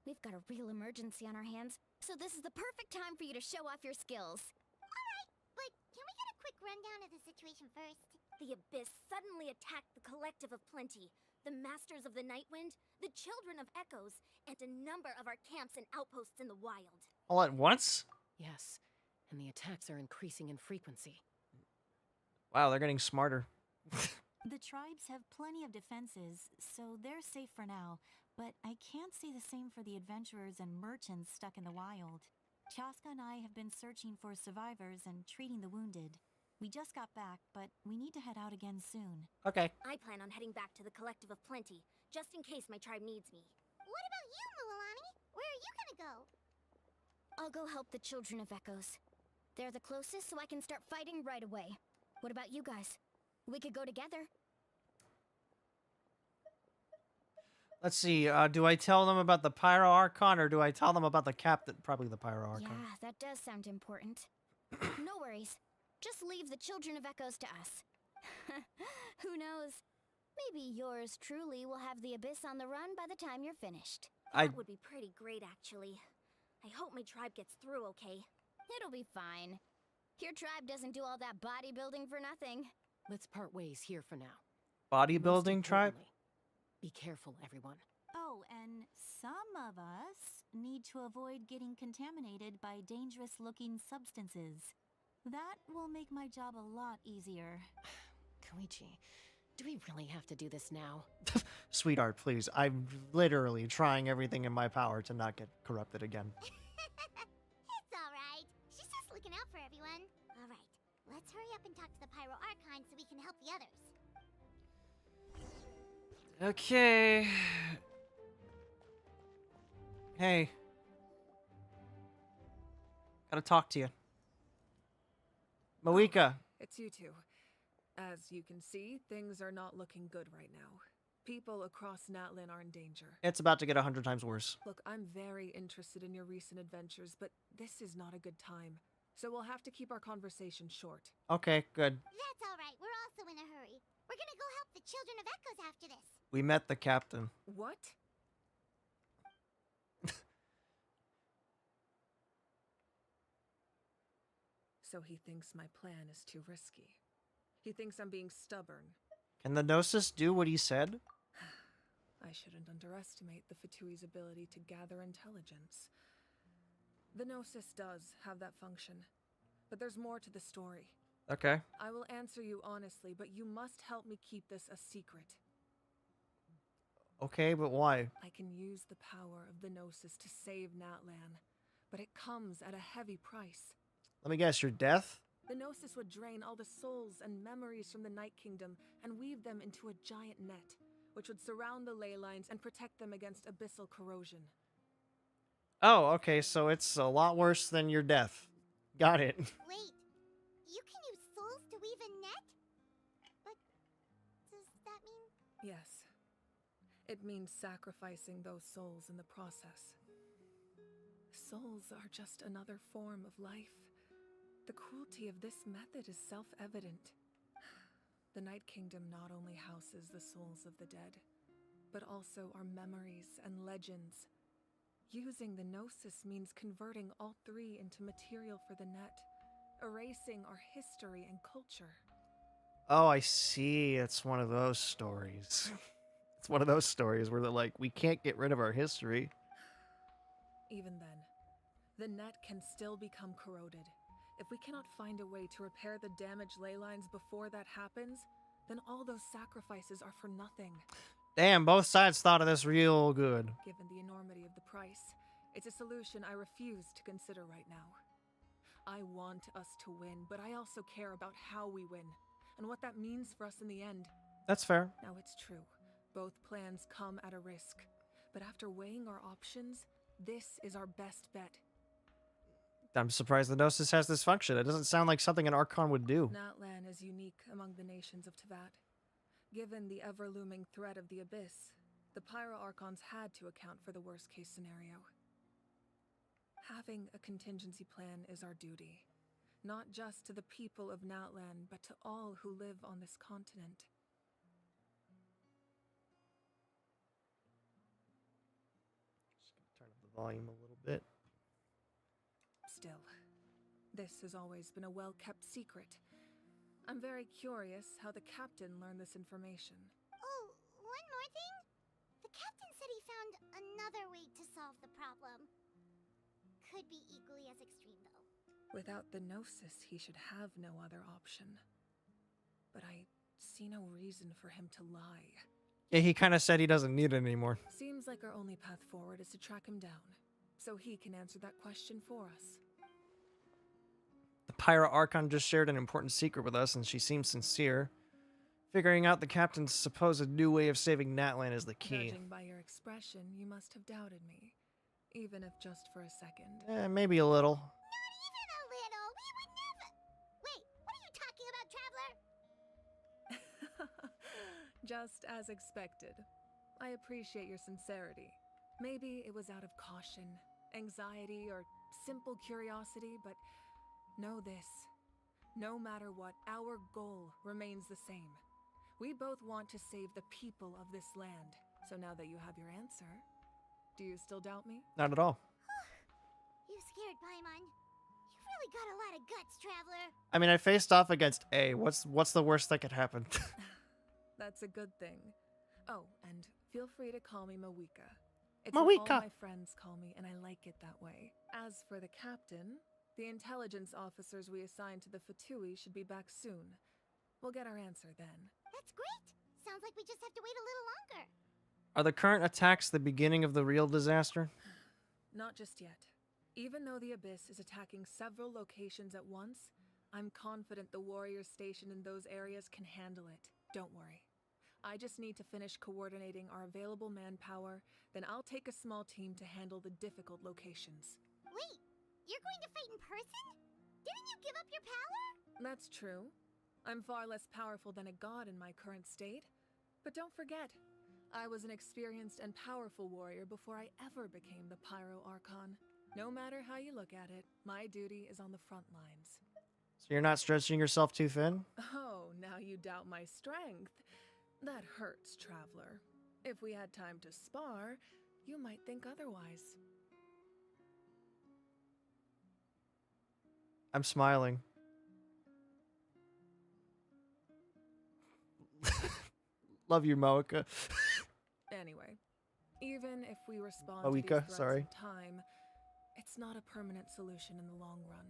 We've got a real emergency on our hands, so this is the perfect time for you to show off your skills. Alright, but can we get a quick rundown of the situation first? The Abyss suddenly attacked the Collective of Plenty, the Masters of the Nightwind, the Children of Echoes, and a number of our camps and outposts in the wild. All at once? Yes, and the attacks are increasing in frequency. Wow, they're getting smarter. The tribes have plenty of defenses, so they're safe for now. But I can't say the same for the adventurers and merchants stuck in the wild. Chaska and I have been searching for survivors and treating the wounded. We just got back, but we need to head out again soon. Okay. I plan on heading back to the Collective of Plenty, just in case my tribe needs me. What about you, Mulalani? Where are you gonna go? I'll go help the Children of Echoes. They're the closest, so I can start fighting right away. What about you guys? We could go together. Let's see, do I tell them about the Pyro Archon, or do I tell them about the captain? Probably the Pyro Archon. Yeah, that does sound important. No worries. Just leave the Children of Echoes to us. Who knows? Maybe yours truly will have the Abyss on the run by the time you're finished. That would be pretty great, actually. I hope my tribe gets through okay. It'll be fine. Your tribe doesn't do all that bodybuilding for nothing. Let's part ways here for now. Bodybuilding tribe? Be careful, everyone. Oh, and some of us need to avoid getting contaminated by dangerous-looking substances. That will make my job a lot easier. Koichi, do we really have to do this now? Sweetheart, please. I'm literally trying everything in my power to not get corrupted again. It's alright. She's just looking out for everyone. Alright, let's hurry up and talk to the Pyro Archon so we can help the others. Okay. Hey. Gotta talk to you. Moika. It's you two. As you can see, things are not looking good right now. People across Natlin are in danger. It's about to get 100 times worse. Look, I'm very interested in your recent adventures, but this is not a good time. So we'll have to keep our conversation short. Okay, good. That's alright. We're also in a hurry. We're gonna go help the Children of Echoes after this. We met the captain. What? So he thinks my plan is too risky. He thinks I'm being stubborn. Can the Gnosis do what he said? I shouldn't underestimate the Fatui's ability to gather intelligence. The Gnosis does have that function, but there's more to the story. Okay. I will answer you honestly, but you must help me keep this a secret. Okay, but why? I can use the power of the Gnosis to save Natlan, but it comes at a heavy price. Let me guess, your death? The Gnosis would drain all the souls and memories from the Night Kingdom and weave them into a giant net, which would surround the ley lines and protect them against abyssal corrosion. Oh, okay, so it's a lot worse than your death. Got it. Wait, you can use souls to weave a net? But does that mean... Yes. It means sacrificing those souls in the process. Souls are just another form of life. The cruelty of this method is self-evident. The Night Kingdom not only houses the souls of the dead, but also our memories and legends. Using the Gnosis means converting all three into material for the net, erasing our history and culture. Oh, I see. It's one of those stories. It's one of those stories where they're like, we can't get rid of our history. Even then, the net can still become corroded. If we cannot find a way to repair the damaged ley lines before that happens, then all those sacrifices are for nothing. Damn, both sides thought of this real good. Given the enormity of the price, it's a solution I refuse to consider right now. I want us to win, but I also care about how we win, and what that means for us in the end. That's fair. Now it's true, both plans come at a risk, but after weighing our options, this is our best bet. I'm surprised the Gnosis has this function. It doesn't sound like something an Archon would do. Natlan is unique among the nations of Teyvat. Given the ever-looming threat of the Abyss, the Pyro Archons had to account for the worst-case scenario. Having a contingency plan is our duty, not just to the people of Natlan, but to all who live on this continent. Just gonna turn up the volume a little bit. Still, this has always been a well-kept secret. I'm very curious how the captain learned this information. Oh, one more thing? The captain said he found another way to solve the problem. Could be equally as extreme, though. Without the Gnosis, he should have no other option. But I see no reason for him to lie. Yeah, he kind of said he doesn't need it anymore. Seems like our only path forward is to track him down, so he can answer that question for us. The Pyro Archon just shared an important secret with us, and she seems sincere. Figuring out the captain's supposed new way of saving Natlan is the key. Judging by your expression, you must have doubted me, even if just for a second. Maybe a little. Not even a little. We would never. Wait, what are you talking about, Traveler? Just as expected. I appreciate your sincerity. Maybe it was out of caution, anxiety, or simple curiosity, but know this. No matter what, our goal remains the same. We both want to save the people of this land. So now that you have your answer, do you still doubt me? Not at all. You scared, Paimon. You've really got a lot of guts, Traveler. I mean, I faced off against A. What's the worst that could happen? That's a good thing. Oh, and feel free to call me Mawika. It's Mawika. what all my friends call me, and I like it that way. As for the captain, the intelligence officers we assigned to the Fatui should be back soon. We'll get our answer then. That's great. Sounds like we just have to wait a little longer. Are the current attacks the beginning of the real disaster? Not just yet. Even though the Abyss is attacking several locations at once, I'm confident the warriors stationed in those areas can handle it. Don't worry. I just need to finish coordinating our available manpower, then I'll take a small team to handle the difficult locations. Wait, you're going to fight in person? Didn't you give up your power? That's true. I'm far less powerful than a god in my current state. But don't forget, I was an experienced and powerful warrior before I ever became the Pyro Archon. No matter how you look at it, my duty is on the front lines. So you're not stretching yourself too thin? Oh, now you doubt my strength. That hurts, Traveler. If we had time to spar, you might think otherwise. I'm smiling. Love you, Moika. Anyway, even if we respond Moika, to these threats sorry. in time, it's not a permanent solution in the long run.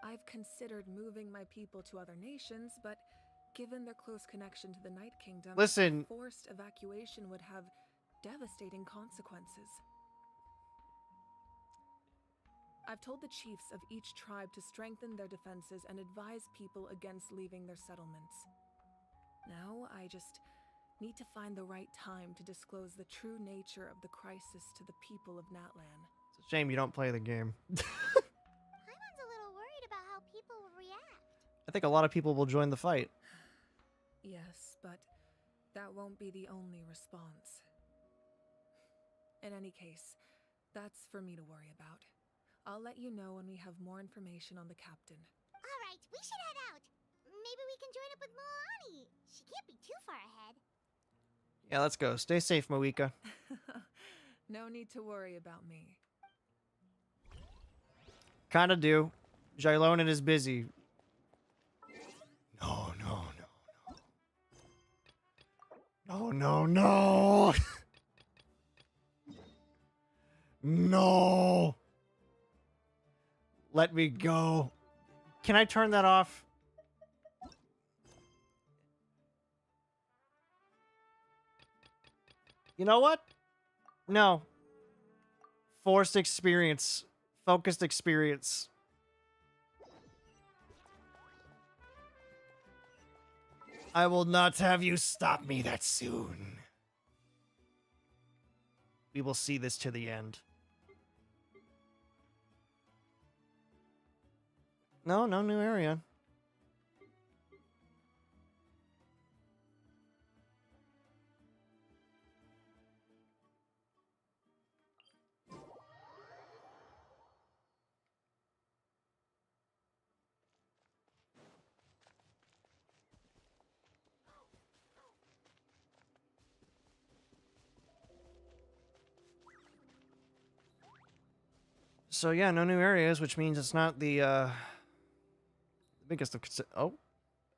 I've considered moving my people to other nations, but given their close connection to the Night Kingdom, Listen. forced evacuation would have devastating consequences. I've told the chiefs of each tribe to strengthen their defenses and advise people against leaving their settlements. Now, I just need to find the right time to disclose the true nature of the crisis to the people of Natlan. It's a shame you don't play the game. Paimon's a little worried about how people will react. I think a lot of people will join the fight. Yes, but that won't be the only response. In any case, that's for me to worry about. I'll let you know when we have more information on the captain. All right, we should head out. Maybe we can join up with Moani. She can't be too far ahead. Yeah, let's go. Stay safe, Moika. No need to worry about me. Kinda do. Jailonin is busy. No, no, no, no. No, no, no. No. Let me go. Can I turn that off? You know what? No. Forced experience. Focused experience. I will not have you stop me that soon. We will see this to the end. No, no new area. So yeah, no new areas, which means it's not the biggest of oh.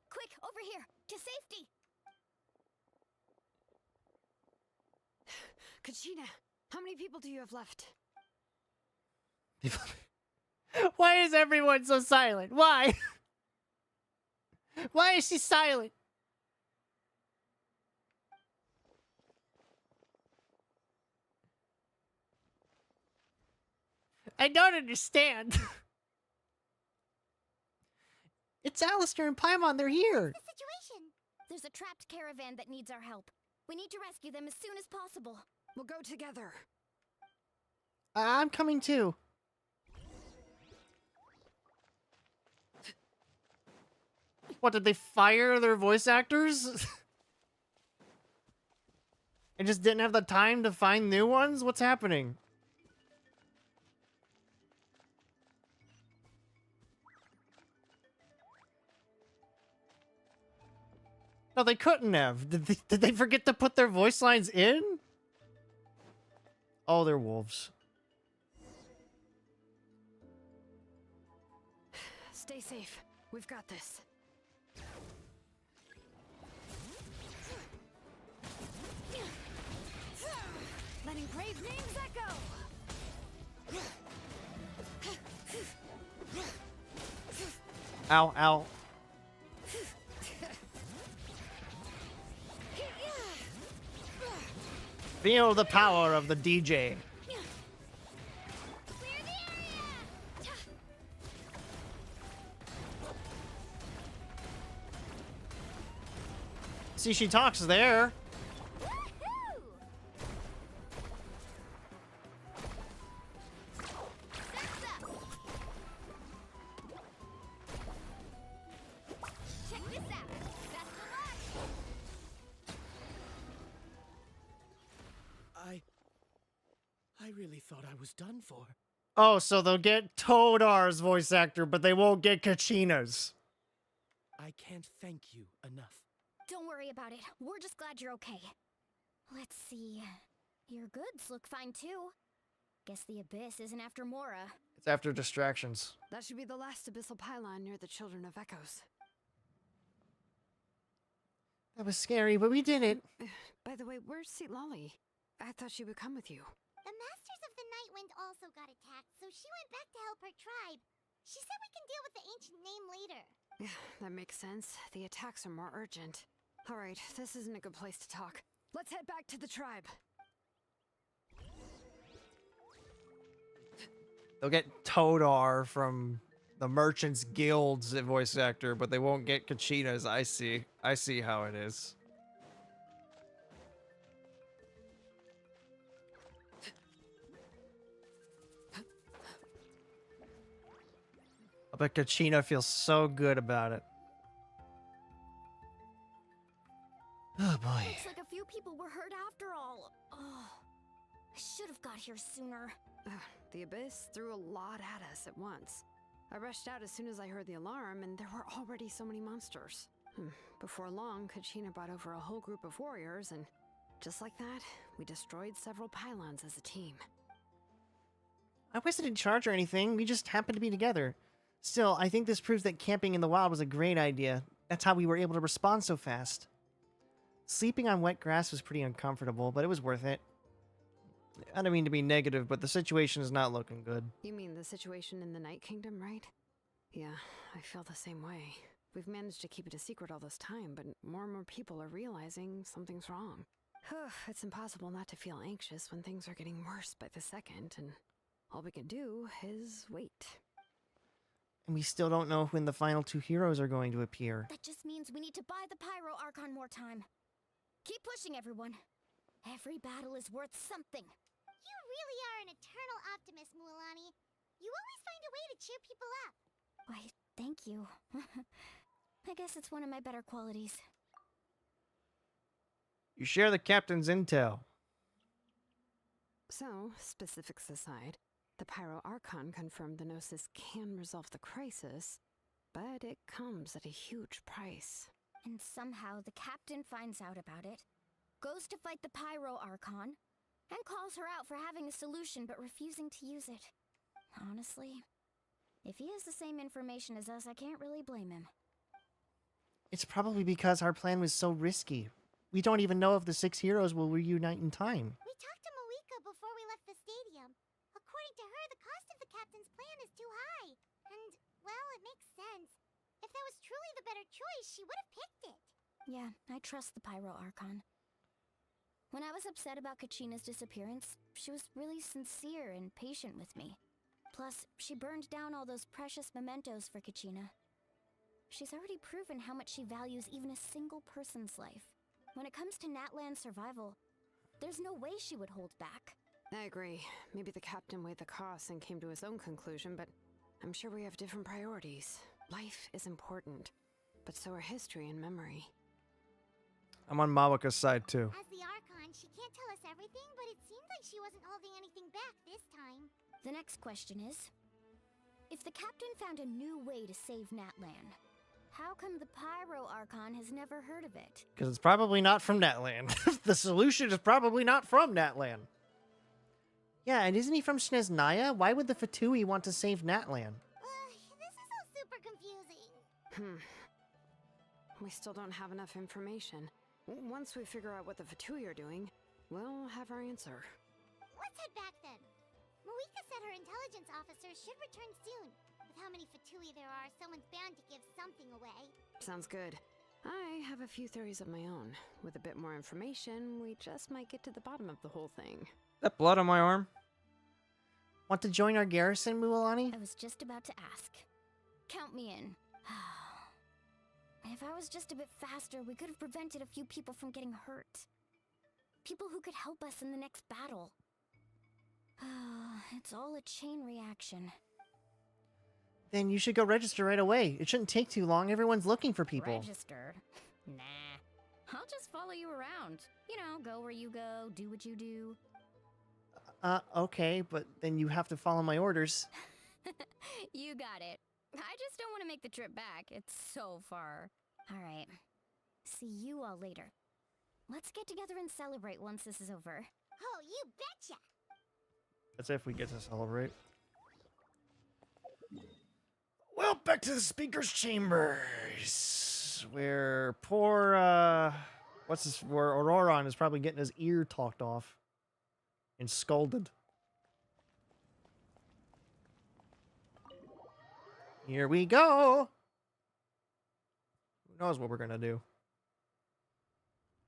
Quick, over here, to safety! Kachina, how many people do you have left? Why is everyone so silent? Why? Why is she silent? I don't understand. It's Alistair and Paimon. They're here. What's the situation? There's a trapped caravan that needs our help. We need to rescue them as soon as possible. We'll go together. I'm coming too. What, did they fire their voice actors? And just didn't have the time to find new ones? What's happening? No, they couldn't have. Did they forget to put their voice lines in? Oh, they're wolves. Stay safe. We've got this. Letting brave names echo! Ow, ow. Feel the power of the DJ. See, she talks there. I really thought I was done for. Oh, so they'll get Toadar's voice actor, but they won't get Kachina's. I can't thank you enough. Don't worry about it. We're just glad you're okay. Let's see. Your goods look fine too. Guess the Abyss isn't after Mora. It's after distractions. That should be the last abyssal pylon near the Children of Echoes. That was scary, but we did it. By the way, where's Lolly? I thought she would come with you. The Masters of the Nightwind also got attacked, so she went back to help her tribe. She said we can deal with the ancient name later. Yeah, that makes sense. The attacks are more urgent. Alright, this isn't a good place to talk. Let's head back to the tribe. They'll get Todar from the Merchants Guild's voice actor, but they won't get Kachina's. I see. I see how it is. I bet Kachina feels so good about it. Oh boy. Looks like a few people were hurt after all. Oh, I should have got here sooner. The Abyss threw a lot at us at once. I rushed out as soon as I heard the alarm, and there were already so many monsters. Before long, Kachina brought over a whole group of warriors, and just like that, we destroyed several pylons as a team. I wasn't in charge or anything. We just happened to be together. Still, I think this proves that camping in the wild was a great idea. That's how we were able to respond so fast. Sleeping on wet grass was pretty uncomfortable, but it was worth it. I don't mean to be negative, but the situation is not looking good. You mean the situation in the Night Kingdom, right? Yeah, I feel the same way. We've managed to keep it a secret all this time, but more and more people are realizing something's wrong. It's impossible not to feel anxious when things are getting worse by the second, and all we can do is wait. And we still don't know when the final two heroes are going to appear. That just means we need to buy the Pyro Archon more time. Keep pushing, everyone. Every battle is worth something. You really are an eternal optimist, Mualani. You always find a way to cheer people up. Why, thank you. I guess it's one of my better qualities. You share the captain's intel. So, specifics aside, the Pyro Archon confirmed the Gnosis can resolve the crisis, but it comes at a huge price. And somehow the captain finds out about it, goes to fight the Pyro Archon, and calls her out for having a solution but refusing to use it. Honestly, if he has the same information as us, I can't really blame him. It's probably because our plan was so risky. We don't even know if the 6 heroes will reunite in time. We talked to Moika before we left the stadium. According to her, the cost of the captain's plan is too high. And, well, it makes sense. If that was truly the better choice, she would have picked it. Yeah, I trust the Pyro Archon. When I was upset about Kachina's disappearance, she was really sincere and patient with me. Plus, she burned down all those precious mementos for Kachina. She's already proven how much she values even a single person's life. When it comes to Natlan's survival, there's no way she would hold back. I agree. Maybe the captain weighed the costs and came to his own conclusion, but I'm sure we have different priorities. Life is important, but so are history and memory. I'm on Mawaka's side too. As the Archon, she can't tell us everything, but it seemed like she wasn't holding anything back this time. The next question is, if the captain found a new way to save Natlan, how come the Pyro Archon has never heard of it? Because it's probably not from Natlan. The solution is probably not from Natlan. Yeah, and isn't he from Sneznaya? Why would the Fatui want to save Natlan? This is all super confusing. We still don't have enough information. Once we figure out what the Fatui are doing, we'll have our answer. Let's head back then. Moika said her intelligence officers should return soon. With how many Fatui there are, someone's bound to give something away. Sounds good. I have a few theories of my own. With a bit more information, we just might get to the bottom of the whole thing. That blood on my arm? Want to join our garrison, Mualani? I was just about to ask. Count me in. If I was just a bit faster, we could have prevented a few people from getting hurt. People who could help us in the next battle. It's all a chain reaction. Then you should go register right away. It shouldn't take too long. Everyone's looking for people. Register? Nah. I'll just follow you around. You know, go where you go, do what you do. Okay, but then you have to follow my orders. You got it. I just don't want to make the trip back. It's so far. All right. See you all later. Let's get together and celebrate once this is over. Oh, you betcha! That's if we get to celebrate. Well, back to the speaker's chambers, where poor, where Auroron is probably getting his ear talked off and scolded. Here we go. Who knows what we're gonna do?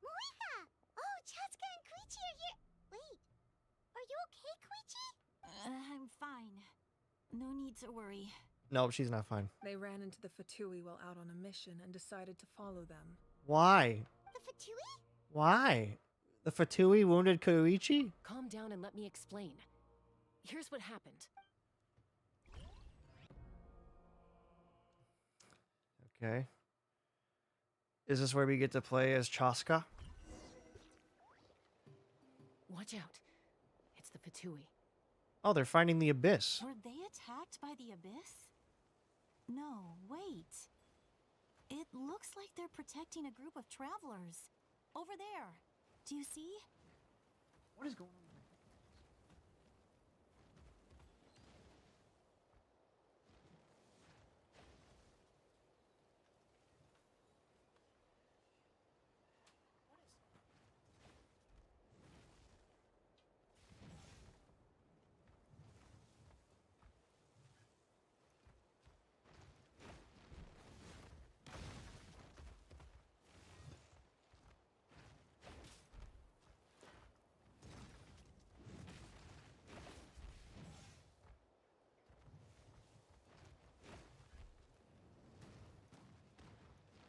Moika! Oh, Chaska and Koichi are here. Wait, are you okay, Koichi? I'm fine. No need to worry. No, she's not fine. They ran into the Fatui while out on a mission and decided to follow them. Why? The Fatui? Why? The Fatui wounded Koichi? Calm down and let me explain. Here's what happened. Okay. Is this where we get to play as Chaska? Watch out. It's the Fatui. Oh, they're finding the abyss. Were they attacked by the abyss? No, wait. It looks like they're protecting a group of travelers. Over there. Do you see? What is going on?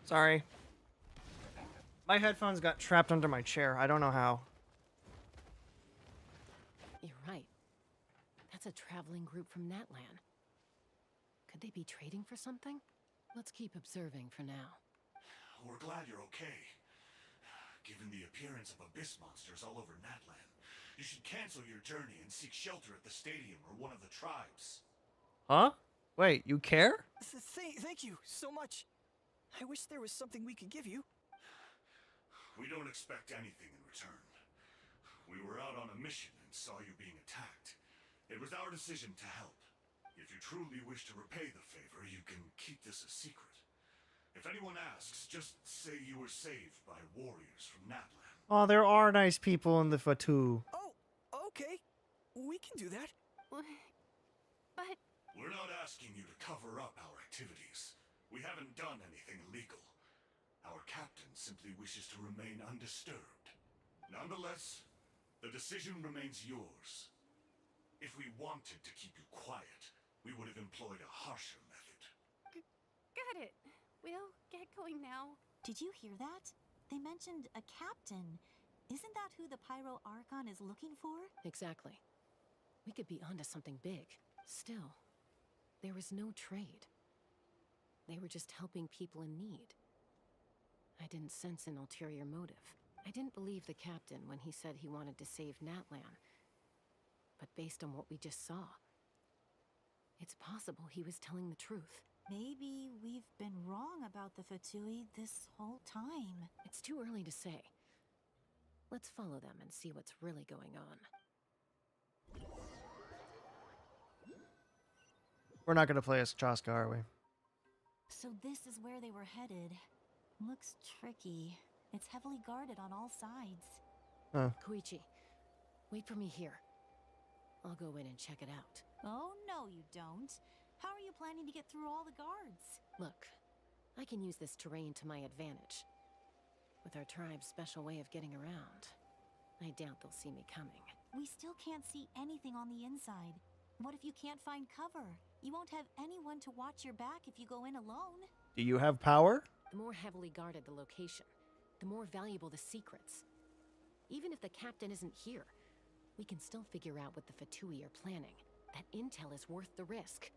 Sorry. My headphones got trapped under my chair. I don't know how. You're right. That's a traveling group from Natlan. Could they be trading for something? Let's keep observing for now. We're glad you're okay. Given the appearance of abyss monsters all over Natlan, you should cancel your journey and seek shelter at the stadium or one of the tribes. Huh? Wait, you care? Thank you so much. I wish there was something we could give you. We don't expect anything in return. We were out on a mission and saw you being attacked. It was our decision to help. If you truly wish to repay the favor, you can keep this a secret. If anyone asks, just say you were saved by warriors from Natlan. Oh, there are nice people in the Fatu. Oh, okay. We can do that. But... We're not asking you to cover up our activities. We haven't done anything illegal. Our captain simply wishes to remain undisturbed. Nonetheless, the decision remains yours. If we wanted to keep you quiet, we would have employed a harsher method. Got it. We'll get going now. Did you hear that? They mentioned a captain. Isn't that who the Pyro Archon is looking for? Exactly. We could be onto something big. Still, there was no trade. They were just helping people in need. I didn't sense an ulterior motive. I didn't believe the captain when he said he wanted to save Natlan. But based on what we just saw, it's possible he was telling the truth. Maybe we've been wrong about the Fatui this whole time. It's too early to say. Let's follow them and see what's really going on. We're not gonna play as Chaska, are we? So this is where they were headed. Looks tricky. It's heavily guarded on all sides. Huh. Koichi, wait for me here. I'll go in and check it out. Oh, no, you don't. How are you planning to get through all the guards? Look, I can use this terrain to my advantage. With our tribe's special way of getting around, I doubt they'll see me coming. We still can't see anything on the inside. What if you can't find cover? You won't have anyone to watch your back if you go in alone. Do you have power? The more heavily guarded the location, the more valuable the secrets. Even if the captain isn't here, we can still figure out what the Fatui are planning. That intel is worth the risk.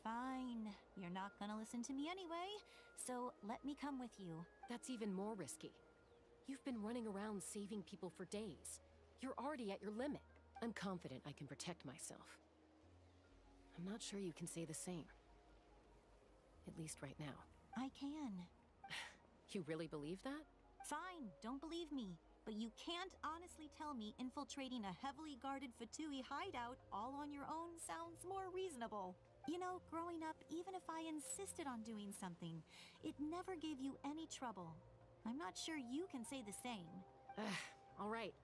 Fine. You're not gonna listen to me anyway, so let me come with you. That's even more risky. You've been running around saving people for days. You're already at your limit. I'm confident I can protect myself. I'm not sure you can say the same. At least right now. I can. You really believe that? Fine, don't believe me. But you can't honestly tell me infiltrating a heavily guarded Fatui hideout all on your own sounds more reasonable. You know, growing up, even if I insisted on doing something, it never gave you any trouble. I'm not sure you can say the same. All right.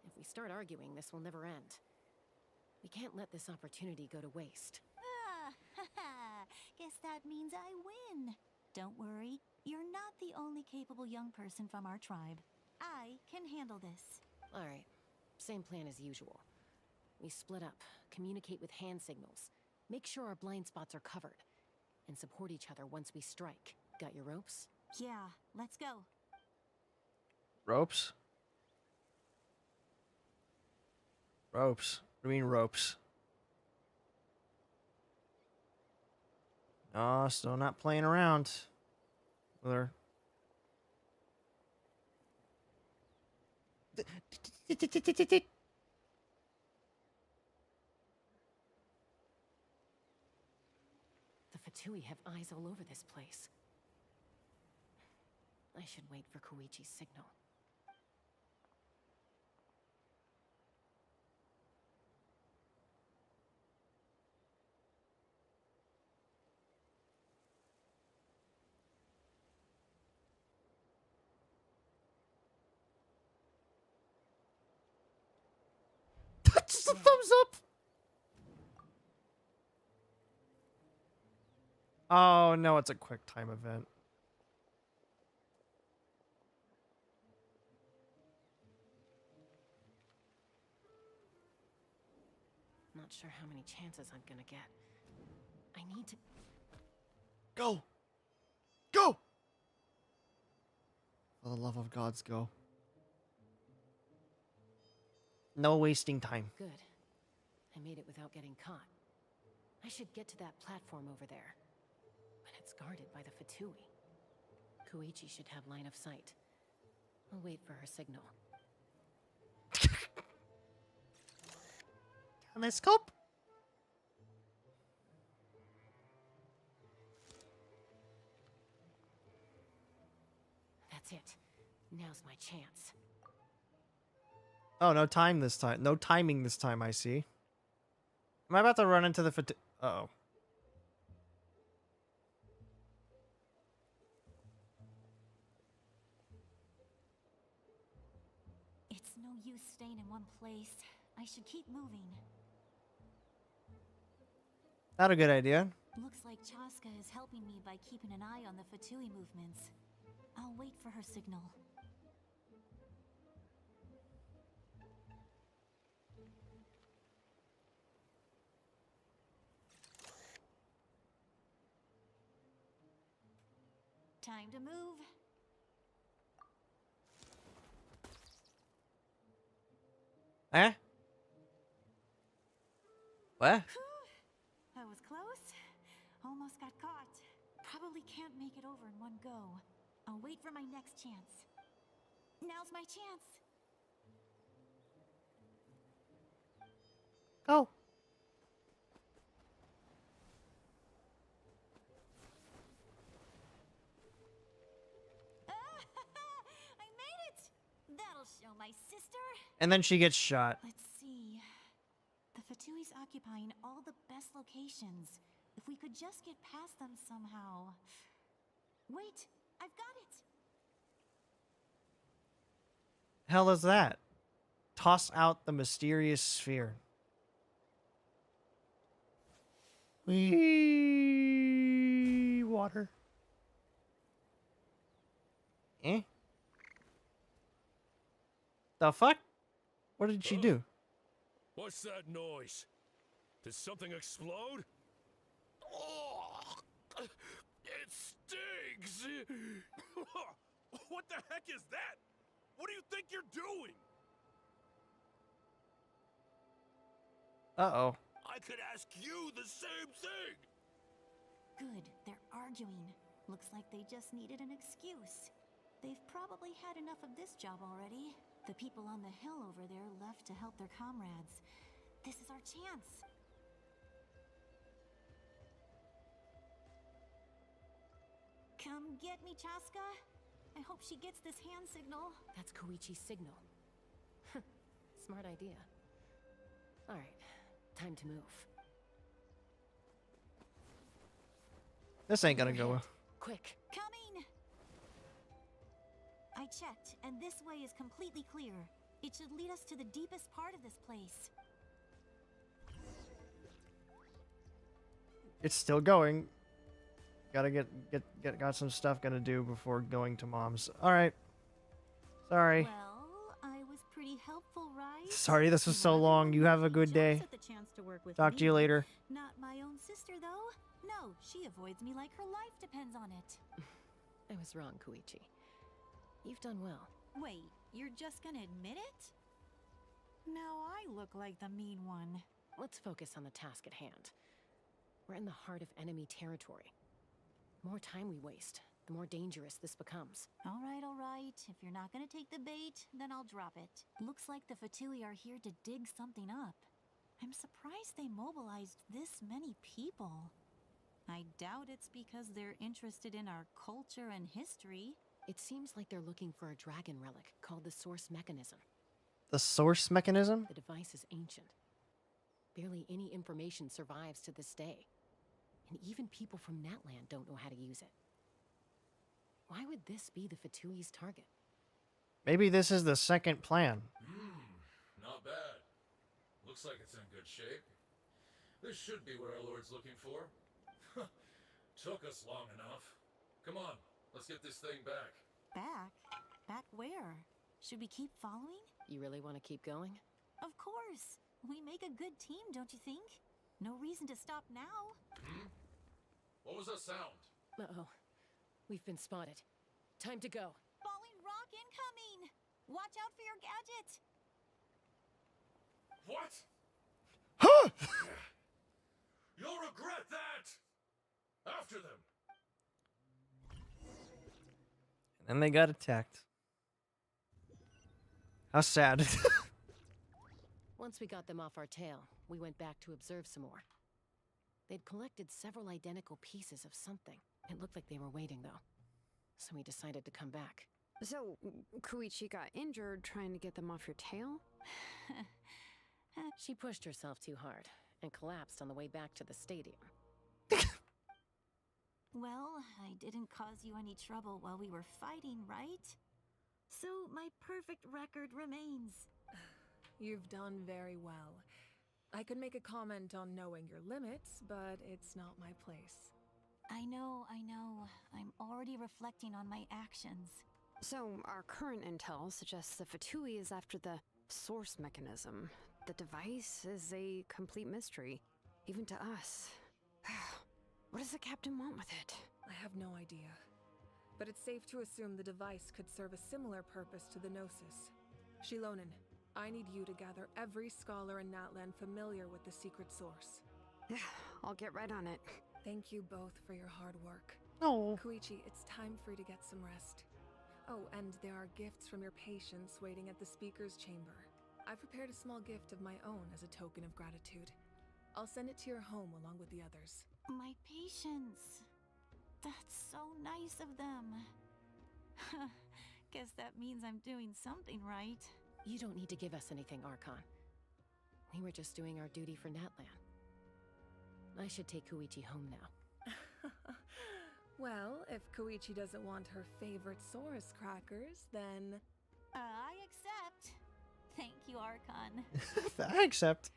If we start arguing, this will never end. We can't let this opportunity go to waste. Guess that means I win. Don't worry, you're not the only capable young person from our tribe. I can handle this. All right. Same plan as usual. We split up, communicate with hand signals, make sure our blind spots are covered, and support each other once we strike. Got your ropes? Yeah, let's go. Ropes? Ropes. What do you mean ropes? No, still not playing around with her. The Fatui have eyes all over this place. I should wait for Koichi's signal. Just a thumbs up. Oh no, it's a quick time event. Not sure how many chances I'm gonna get. I need to... Go! Go! For the love of gods, go. No wasting time. Good. I made it without getting caught. I should get to that platform over there. But it's guarded by the Fatui. Koichi should have line of sight. I'll wait for her signal. Telescope? That's it. Now's my chance. Oh, no time this time. No timing this time, I see. Am I about to run into the uh-oh. It's no use staying in one place. I should keep moving. Not a good idea. Looks like Chaska is helping me by keeping an eye on the Fatui movements. I'll wait for her signal. Time to move. Eh? What? That was close. Almost got caught. Probably can't make it over in one go. I'll wait for my next chance. Now's my chance. Go. I made it! That'll show my sister. And then she gets shot. Let's see. The Fatui's occupying all the best locations. If we could just get past them somehow. Wait, I've got it! Hell is that? Toss out the mysterious sphere. Water. Eh? The fuck? What did she do? What's that noise? Did something explode? Oh, it stinks! What the heck is that? What do you think you're doing? Uh-oh. I could ask you the same thing! Good, they're arguing. Looks like they just needed an excuse. They've probably had enough of this job already. The people on the hill over there left to help their comrades. This is our chance. Come get me, Chaska. I hope she gets this hand signal. That's Koichi's signal. Smart idea. Alright, time to move. This ain't gonna go well. Quick. Coming! I checked, and this way is completely clear. It should lead us to the deepest part of this place. It's still going. Gotta got some stuff gonna do before going to mom's. Alright. Sorry. Well, I was pretty helpful, right? Sorry this was so long. You have a good day. Talk to you later. Not my own sister, though. No, she avoids me like her life depends on it. I was wrong, Koichi. You've done well. Wait, you're just gonna admit it? Now I look like the mean one. Let's focus on the task at hand. We're in the heart of enemy territory. The more time we waste, the more dangerous this becomes. All right. If you're not gonna take the bait, then I'll drop it. Looks like the Fatui are here to dig something up. I'm surprised they mobilized this many people. I doubt it's because they're interested in our culture and history. It seems like they're looking for a dragon relic called the Source Mechanism. The source mechanism? The device is ancient. Barely any information survives to this day. And even people from Natland don't know how to use it. Why would this be the Fatui's target? Maybe this is the second plan. Not bad. Looks like it's in good shape. This should be what our Lord's looking for. Took us long enough. Come on, let's get this thing back. Back? Back where? Should we keep following? You really want to keep going? Of course. We make a good team, don't you think? No reason to stop now. What was that sound? Uh-oh. We've been spotted. Time to go. Falling rock incoming! Watch out for your gadget! What? Huh! You'll regret that! After them! And then they got attacked. How sad. Once we got them off our tail, we went back to observe some more. They'd collected several identical pieces of something. It looked like they were waiting, though. So we decided to come back. So, Koichi got injured trying to get them off your tail? She pushed herself too hard and collapsed on the way back to the stadium. Well, I didn't cause you any trouble while we were fighting, right? So my perfect record remains. You've done very well. I could make a comment on knowing your limits, but it's not my place. I know. I'm already reflecting on my actions. So, our current intel suggests the Fatui is after the source mechanism. The device is a complete mystery, even to us. What does the captain want with it? I have no idea. but it's safe to assume the device could serve a similar purpose to the Gnosis. Shilonen, I need you to gather every scholar in Natlan familiar with the secret source. I'll get right on it. Thank you both for your hard work. No. Koichi, it's time for you to get some rest. Oh, and there are gifts from your patients waiting at the speaker's chamber. I've prepared a small gift of my own as a token of gratitude. I'll send it to your home along with the others. My patience. That's so nice of them. Guess that means I'm doing something right. You don't need to give us anything, Archon. We were just doing our duty for Natlan. I should take Koichi home now. Well, if Koichi doesn't want her favorite Saurus crackers, then... I accept. Thank you, Archon. I accept.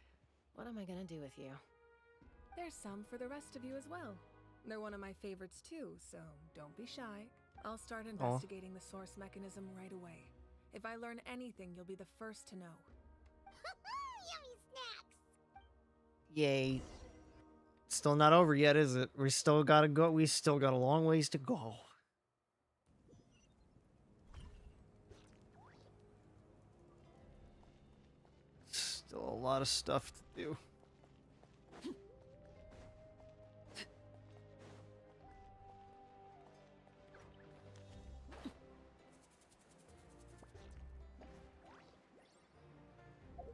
What am I gonna do with you? There's some for the rest of you as well. They're one of my favorites too, so don't be shy. I'll start investigating the source mechanism right away. If I learn anything, you'll be the first to know. Yummy snacks! Yay. Still not over yet, is it? We still gotta go. We still got a long ways to go. Still a lot of stuff to do.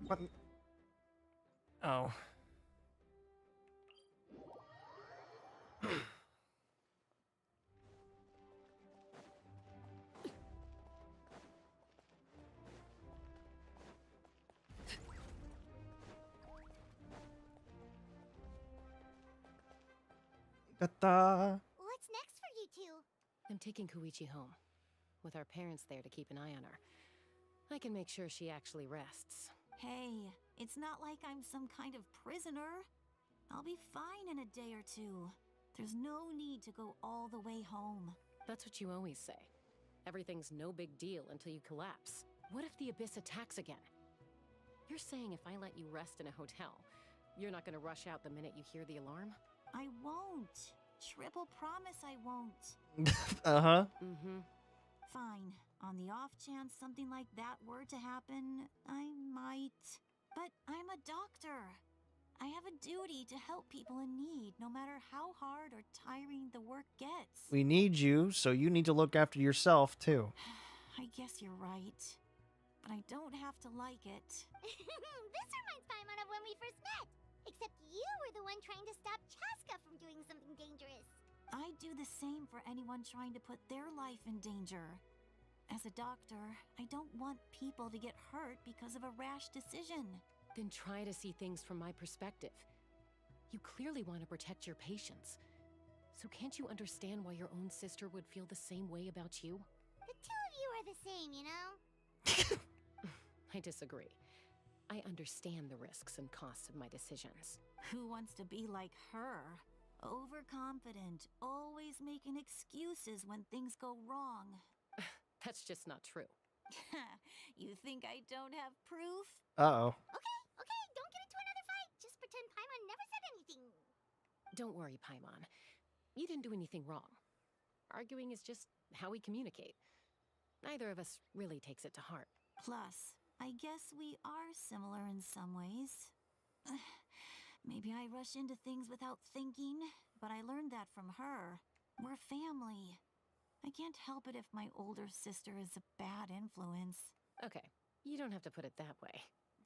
What? Oh. Ta-da. What's next for you two? I'm taking Koichi home, with our parents there to keep an eye on her. I can make sure she actually rests. Hey, it's not like I'm some kind of prisoner. I'll be fine in a day or two. There's no need to go all the way home. That's what you always say. Everything's no big deal until you collapse. What if the Abyss attacks again? You're saying if I let you rest in a hotel, you're not gonna rush out the minute you hear the alarm? I won't. Triple promise I won't. Uh-huh. Mm-hmm. Fine. On the off chance something like that were to happen, I might. But I'm a doctor. I have a duty to help people in need, no matter how hard or tiring the work gets. We need you, so you need to look after yourself, too. I guess you're right. But I don't have to like it. This reminds Paimon of when we first met. Except you were the one trying to stop Chaska from doing something dangerous. I'd do the same for anyone trying to put their life in danger. As a doctor, I don't want people to get hurt because of a rash decision. Then try to see things from my perspective. You clearly want to protect your patients. So can't you understand why your own sister would feel the same way about you? The two of you are the same, you know? I disagree. I understand the risks and costs of my decisions. Who wants to be like her? Overconfident, always making excuses when things go wrong. That's just not true. You think I don't have proof? Uh-oh. Okay, don't get into another fight. Just pretend Paimon never said anything. Don't worry, Paimon. You didn't do anything wrong. Arguing is just how we communicate. Neither of us really takes it to heart. Plus, I guess we are similar in some ways. Maybe I rush into things without thinking, but I learned that from her. We're family. I can't help it if my older sister is a bad influence. Okay, you don't have to put it that way.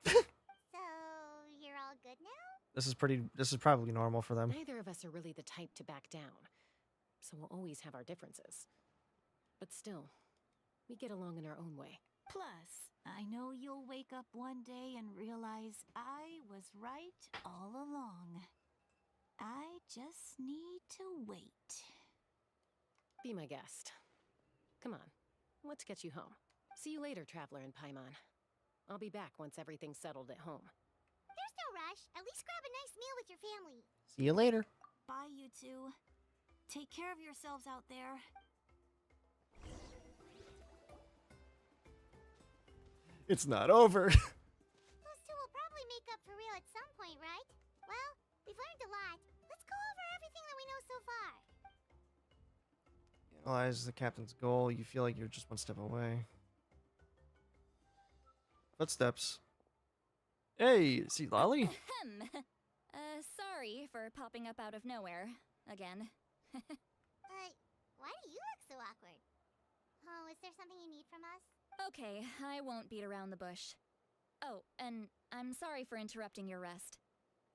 So, you're all good now? This is probably normal for them. Neither of us are really the type to back down, so we'll always have our differences. But still, we get along in our own way. Plus, I know you'll wake up one day and realize I was right all along. I just need to wait. Be my guest. Come on, let's get you home. See you later, Traveler and Paimon. I'll be back once everything's settled at home. There's no rush. At least grab a nice meal with your family. See you later. Bye, you two. Take care of yourselves out there. It's not over. Those two will probably make up for real at some point, right? Well, we've learned a lot. Let's go over everything that we know so far. Realize the captain's goal. You feel like you're just one step away. Footsteps. Hey, see Lolly? Ahem. Sorry for popping up out of nowhere. Again. Why do you look so awkward? Oh, is there something you need from us? Okay, I won't beat around the bush. Oh, and I'm sorry for interrupting your rest.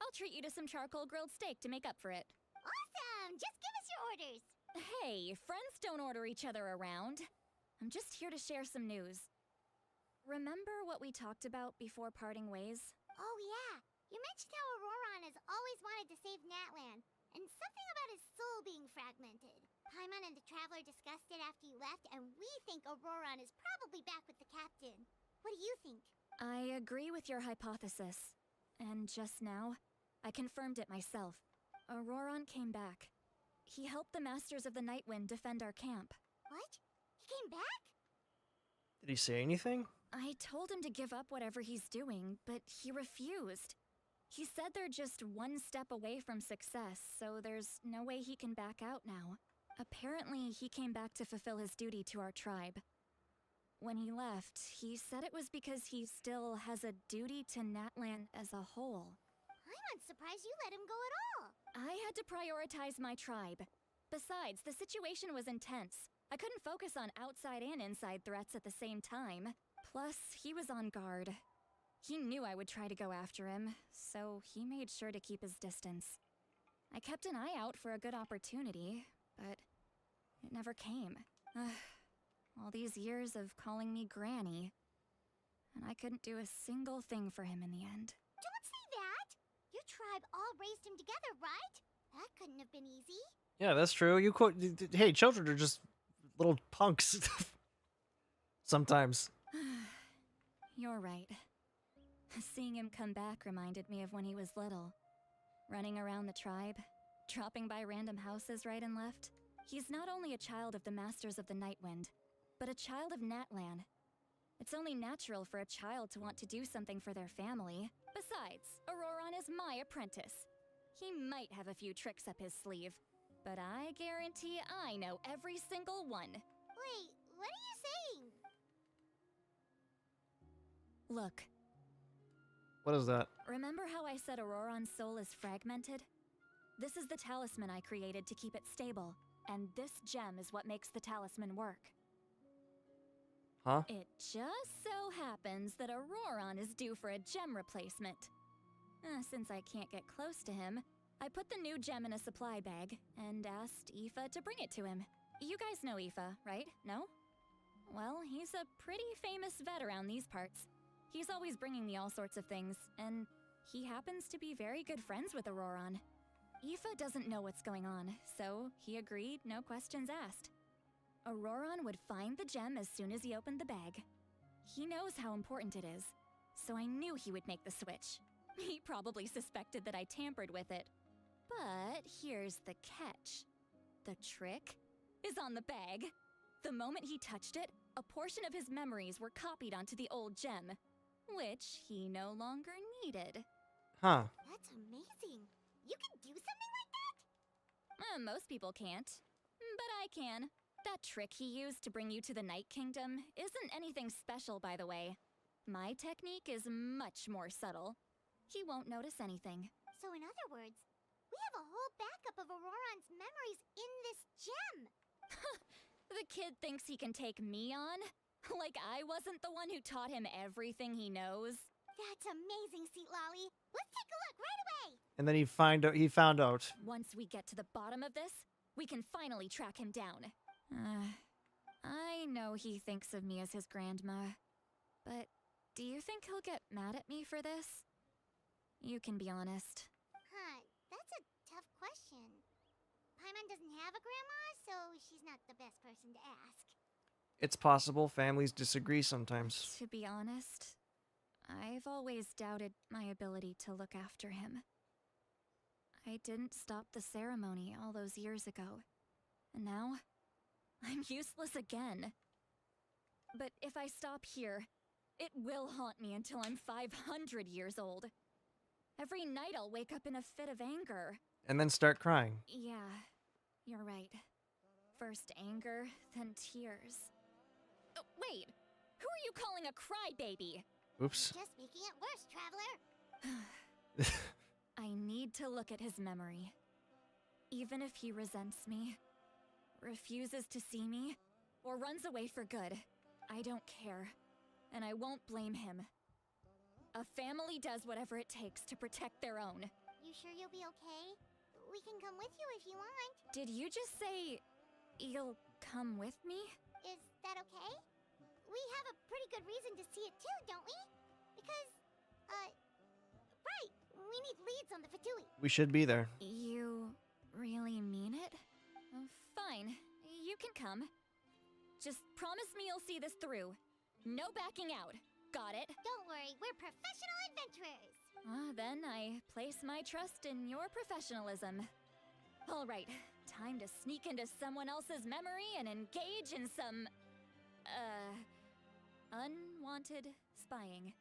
I'll treat you to some charcoal grilled steak to make up for it. Awesome! Just give us your orders! Hey, friends don't order each other around. I'm just here to share some news. Remember what we talked about before parting ways? Oh yeah, you mentioned how Auroron has always wanted to save Natlan, and something about his soul being fragmented. Paimon and the Traveler discussed it after you left, and we think Auroron is probably back with the captain. What do you think? I agree with your hypothesis. And just now, I confirmed it myself. Auroron came back. He helped the Masters of the Nightwind defend our camp. What? He came back? Did he say anything? I told him to give up whatever he's doing, but he refused. He said they're just one step away from success, so there's no way he can back out now. Apparently, he came back to fulfill his duty to our tribe. When he left, he said it was because he still has a duty to Natlan as a whole. I'm surprised you let him go at all. I had to prioritize my tribe. Besides, the situation was intense. I couldn't focus on outside and inside threats at the same time. Plus, he was on guard. He knew I would try to go after him, so he made sure to keep his distance. I kept an eye out for a good opportunity, but it never came. All these years of calling me Granny, and I couldn't do a single thing for him in the end. Don't say that! Your tribe all raised him together, right? That couldn't have been easy. Yeah, that's true. You quote. Hey, children are just little punks. Sometimes. You're right. Seeing him come back reminded me of when he was little. Running around the tribe, dropping by random houses right and left. He's not only a child of the Masters of the Nightwind, but a child of Natlan. It's only natural for a child to want to do something for their family. Besides, Auroron is my apprentice. He might have a few tricks up his sleeve, but I guarantee I know every single one. Wait, what are you saying? Look. What is that? Remember how I said Auroron's soul is fragmented? This is the talisman I created to keep it stable, and this gem is what makes the talisman work. Huh? It just so happens that Auroron is due for a gem replacement. Since I can't get close to him, I put the new gem in a supply bag and asked Aoife to bring it to him. You guys know Aoife, right? No? Well, he's a pretty famous vet around these parts. He's always bringing me all sorts of things, and he happens to be very good friends with Auroron. Aoife doesn't know what's going on, so he agreed, no questions asked. Auroron would find the gem as soon as he opened the bag. He knows how important it is, so I knew he would make the switch. He probably suspected that I tampered with it. But here's the catch. The trick is on the bag. The moment he touched it, a portion of his memories were copied onto the old gem, which he no longer needed. Huh. That's amazing. You can do something like that? Most people can't, but I can. That trick he used to bring you to the Night Kingdom isn't anything special, by the way. My technique is much more subtle. He won't notice anything. So in other words, we have a whole backup of Auroron's memories in this gem. The kid thinks he can take me on? Like I wasn't the one who taught him everything he knows? That's amazing, Seat Lolly. Let's take a look right away. And then he found out. Once we get to the bottom of this, we can finally track him down. I know he thinks of me as his grandma, but do you think he'll get mad at me for this? You can be honest. Huh, that's a tough question. Paimon doesn't have a grandma, so she's not the best person to ask. It's possible families disagree sometimes. To be honest, I've always doubted my ability to look after him. I didn't stop the ceremony all those years ago, and now I'm useless again. But if I stop here, it will haunt me until I'm 500 years old. Every night I'll wake up in a fit of anger. And then start crying. Yeah, you're right. First anger, then tears. Oh, wait! Who are you calling a crybaby? Oops. Just making it worse, traveler. I need to look at his memory. Even if he resents me, refuses to see me, or runs away for good, I don't care. And I won't blame him. A family does whatever it takes to protect their own. You sure you'll be okay? We can come with you if you want. Did you just say you'll come with me? Is that okay? We have a pretty good reason to see it too, don't we? Because, right, we need leads on the Fatui. We should be there. You really mean it? Fine, you can come. Just promise me you'll see this through. No backing out. Got it? Don't worry, we're professional adventurers. Then I place my trust in your professionalism. All right, time to sneak into someone else's memory and engage in some, unwanted spying.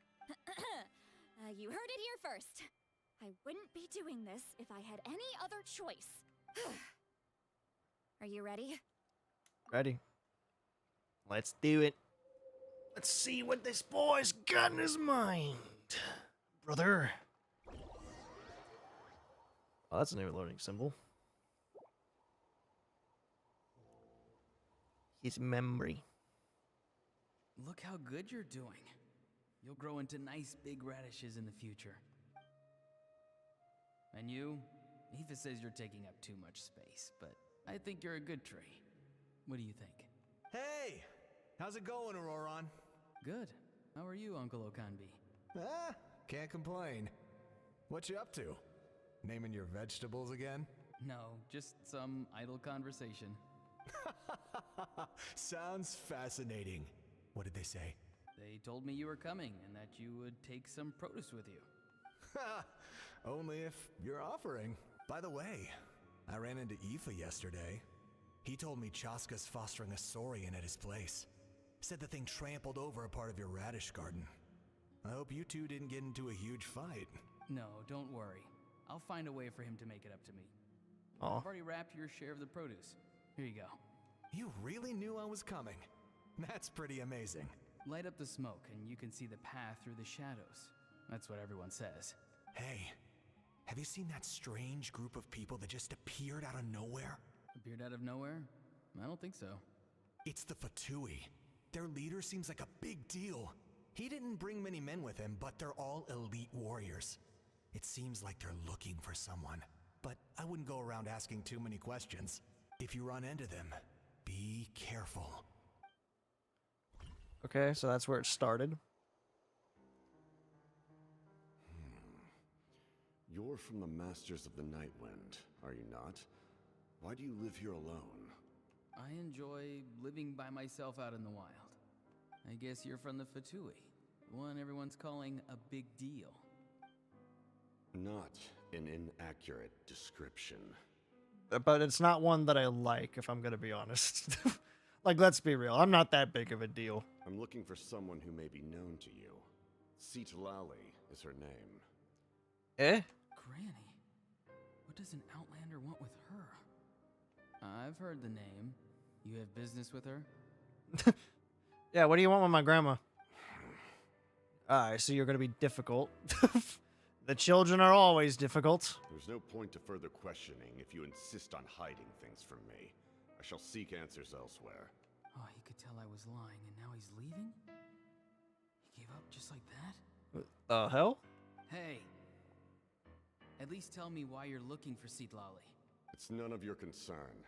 You heard it here first. I wouldn't be doing this if I had any other choice. Are you ready? Ready. Let's do it. Let's see what this boy's got in his mind. Brother. Oh, that's a new loading symbol. His memory. Look how good you're doing. You'll grow into nice big radishes in the future. And you? Aoife says you're taking up too much space, but I think you're a good tree. What do you think? Hey! How's it going, Auroron? Good. How are you, Uncle Okanbi? Can't complain. What you up to? Naming your vegetables again? No, just some idle conversation. Sounds fascinating. What did they say? They told me you were coming and that you would take some produce with you. Only if you're offering. By the way, I ran into Aoife yesterday. He told me Chaska's fostering a saurian at his place. Said the thing trampled over a part of your radish garden. I hope you two didn't get into a huge fight. No, don't worry. I'll find a way for him to make it up to me. Aw. I've already wrapped your share of the produce. Here you go. You really knew I was coming. That's pretty amazing. Light up the smoke and you can see the path through the shadows. That's what everyone says. Hey, have you seen that strange group of people that just appeared out of nowhere? Appeared out of nowhere? I don't think so. It's the Fatui. Their leader seems like a big deal. He didn't bring many men with him, but they're all elite warriors. It seems like they're looking for someone, but I wouldn't go around asking too many questions. If you run into them, be careful. Okay, so that's where it started. You're from the Masters of the Nightwind, are you not? Why do you live here alone? I enjoy living by myself out in the wild. I guess you're from the Fatui, one everyone's calling a big deal. Not an inaccurate description. But it's not one that I like, if I'm gonna be honest. Like, let's be real. I'm not that big of a deal. I'm looking for someone who may be known to you. Seatlali is her name. Eh? Granny? What does an Outlander want with her? I've heard the name. You have business with her? Yeah, what do you want with my grandma? I see you're gonna be difficult. The children are always difficult. There's no point to further questioning if you insist on hiding things from me. I shall seek answers elsewhere. Oh, he could tell I was lying, and now he's leaving? He gave up just like that? What the hell? Hey! At least tell me why you're looking for Seatlali. It's none of your concern.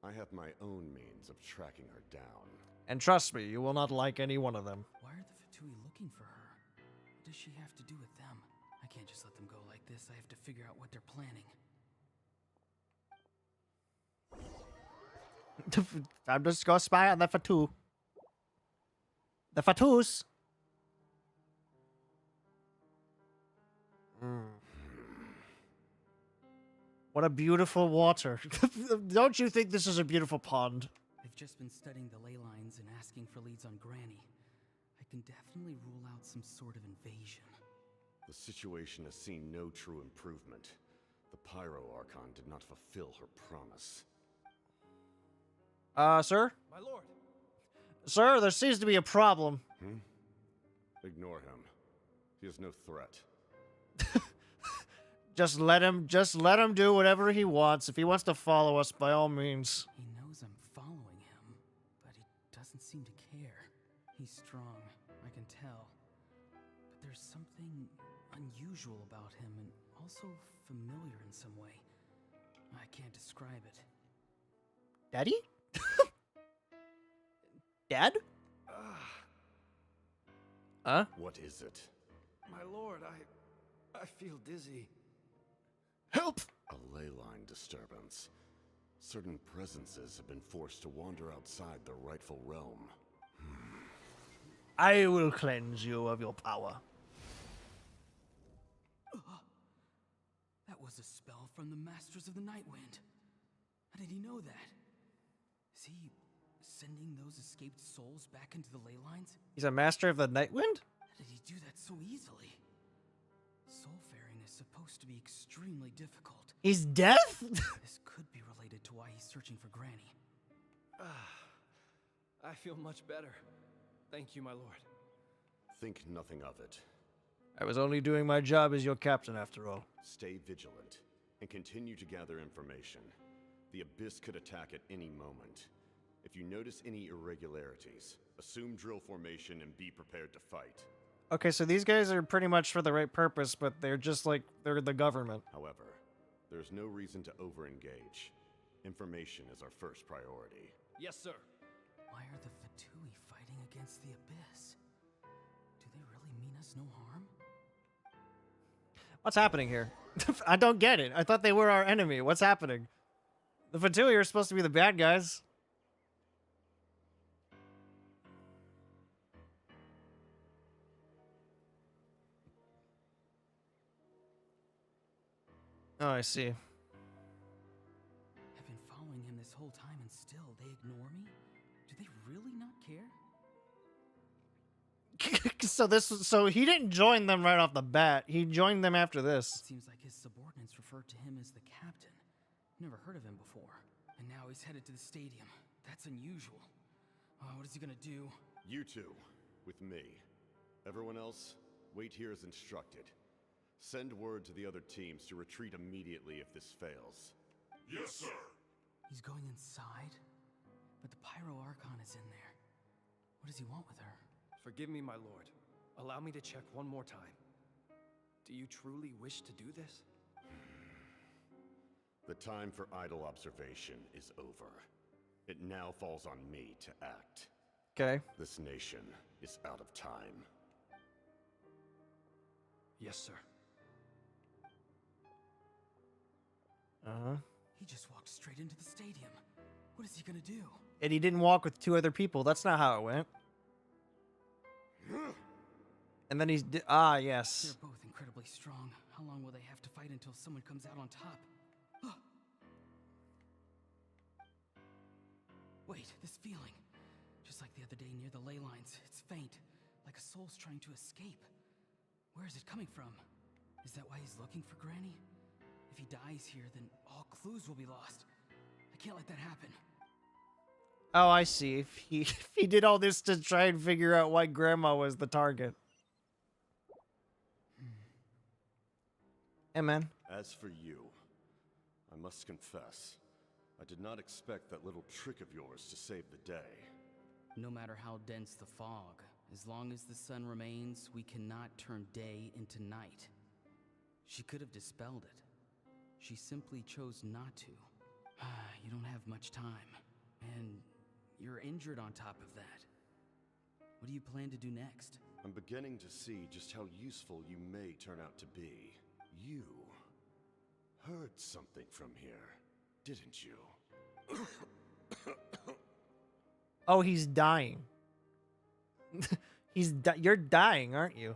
I have my own means of tracking her down. And trust me, you will not like any one of them. Why are the Fatui looking for her? What does she have to do with them? I can't just let them go like this. I have to figure out what they're planning. I'm just gonna spy on the Fatu. The Fatus. What a beautiful water. Don't you think this is a beautiful pond? I've just been studying the ley lines and asking for leads on Granny. I can definitely rule out some sort of invasion. The situation has seen no true improvement. The Pyro Archon did not fulfill her promise. Sir? My lord. Sir, there seems to be a problem. Ignore him. He is no threat. Just let him do whatever he wants. If he wants to follow us, by all means. He knows I'm following him, but he doesn't seem to care. He's strong, I can tell. But there's something unusual about him and also familiar in some way. I can't describe it. Daddy? Dad? Huh? What is it? My lord, I feel dizzy. Help! A ley line disturbance. Certain presences have been forced to wander outside their rightful realm. I will cleanse you of your power. That was a spell from the Masters of the Nightwind. How did he know that? Is he sending those escaped souls back into the ley lines? He's a master of the Nightwind? How did he do that so easily? Soulfaring is supposed to be extremely difficult. He's deaf? This could be related to why he's searching for Granny. I feel much better. Thank you, my lord. Think nothing of it. I was only doing my job as your captain, after all. Stay vigilant and continue to gather information. The Abyss could attack at any moment. If you notice any irregularities, assume drill formation and be prepared to fight. Okay, so these guys are pretty much for the right purpose, but they're just like, they're the government. However, there's no reason to over-engage. Information is our first priority. Yes, sir. Why are the Fatui fighting against the Abyss? Do they really mean us no harm? What's happening here? I don't get it. I thought they were our enemy. What's happening? The Fatui are supposed to be the bad guys. Oh, I see. I've been following him this whole time and still they ignore me? Do they really not care? So he didn't join them right off the bat. He joined them after this. It seems like his subordinates referred to him as the captain. Never heard of him before. And now he's headed to the stadium. That's unusual. What is he gonna do? You two, with me. Everyone else, wait here as instructed. Send word to the other teams to retreat immediately if this fails. Yes, sir. He's going inside? But the Pyro Archon is in there. What does he want with her? Forgive me, my lord. Allow me to check one more time. Do you truly wish to do this? The time for idle observation is over. It now falls on me to act. Okay. This nation is out of time. Yes, sir. Uh-huh. He just walked straight into the stadium. What is he gonna do? And he didn't walk with two other people. That's not how it went. And then he's... yes. They're both incredibly strong. How long will they have to fight until someone comes out on top? Wait, this feeling. Just like the other day near the ley lines. It's faint. Like a soul's trying to escape. Where is it coming from? Is that why he's looking for Granny? If he dies here, then all clues will be lost. I can't let that happen. Oh, I see. If he did all this to try and figure out why Grandma was the target. Hey, man. As for you, I must confess, I did not expect that little trick of yours to save the day. No matter how dense the fog, as long as the sun remains, we cannot turn day into night. She could have dispelled it. She simply chose not to. You don't have much time, and you're injured on top of that. What do you plan to do next? I'm beginning to see just how useful you may turn out to be. You heard something from here, didn't you? Oh, he's dying. You're dying, aren't you?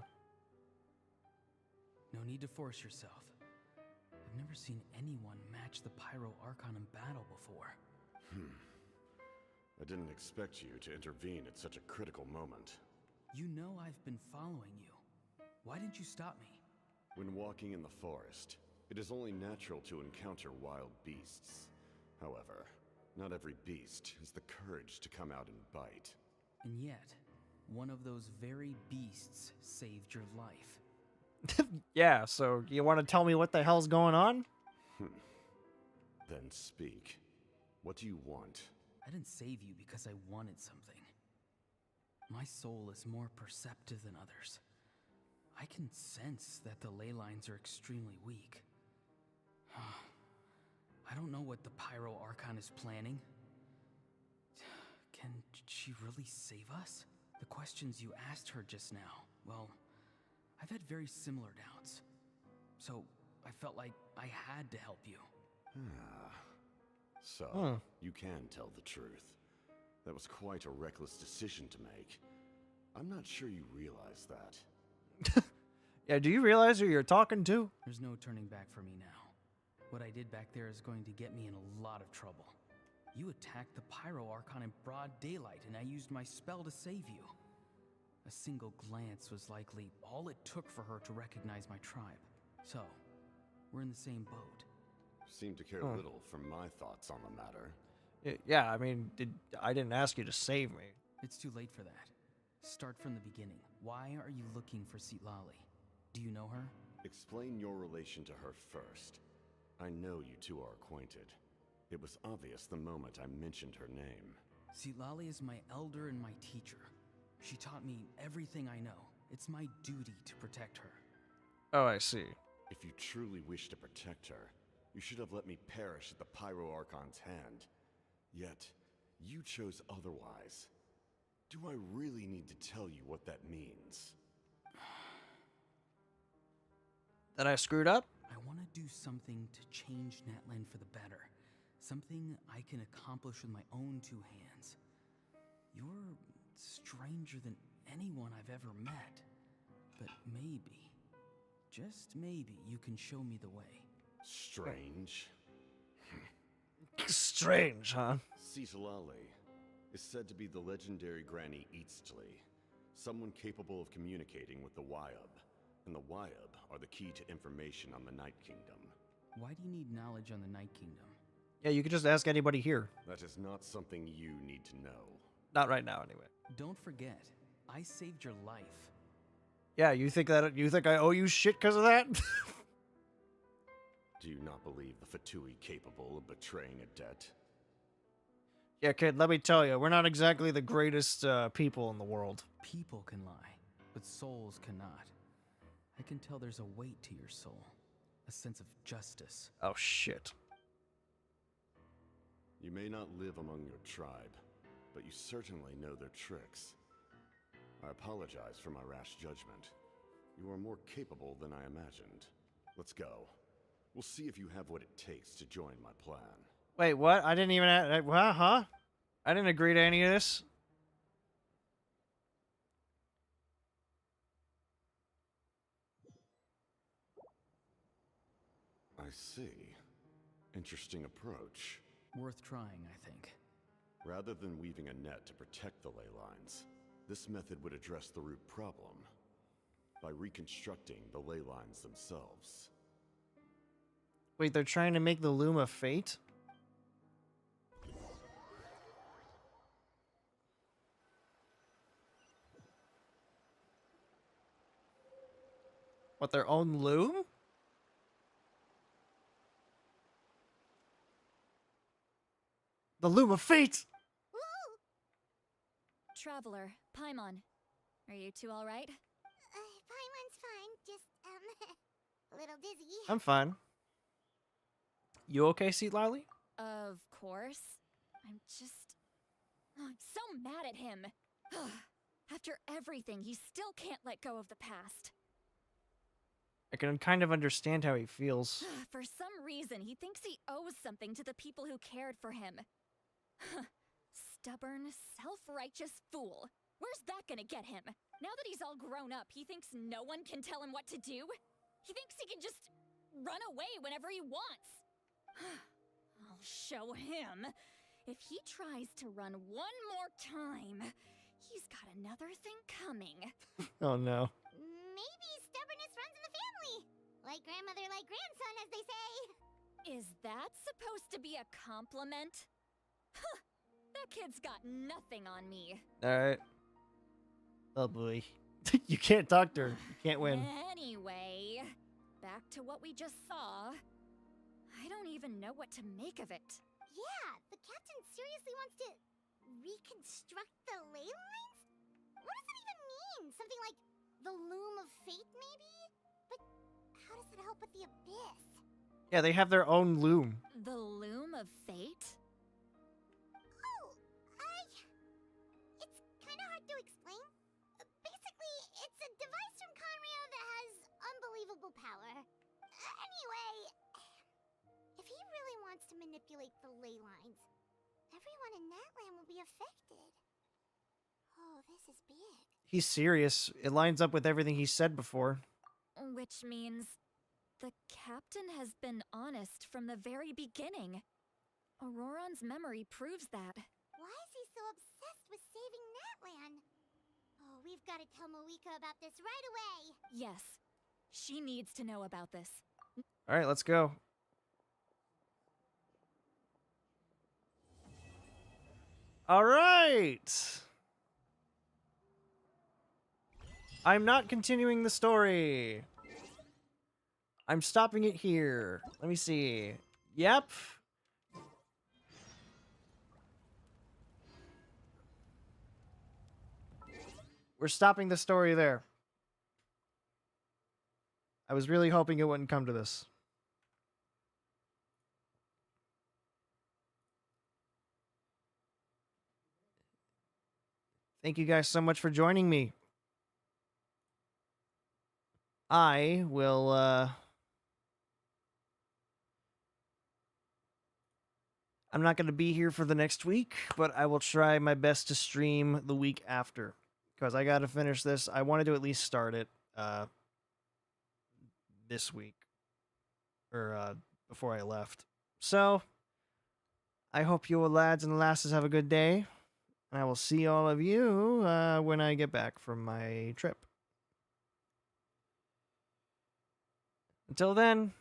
No need to force yourself. I've never seen anyone match the Pyro Archon in battle before. I didn't expect you to intervene at such a critical moment. You know I've been following you. Why didn't you stop me? When walking in the forest, it is only natural to encounter wild beasts. However, Not every beast has the courage to come out and bite. And yet, one of those very beasts saved your life. Yeah, so you want to tell me what the hell's going on? Then speak. What do you want? I didn't save you because I wanted something. My soul is more perceptive than others. I can sense that the ley lines are extremely weak. I don't know what the Pyro Archon is planning. Can she really save us? The questions you asked her just now, well, I've had very similar doubts. So I felt like I had to help you. So, you can tell the truth. That was quite a reckless decision to make. I'm not sure you realize that. Yeah, do you realize who you're talking to? There's no turning back for me now. What I did back there is going to get me in a lot of trouble. You attacked the Pyro Archon in broad daylight, and I used my spell to save you. A single glance was likely all it took for her to recognize my tribe. So, we're in the same boat. Seem to care little for my thoughts on the matter. Yeah, I mean, I didn't ask you to save me. It's too late for that. Start from the beginning. Why are you looking for Citlali? Do you know her? Explain your relation to her first. I know you two are acquainted. It was obvious the moment I mentioned her name. Citlali is my elder and my teacher. She taught me everything I know. It's my duty to protect her. Oh, I see. If you truly wish to protect her, you should have let me perish at the Pyro Archon's hand. Yet, you chose otherwise. Do I really need to tell you what that means? That I screwed up? I want to do something to change Natlan for the better. Something I can accomplish with my own two hands. You're stranger than anyone I've ever met. But maybe, just maybe, you can show me the way. Strange? Strange, huh? Citlali is said to be the legendary Granny Eastly, someone capable of communicating with the Wyub. And the Wyub are the key to information on the Night Kingdom. Why do you need knowledge on the Night Kingdom? Yeah, you could just ask anybody here. That is not something you need to know. Not right now, anyway. Don't forget, I saved your life. Yeah, you think I owe you shit because of that? Do you not believe the Fatui capable of betraying a debt? Yeah, kid, let me tell you, we're not exactly the greatest people in the world. People can lie, but souls cannot. I can tell there's a weight to your soul, a sense of justice. Oh, shit. You may not live among your tribe, but you certainly know their tricks. I apologize for my rash judgment. You are more capable than I imagined. Let's go. We'll see if you have what it takes to join my plan. Wait, what? I didn't even... huh? I didn't agree to any of this. I see. Interesting approach. Worth trying, I think. Rather than weaving a net to protect the ley lines, this method would address the root problem by reconstructing the ley lines themselves. Wait, they're trying to make the Loom of Fate? What, their own Loom? The Loom of Fate! Traveler, Paimon. Are you two alright? Paimon's fine, just, a little dizzy. I'm fine. You okay, Citlali? Of course. I'm so mad at him. After everything, he still can't let go of the past. I can kind of understand how he feels. For some reason, he thinks he owes something to the people who cared for him. Stubborn, self-righteous fool. Where's that gonna get him? Now that he's all grown up, he thinks no one can tell him what to do? He thinks he can just run away whenever he wants. I'll show him. If he tries to run one more time, he's got another thing coming. Oh no. Maybe stubbornness runs in the family. Like grandmother, like grandson, as they say. Is that supposed to be a compliment? That kid's got nothing on me. Alright. Oh boy. You can't talk to her. You can't win. Anyway, back to what we just saw. I don't even know what to make of it. Yeah, the captain seriously wants to reconstruct the ley lines? What does that even mean? Something like the loom of fate, maybe? But how does it help with the abyss? Yeah, they have their own loom. The loom of fate? Oh, it's kind of hard to explain. Basically, it's a device from Conrio that has unbelievable power. Anyway, if he really wants to manipulate the ley lines, everyone in Natlan will be affected. Oh, this is big. He's serious. It lines up with everything he said before. Which means the captain has been honest from the very beginning. Auroron's memory proves that. Why is he so obsessed with saving Natlan? Oh, we've got to tell Moeka about this right away. Yes, she needs to know about this. Alright, let's go. Alright! I'm not continuing the story. I'm stopping it here. Let me see. Yep. We're stopping the story there. I was really hoping it wouldn't come to this. Thank you guys so much for joining me. I will, I'm not going to be here for the next week, but I will try my best to stream the week after. Because I got to finish this. I wanted to at least start it, this week. Or, before I left. So, I hope you lads and lasses have a good day. And I will see all of you, when I get back from my trip. Until then,